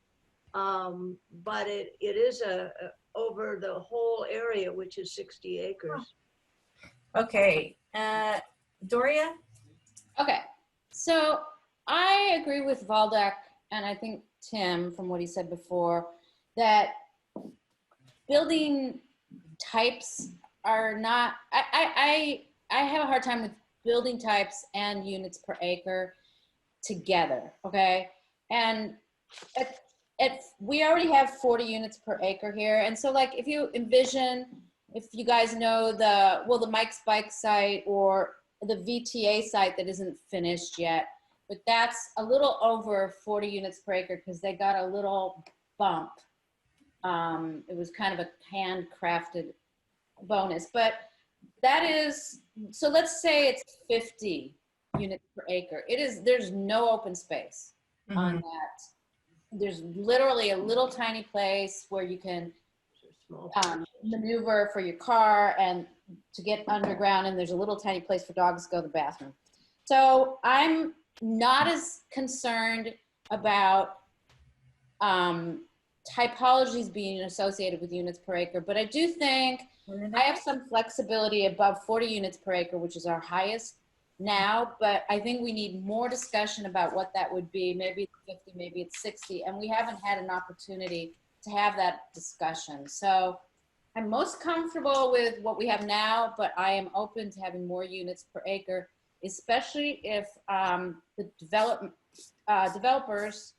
But it is over the whole area, which is 60 acres. Okay. Doria? Okay. So I agree with Valdek, and I think Tim, from what he said before, that building types are not, I have a hard time with building types and units per acre together, okay? And we already have 40 units per acre here. And so like if you envision, if you guys know the Mike's Bike site or the VTA site that isn't finished yet, but that's a little over 40 units per acre because they got a little bump. It was kind of a handcrafted bonus, but that is, so let's say it's 50 units per acre. There's no open space on that. There's literally a little tiny place where you can maneuver for your car and to get underground, and there's a little tiny place for dogs to go to the bathroom. So I'm not as concerned about typologies being associated with units per acre, but I do think I have some flexibility above 40 units per acre, which is our highest now, but I think we need more discussion about what that would be. Maybe it's 50, maybe it's 60, and we haven't had an opportunity to have that discussion. So I'm most comfortable with what we have now, but I am open to having more units per acre, especially if the developers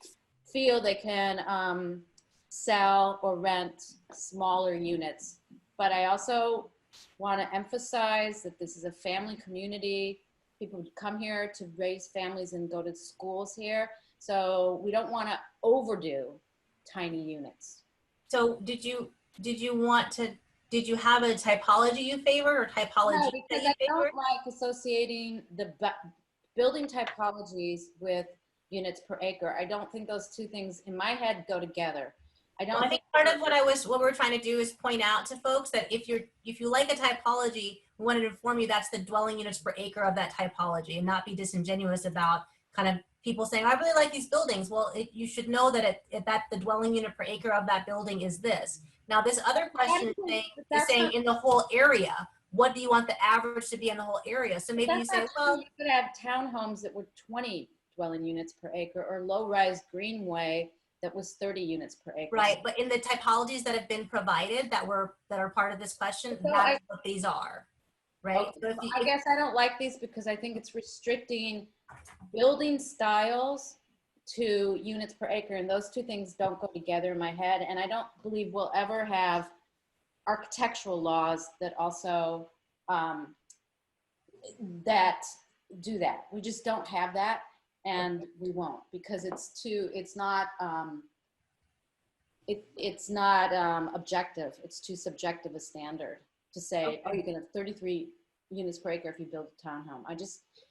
feel they can sell or rent smaller units. But I also want to emphasize that this is a family community. People would come here to raise families and go to schools here. So we don't want to overdo tiny units. So did you have a typology you favor or typology No, because I don't like associating the building typologies with units per acre. I don't think those two things in my head go together. I don't Well, I think part of what we're trying to do is point out to folks that if you like a typology, we wanted to inform you that's the dwelling units per acre of that typology, and not be disingenuous about kind of people saying, I really like these buildings. Well, you should know that that the dwelling unit per acre of that building is this. Now, this other question is saying in the whole area, what do you want the average to be in the whole area? So maybe you say, well, you could have townhomes that were 20 dwelling units per acre, or low-rise greenway that was 30 units per acre. Right, but in the typologies that have been provided that are part of this question, So that's what these are, right? Okay, so I guess I don't like these because I think it's restricting building styles to units per acre, and those two things don't go together in my head. And I don't believe we'll ever have architectural laws that also that do that. We just don't have that, and we won't, because it's not objective. It's too subjective a standard to say, oh, you can have 33 units per acre if you build a townhome.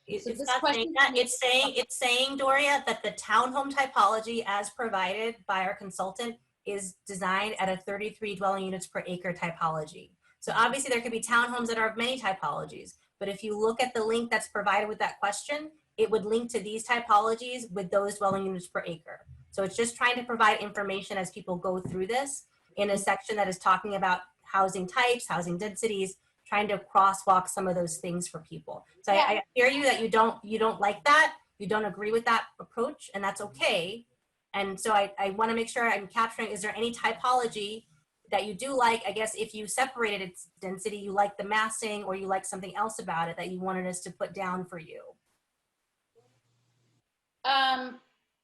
It's not saying that. It's saying, Doria, that the townhome typology as provided by our consultant is designed at a 33 dwelling units per acre typology. So obviously there could be townhomes that are of many typologies, but if you look at the link that's provided with that question, it would link to these typologies with those dwelling units per acre. So it's just trying to provide information as people go through this in a section that is talking about housing types, housing densities, trying to crosswalk some of those things for people. So I hear you that you don't like that, you don't agree with that approach, and that's okay. And so I want to make sure I'm capturing, is there any typology that you do like? I guess if you separated its density, you like the massing, or you like something else about it that you wanted us to put down for you.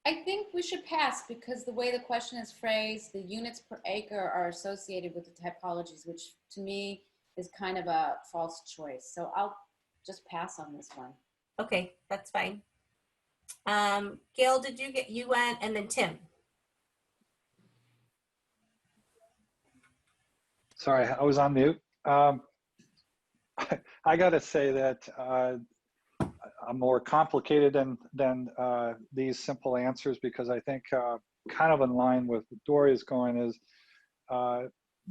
I think we should pass, because the way the question is phrased, the units per acre are associated with the typologies, which to me is kind of a false choice. So I'll just pass on this one. Okay, that's fine. Gail, you went, and then Tim. Sorry, I was on mute. I got to say that I'm more complicated than these simple answers, because I think kind of in line with what Doria's going is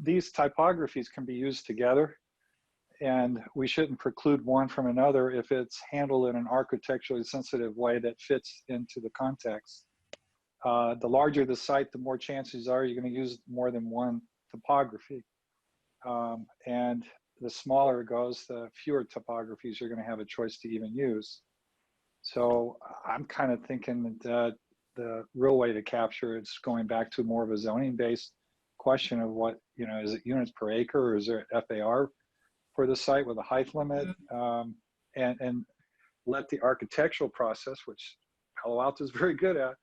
these typographies can be used together, and we shouldn't preclude one from another if it's handled in an architecturally sensitive way that fits into the context. The larger the site, the more chances are you're going to use more than one topography. And the smaller it goes, the fewer topographies you're going to have a choice to even use. So I'm kind of thinking that the real way to capture it's going back to more of a zoning based question of what, is it units per acre, or is there FAR for the site with a height limit, and let the architectural process, which Palo Alto is very good at,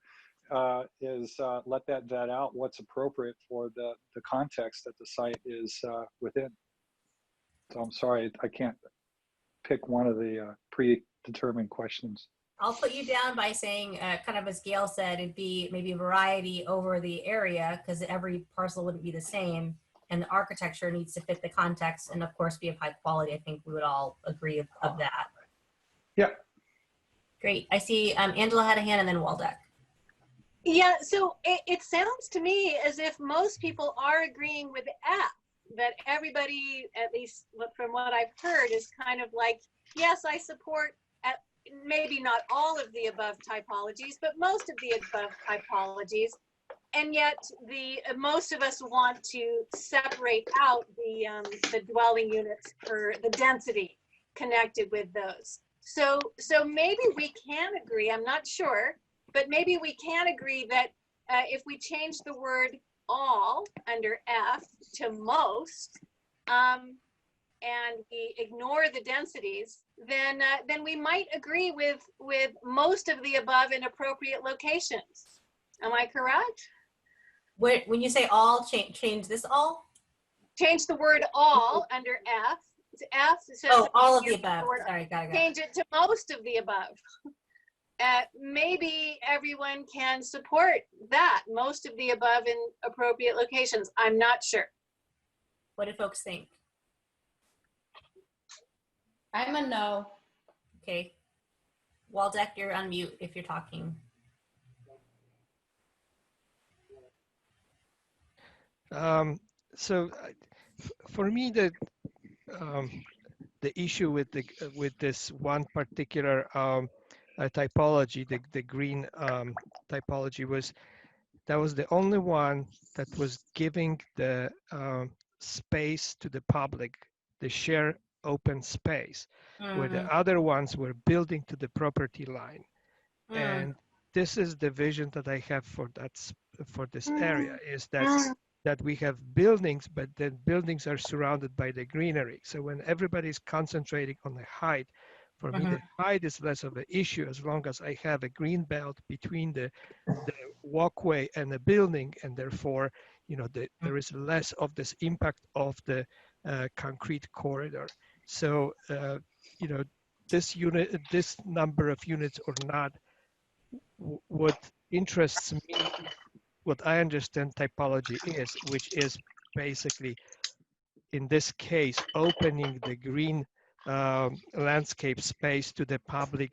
let that vet out what's appropriate for the context that the site is within. So I'm sorry, I can't pick one of the predetermined questions. I'll put you down by saying, kind of as Gail said, it'd be maybe a variety over the area, because every parcel wouldn't be the same, and the architecture needs to fit the context, and of course be of high quality. I think we would all agree of that. Yeah. Great. I see Angela had a hand, and then Waldeck. Yeah, so it sounds to me as if most people are agreeing with F, that everybody, at least from what I've heard, is kind of like, yes, I support maybe not all of the above typologies, but most of the above typologies. And yet most of us want to separate out the dwelling units per the density connected with those. So maybe we can agree, I'm not sure, but maybe we can agree that if we change the word all under F to most, and we ignore the densities, then we might agree with most of the above in appropriate locations. Am I correct? When you say all, change this all? Change the word all under F. F says all of the above. Sorry, got it. Change it to most of the above. Maybe everyone can support that, most of the above in appropriate locations. I'm not sure. What do folks think? I'm a no. Okay. Waldeck, you're on mute if you're talking. So for me, the issue with this one particular typology, the green typology, was that was the only one that was giving the space to the public, the share open space, where the other ones were building to the property line. And this is the vision that I have for for this area, is that we have buildings, but then buildings are surrounded by the greenery. So when everybody's concentrating on the height, for me, the height is less of an issue as long as I have a green belt between the walkway and the building, and therefore, there is less of this impact of the concrete corridor. So, this number of units or not, what interests me, what I understand typology is, which is basically, in this case, opening the green landscape space to the public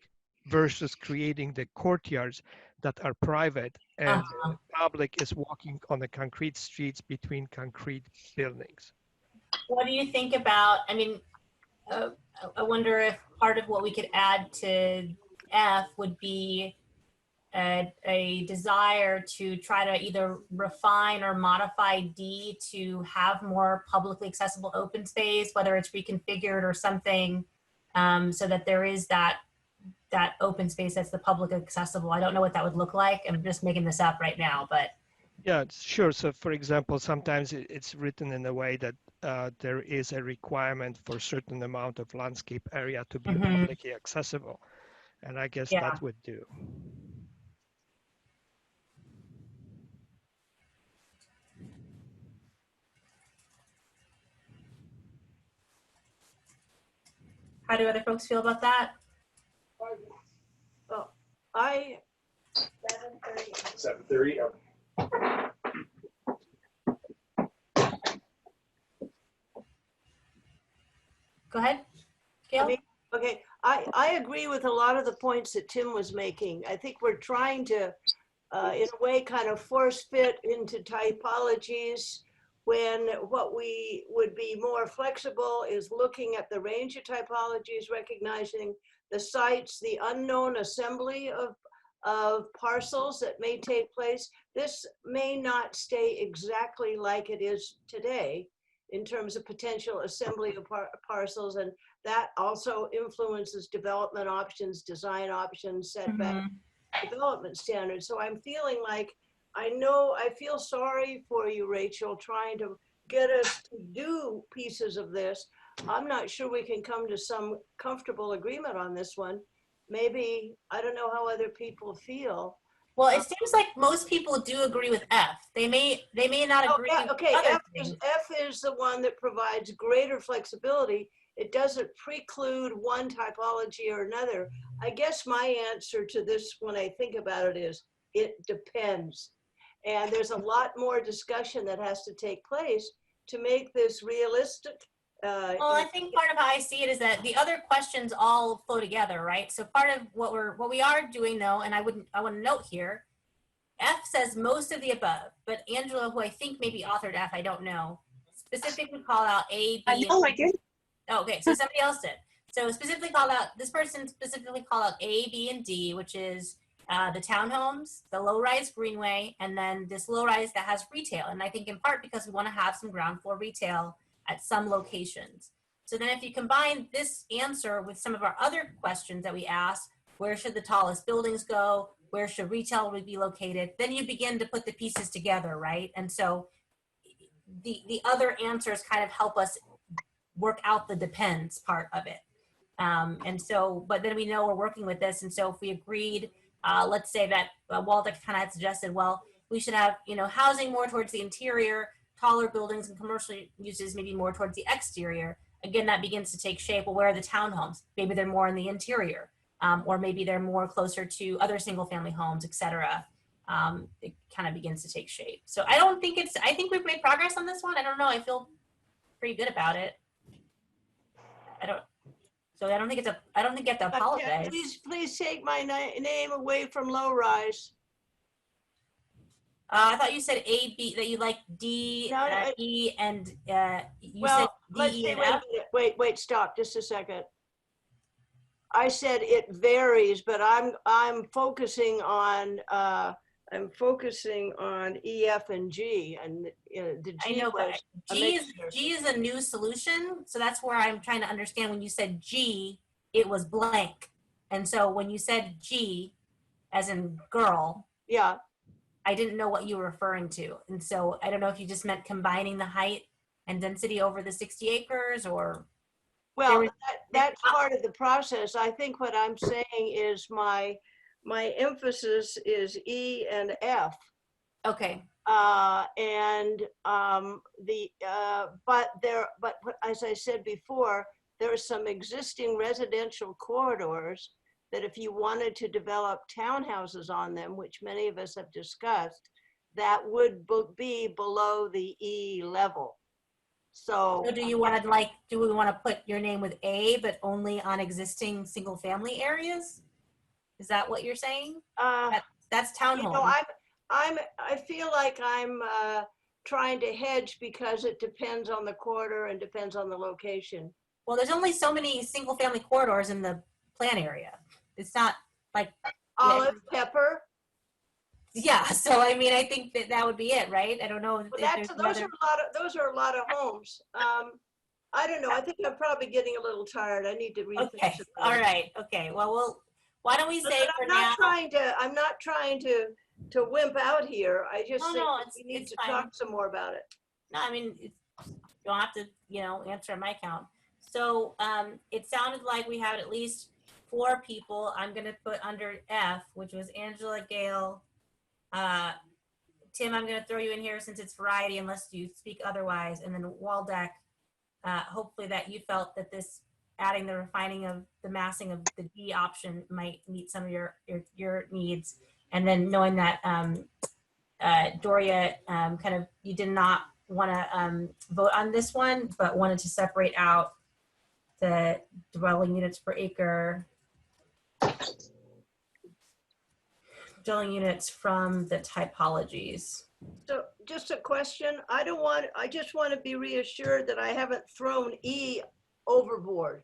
versus creating the courtyards that are private, and the public is walking on the concrete streets between concrete buildings. What do you think about, I mean, I wonder if part of what we could add to F would be a desire to try to either refine or modify D to have more publicly accessible open space, whether it's reconfigured or something, so that there is that open space that's the public accessible. I don't know what that would look like. I'm just making this up right now, but. Yeah, sure. So for example, sometimes it's written in a way that there is a requirement for a certain amount of landscape area to be publicly accessible. And I guess that would do. How do other folks feel about that? Well, I 7:30. Go ahead, Gail. Okay, I agree with a lot of the points that Tim was making. I think we're trying to, in a way, kind of force fit into typologies when what we would be more flexible is looking at the range of typologies, recognizing the sites, the unknown assembly of parcels that may take place. This may not stay exactly like it is today in terms of potential assembly of parcels, and that also influences development options, design options, setback, development standards. So I'm feeling like, I feel sorry for you, Rachel, trying to get us to do pieces of this. I'm not sure we can come to some comfortable agreement on this one. Maybe, I don't know how other people feel. Well, it seems like most people do agree with F. They may not agree. Okay, with F is the one that provides greater flexibility. It doesn't preclude one typology or another. I guess my answer to this, when I think about it, is it depends. And there's a lot more discussion that has to take place to make this realistic. Well, I think part of how I see it is that the other questions all flow together, right? So part of what we are doing though, and I want to note here, F says most of the above, but Angela, who I think maybe authored F, I don't know, specifically called out A, B. I know, I did. Oh, okay, so somebody else did. So specifically called out, this person specifically called out A, B, and D, which is the townhomes, the low-rise greenway, and then this low-rise that has retail. And I think in part because we want to have some ground floor retail at some locations. So then if you combine this answer with some of our other questions that we asked, where should the tallest buildings go? Where should retail be located? Then you begin to put the pieces together, right? And so the other answers kind of help us work out the depends part of it. And so, but then we know we're working with this. And so if we agreed, let's say that Waldeck kind of had suggested, well, we should have, housing more towards the interior, taller buildings and commercial uses maybe more towards the exterior. Again, that begins to take shape. Well, where are the townhomes? Maybe they're more in the interior, or maybe they're more closer to other single family homes, et cetera. It kind of begins to take shape. So I think we've made progress on this one. I don't know, I feel pretty good about it. So I don't think you have to apologize. Please take my name away from low rise. I thought you said A, B, that you like D, No, E, and you well, said let's D, E, see, and wait a F? minute. Wait, stop just a second. I said it varies, but I'm focusing on E, F, and G, and the I G know, but was a G mixture. is a new solution. So that's where I'm trying to understand when you said G, it was blank. And so when you said G, as in girl, Yeah. I didn't know what you were referring to. And so I don't know if you just meant combining the height and density over the 60 acres or. Well, that's part of the process. I think what I'm saying is my emphasis is E and F. Okay. But as I said before, there are some existing residential corridors that if you wanted to develop townhouses on them, which many of us have discussed, that would be below the E level. So do we want to put your name with A, but only on existing single family areas? Is that what you're saying? That's townhome. You know, I feel like I'm trying to hedge because it depends on the corridor and depends on the location. Well, there's only so many single family corridors in the plan area. It's not like olive, pepper. Yeah, so I mean, I think that would be it, right? I don't know. Well, those are a lot of homes. I don't know. I think I'm probably getting a little tired. I need to rethink. Okay. All right. Okay. Well, why don't we say for now? I'm not trying to wimp out here. I just think we need to talk some more about it. No, I mean, you don't have to, answer on my count. So it sounded like we had at least 4 people. I'm going to put under F, which was Angela, Gail. Tim, I'm going to throw you in here since it's variety, unless you speak otherwise. And then Waldeck, hopefully that you felt that this adding the refining of the massing of the D option might meet some of your needs. And then knowing that Doria, you did not want to vote on this one, but wanted to separate out the dwelling units per acre from the typologies. So just a question. I just want to be reassured that I haven't thrown E overboard.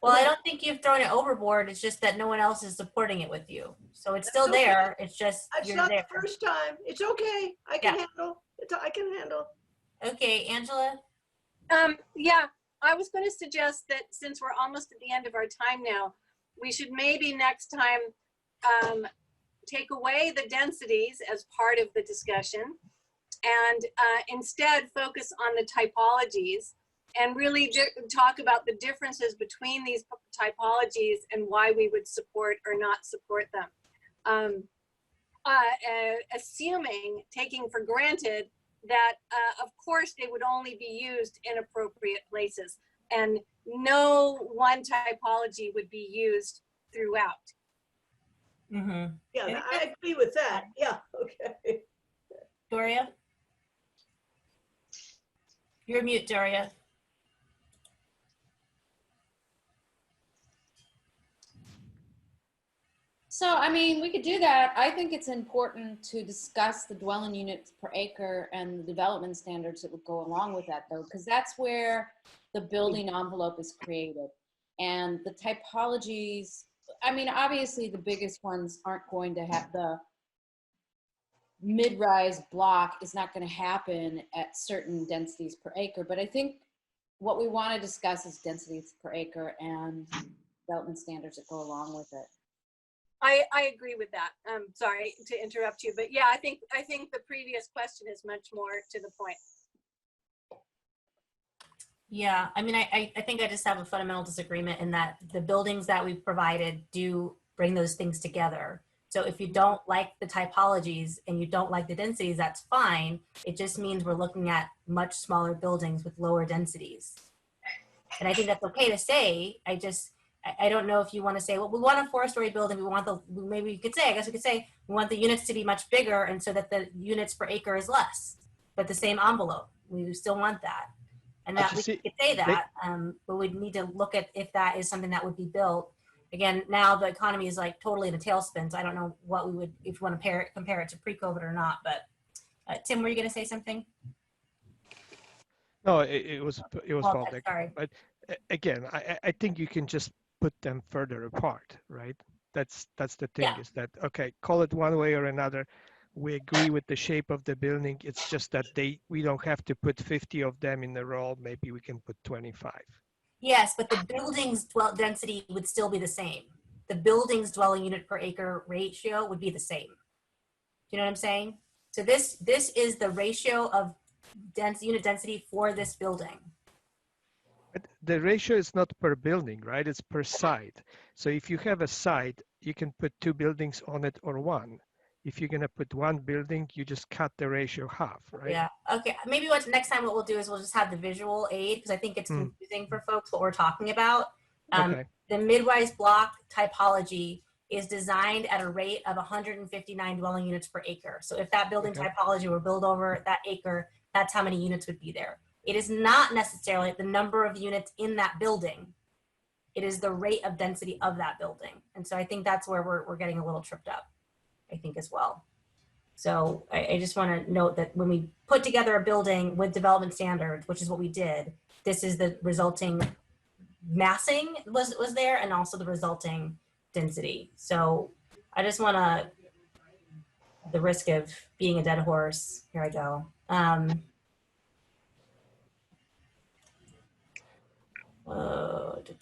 Well, I don't think you've thrown it overboard. It's just that no one else is supporting it with you. So it's still there. It's just it's not the first time. It's okay. I can handle. I can handle. Okay, Angela. Yeah, I was going to suggest that since we're almost at the end of our time now, we should maybe next time take away the densities as part of the discussion and instead focus on the typologies and really talk about the differences between these typologies and why we would support or not support them. Taking for granted that of course they would only be used in appropriate places and no one typology would be used throughout. Mm-hmm. Yeah, I agree with that. Yeah, okay. Doria? You're mute, Doria. So, I mean, we could do that. I think it's important to discuss the dwelling units per acre and the development standards that would go along with that, though, because that's where the building envelope is created. And the typologies, I mean, obviously the biggest ones aren't going to have the mid-rise block is not going to happen at certain densities per acre. But I think what we want to discuss is densities per acre and development standards that go along with it. I agree with that. I'm sorry to interrupt you, but yeah, I think the previous question is much more to the point. Yeah, I mean, I think I just have a fundamental disagreement in that the buildings that we've provided do bring those things together. So if you don't like the typologies and you don't like the densities, that's fine. It just means we're looking at much smaller buildings with lower densities. And I think that's okay to say. I don't know if you want to say, well, we want a 4-story building. Maybe you could say, I guess we could say, we want the units to be much bigger and so that the units per acre is less, but the same envelope. We still want that. And But that you we see, could say they, that, but we'd need to look at if that is something that would be built. Again, now the economy is like totally in a tailspin. So I don't know what we would, if you want to compare it to pre-COVID or not. But Tim, were you going to say something? no, it was Well, public. sorry. But again, I think you can just put them further apart, right? That's the thing, Yeah. is that, okay, call it one way or another. We agree with the shape of the building. It's just that we don't have to put 50 of them in a row. Maybe we can put 25. Yes, but the building's density would still be the same. The building's dwelling unit per acre ratio would be the same. Do you know what I'm saying? So this is the ratio of unit density for this building. But the ratio is not per building, right? It's per site. So if you have a site, you can put 2 buildings on it or 1. If you're going to put 1 building, you just cut the ratio half, right? Yeah. Okay. Maybe next time what we'll do is we'll just have the visual aid, because I think it's confusing for folks what we're talking about. Okay. The mid-rise block typology is designed at a rate of 159 dwelling units per acre. So if that building typology were built over that acre, that's how many units would be there. It is not necessarily the number of units in that building. It is the rate of density of that building. And so I think that's where we're getting a little tripped up, I think, as well. So I just want to note that when we put together a building with development standards, which is what we did, this is the resulting massing was there, and also the resulting density. So I just want to, the risk of being a dead horse, here I go.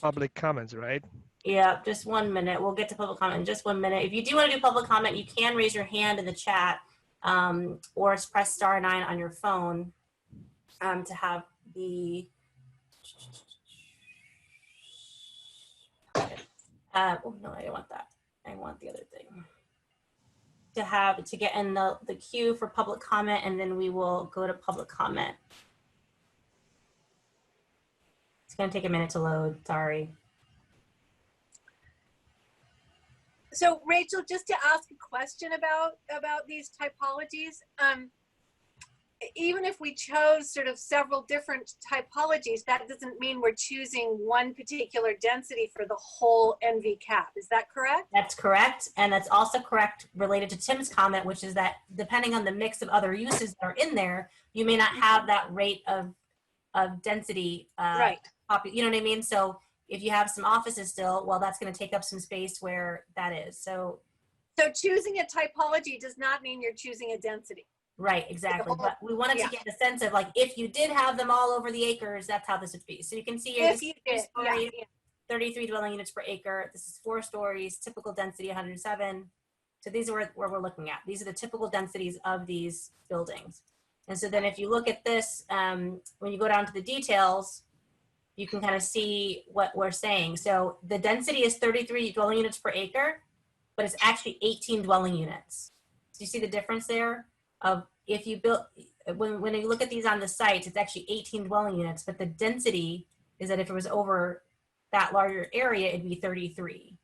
Public comments, right? Yeah, just 1 minute. We'll get to public comment in just 1 minute. If you do want to do public comment, you can raise your hand in the chat, or press *9 on your phone to have the. Oh no, I don't want that. I want the other thing. To get in the queue for public comment, and then we will go to public comment. It's going to take a minute to load. Sorry. So Rachel, just to ask a question about these typologies, even if we chose sort of several different typologies, that doesn't mean we're choosing one particular density for the whole NV cap. Is that correct? That's correct. And that's also correct related to Tim's comment, which is that depending on the mix of other uses that are in there, you may not have that rate of density. Right. You know what I mean? So if you have some offices still, well, that's going to take up some space where that is. So choosing a typology does not mean you're choosing a density. Right, exactly. But we wanted to get a sense of, like, if you did have them all over the acres, that's how this would be. So you can see here, this is 3 stories, 33 dwelling units per acre. This is 4 stories, typical density 107. So these are where we're looking at. These are the typical densities of these buildings. And so then if you look at this, when you go down to the details, you can kind of see what we're saying. So the density is 33 dwelling units per acre, but it's actually 18 dwelling units. Do you see the difference there? Of if you build, when you look at these on the sites, it's actually 18 dwelling units, but the density is that if it was over that larger area, it'd be 33.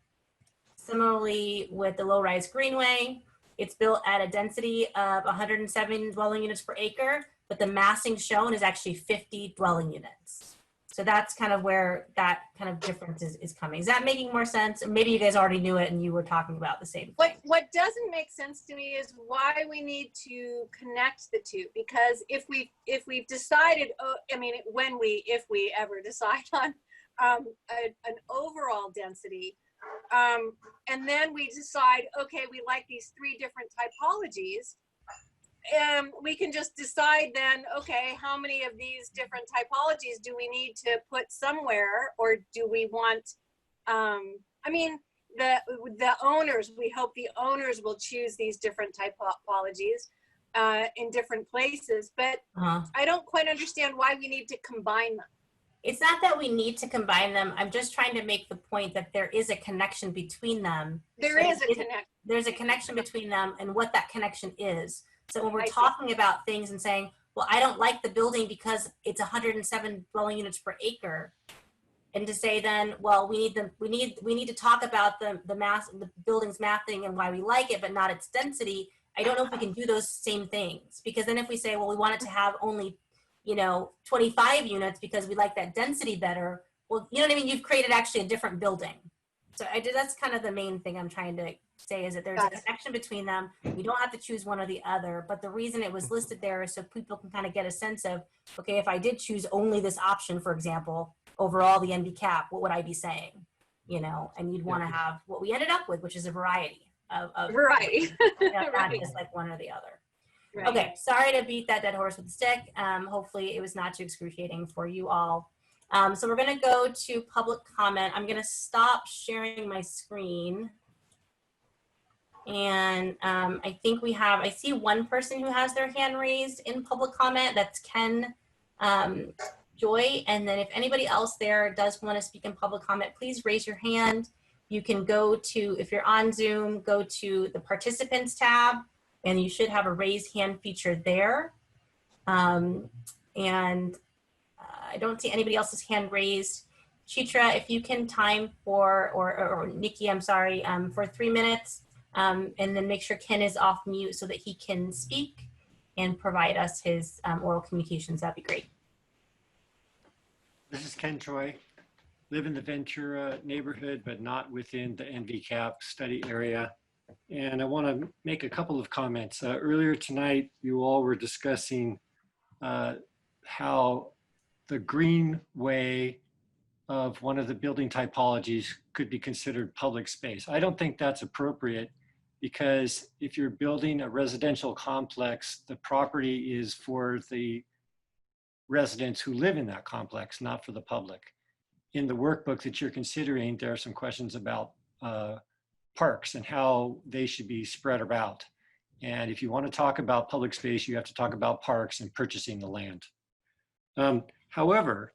Similarly, with the low-rise greenway, it's built at a density of 107 dwelling units per acre, but the massing shown is actually 50 dwelling units. So that's kind of where that kind of difference is coming. Is that making more sense? Or maybe you guys already knew it and you were talking about the same thing. What doesn't make sense to me is why we need to connect the two. Because if we've decided, if we ever decide on an overall density, and then we decide, okay, we like these 3 different typologies, we can just decide then, okay, how many of these different typologies do we need to put somewhere, or do we want, the owners, we hope the owners will choose these different typologies in different places, but I don't quite understand why we need to combine them. It's not that we need to combine them. I'm just trying to make the point that there is a connection between them. There is a connection. There's a connection between them and what that connection is. So when we're talking about things and saying, well, I don't like the building because it's 107 dwelling units per acre, and to say then, well, we need to talk about the building's massing and why we like it, but not its density. I don't know if we can do those same things, because then if we say, well, we want it to have only you know, 25 units because we like that density better. Well, you know what I mean? You've created actually a different building. So that's kind of the main thing I'm trying to say, is that there's a connection between them. You don't have to choose one or the other, but the reason it was listed there is so people can kind of get a sense of, okay, if I did choose only this option, for example, overall the NV cap, what would I be saying? You know, and you'd want to have what we ended up with, which is a variety of Variety. not Right. just like one or the other. Right. Okay, sorry to beat that dead horse with a stick. Hopefully it was not too excruciating for you all. So we're gonna go to public comment. I'm gonna stop sharing my screen. And I think I see one person who has their hand raised in public comment. That's Ken Joy. And then if anybody else there does want to speak in public comment, please raise your hand. You can go to, if you're on Zoom, go to the participants tab, and you should have a raise hand feature there. I don't see anybody else's hand raised. Chitra, if you can time for, or Nikki, I'm sorry, for 3 minutes, and then make sure Ken is off mute so that he can speak and provide us his oral communications, that'd be great. This is Ken Troy. Live in the Ventura neighborhood, but not within the NVCAP study area. And I want to make a couple of comments. Earlier tonight, you all were discussing how the greenway of one of the building typologies could be considered public space. I don't think that's appropriate, because if you're building a residential complex, the property is for the residents who live in that complex, not for the public. In the workbook that you're considering, there are some questions about parks and how they should be spread about. And if you want to talk about public space, you have to talk about parks and purchasing the land. However,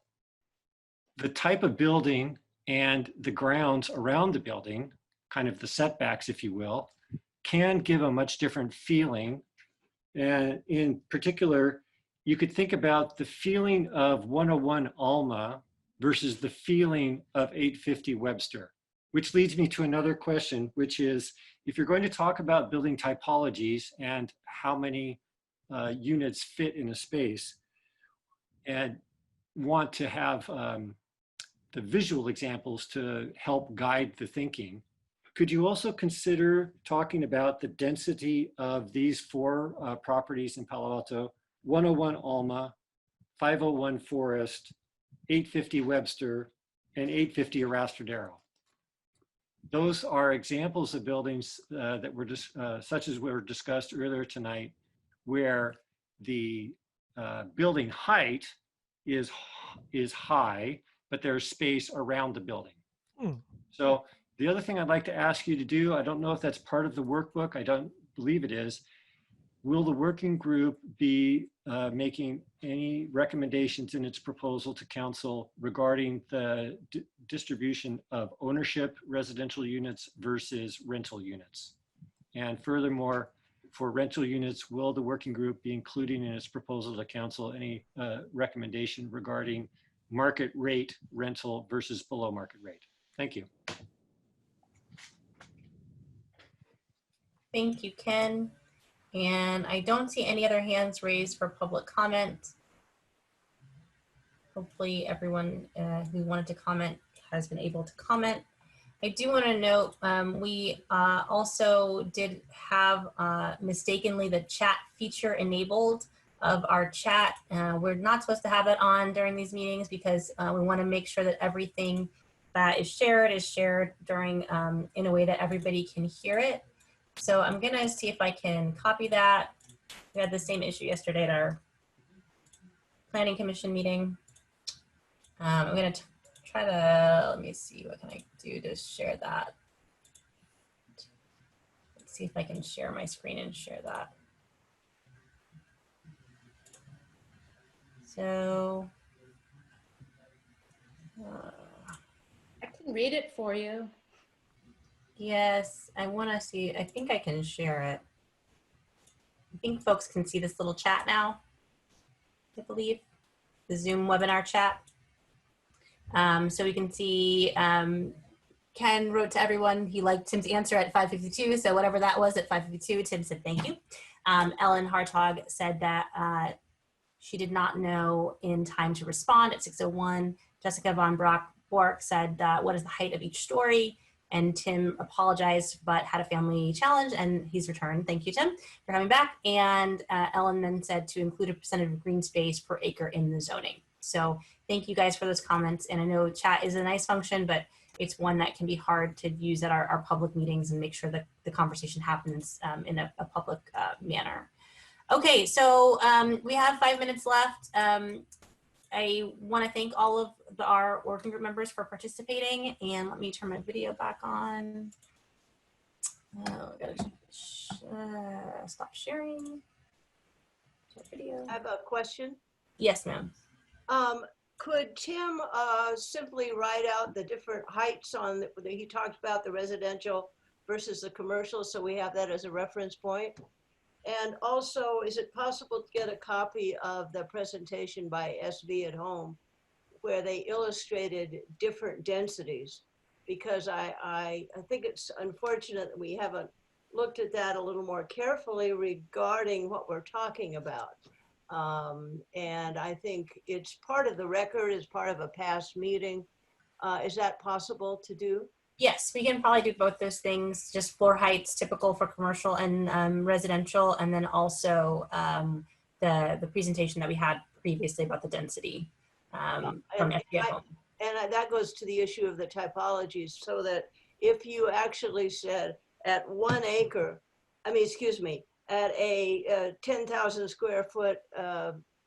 the type of building and the grounds around the building, kind of the setbacks, if you will, can give a much different feeling. And in particular, you could think about the feeling of 101 Alma versus the feeling of 850 Webster, which leads me to another question, which is, if you're going to talk about building typologies and how many units fit in a space, and want to have the visual examples to help guide the thinking, could you also consider talking about the density of these 4 properties in Palo Alto: 101 Alma, 501 Forest, 850 Webster, and 850 Arastradero? Those are examples of buildings that were just, such as were discussed earlier tonight, where the building height is high, but there's space around the building. So the other thing I'd like to ask you to do, I don't know if that's part of the workbook, I don't believe it is, will the working group be making any recommendations in its proposal to council regarding the distribution of ownership residential units versus rental units? And furthermore, for rental units, will the working group be including in its proposal to council any recommendation regarding market rate rental versus below market rate? Thank you. Thank you, Ken. And I don't see any other hands raised for public comment. Hopefully everyone who wanted to comment has been able to comment. I do want to note, we also did have mistakenly the chat feature enabled of our chat. We're not supposed to have it on during these meetings because we want to make sure that everything that is shared during in a way that everybody can hear it. So I'm gonna see if I can copy that. We had the same issue yesterday at our planning commission meeting. I'm gonna try to, let me see, what can I do to share that? Let's see if I can share my screen and share that. So, I can read it for you. yes, I wanna see, I think I can share it. I think folks can see this little chat now, I believe, the Zoom webinar chat. So we can see Ken wrote to everyone he liked Tim's answer at 5:52. So whatever that was at 5:52, Tim said thank you. Ellen Hartog said that She did not know in time to respond at 6:01. Jessica von Bork said, what is the height of each story? And Tim apologized, but had a family challenge, and he's returned. Thank you, Tim, for coming back. And Ellen then said to include a percentage of green space per acre in the zoning. So thank you guys for those comments. And I know chat is a nice function, but it's one that can be hard to use at our public meetings and make sure that the conversation happens in a public manner. Okay, so we have 5 minutes left. I want to thank all of our working group members for participating, and let me turn my video back on. Stop sharing. Video. I have a question. Yes, ma'am. Could Tim simply write out the different heights on he talked about the residential versus the commercial, so we have that as a reference point? And also, is it possible to get a copy of the presentation by SV at Home where they illustrated different densities? Because I think it's unfortunate that we haven't looked at that a little more carefully regarding what we're talking about. And I think it's part of the record, as part of a past meeting. Is that possible to do? Yes, we can probably do both those things, just floor heights typical for commercial and residential, and then also the presentation that we had previously about the density from FBA Home. And that goes to the issue of the typologies, so that if you actually said at 1 acre, at a 10,000 square foot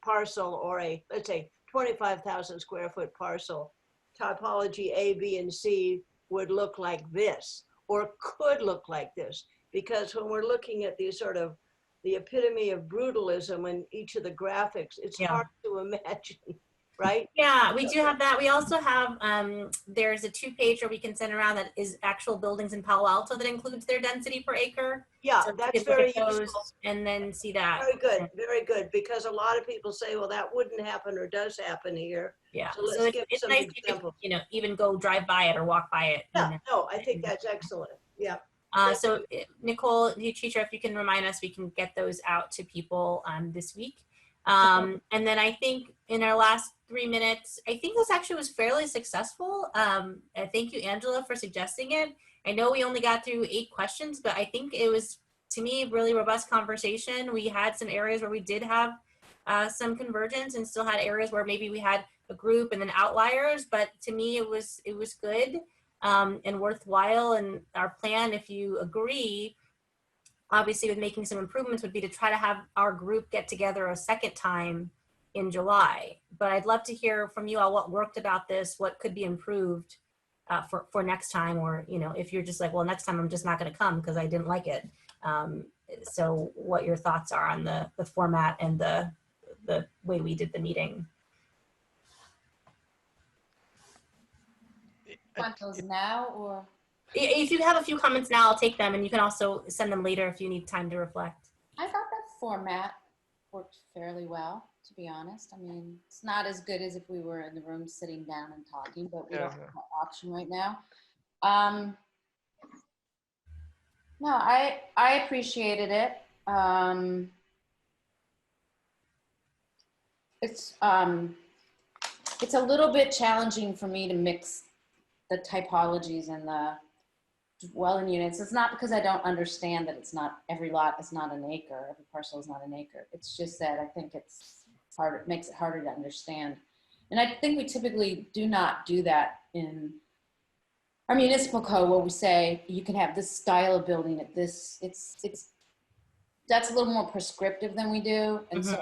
parcel, or let's say 25,000 square foot parcel, typology A, B, and C would look like this, or could look like this. Because when we're looking at these sort of the epitome of brutalism in each of the graphics, it's hard to imagine, right? Yeah, we do have that. We also have, there's a 2-page where we can send around that is actual buildings in Palo Alto that includes their density per acre. Yeah, so that's very useful. And then see that. Very good, because a lot of people say, well, that wouldn't happen or does happen here. Yeah, so let's give it's some nice examples. You could, even go drive by it or walk by it. Yeah, no, I think that's excellent. Yeah. So Nicole, you teacher, if you can remind us, we can get those out to people this week. And then I think in our last 3 minutes, I think this actually was fairly successful. Thank you, Angela, for suggesting it. I know we only got through 8 questions, but I think it was, to me, a really robust conversation. We had some areas where we did have some convergence, and still had areas where maybe we had a group and then outliers, but to me it was good and worthwhile. And our plan, if you agree, obviously with making some improvements, would be to try to have our group get together a second time in July. But I'd love to hear from you all what worked about this, what could be improved for next time, or if you're just like, well, next time I'm just not going to come because I didn't like it. So what your thoughts are on the format and the way we did the meeting. Want those now, or? If you have a few comments now, I'll take them, and you can also send them later if you need time to reflect. I thought that format worked fairly well, to be honest. I mean, it's not as good as if we were in the room sitting down and talking, but we don't have an option right now. No, I appreciated it. It's a little bit challenging for me to mix the typologies and the dwelling units. It's not because I don't understand that it's not, every lot is not an acre, every parcel is not an acre. It's just that I think it's harder, it makes it harder to understand. And I think we typically do not do that in our municipal code, where we say you can have this style of building at this, that's a little more prescriptive than we do. And so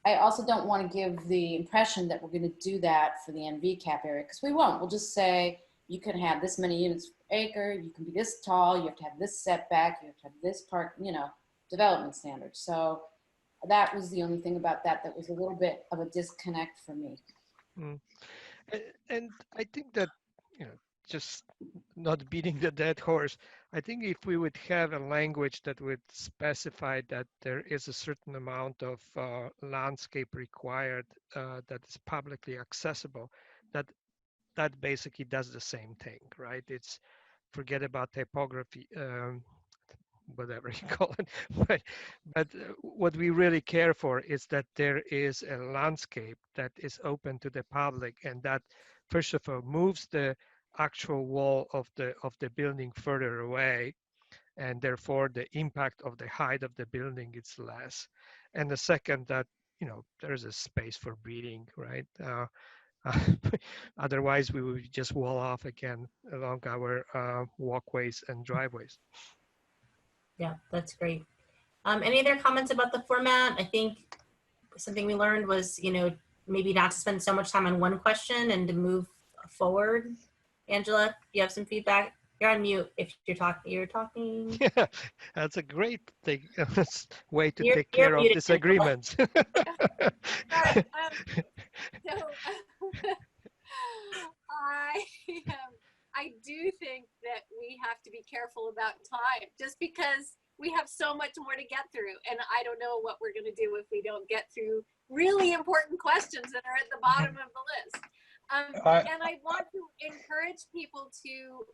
I also don't want to give the impression that we're going to do that for the NVCAP area, because we won't. We'll just say you can have this many units per acre, you can be this tall, you have to have this setback, you have to have this part, development standards. So that was the only thing about that was a little bit of a disconnect for me. And I think that, just not beating the dead horse, I think if we would have a language that would specify that there is a certain amount of landscape required that is publicly accessible, that basically does the same thing, right? It's forget about typography. whatever you call it. But what we really care for is that there is a landscape that is open to the public, and that first of all moves the actual wall of the building further away, and therefore the impact of the height of the building is less. And the second, that there's a space for breathing, right? Otherwise we would just wall off again along our walkways and driveways. Yeah, that's great. Any other comments about the format? I think something we learned was, maybe not to spend so much time on one question and to move forward. Angela, you have some feedback? You're on mute if you're talking. You're talking. Yeah, that's a great thing. Way to You're take care of muted, disagreements. Sorry. So I do think that we have to be careful about time, just because we have so much more to get through, and I don't know what we're going to do if we don't get through really important questions that are at the bottom of the list. And I want to encourage people to,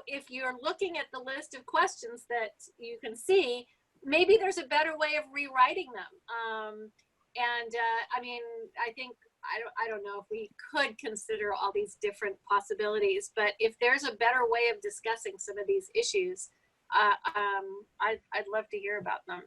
if you're looking at the list of questions that you can see, maybe there's a better way of rewriting them. I don't know if we could consider all these different possibilities, but if there's a better way of discussing some of these issues, I'd love to hear about them.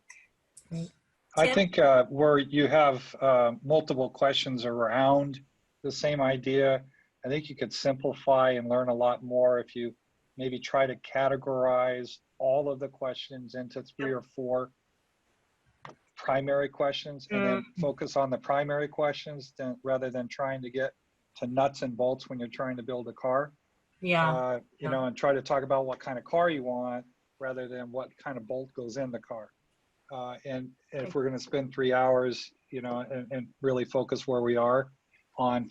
I think where you have multiple questions around the same idea, I think you could simplify and learn a lot more if you maybe try to categorize all of the questions into 3 or 4 primary questions, and then focus on the primary questions rather than trying to get to nuts and bolts when you're trying to build a car. Yeah. And try to talk about what kind of car you want rather than what kind of bolt goes in the car. And if we're going to spend 3 hours, and really focus where we are on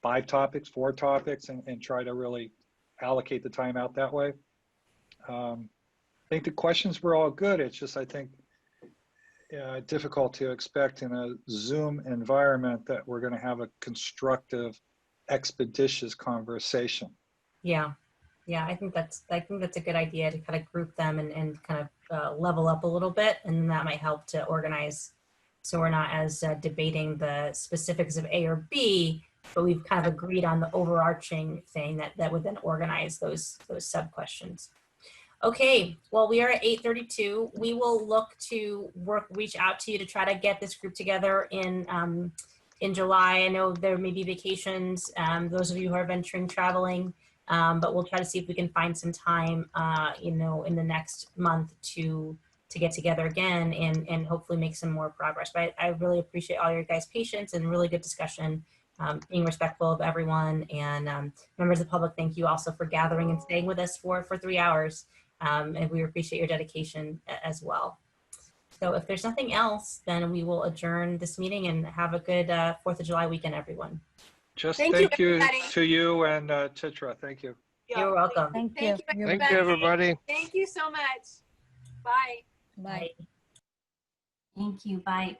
5 topics, 4 topics, and try to really allocate the time out that way. I think the questions were all good. It's just, I think, difficult to expect in a Zoom environment that we're going to have a constructive, expeditious conversation. Yeah. I think that's a good idea to kind of group them and kind of level up a little bit, and that might help to organize, so we're not as debating the specifics of A or B, but we've kind of agreed on the overarching thing that would then organize those sub questions. Okay, well, we are at 8:32. We will look to reach out to you to try to get this group together in July. I know there may be vacations, those of you who are venturing traveling, but we'll try to see if we can find some time, in the next month to get together again and hopefully make some more progress. But I really appreciate all your guys' patience and really good discussion, being respectful of everyone. And members of the public, thank you also for gathering and staying with us for 3 hours. And we appreciate your dedication as well. So if there's nothing else, then we will adjourn this meeting and have a good 4th of July weekend, everyone. Just Thank you, to you and Chitra. Thank you. You're welcome. Thank you. Thank you, everybody. Thank you so much. Bye. Bye. Thank you. Bye.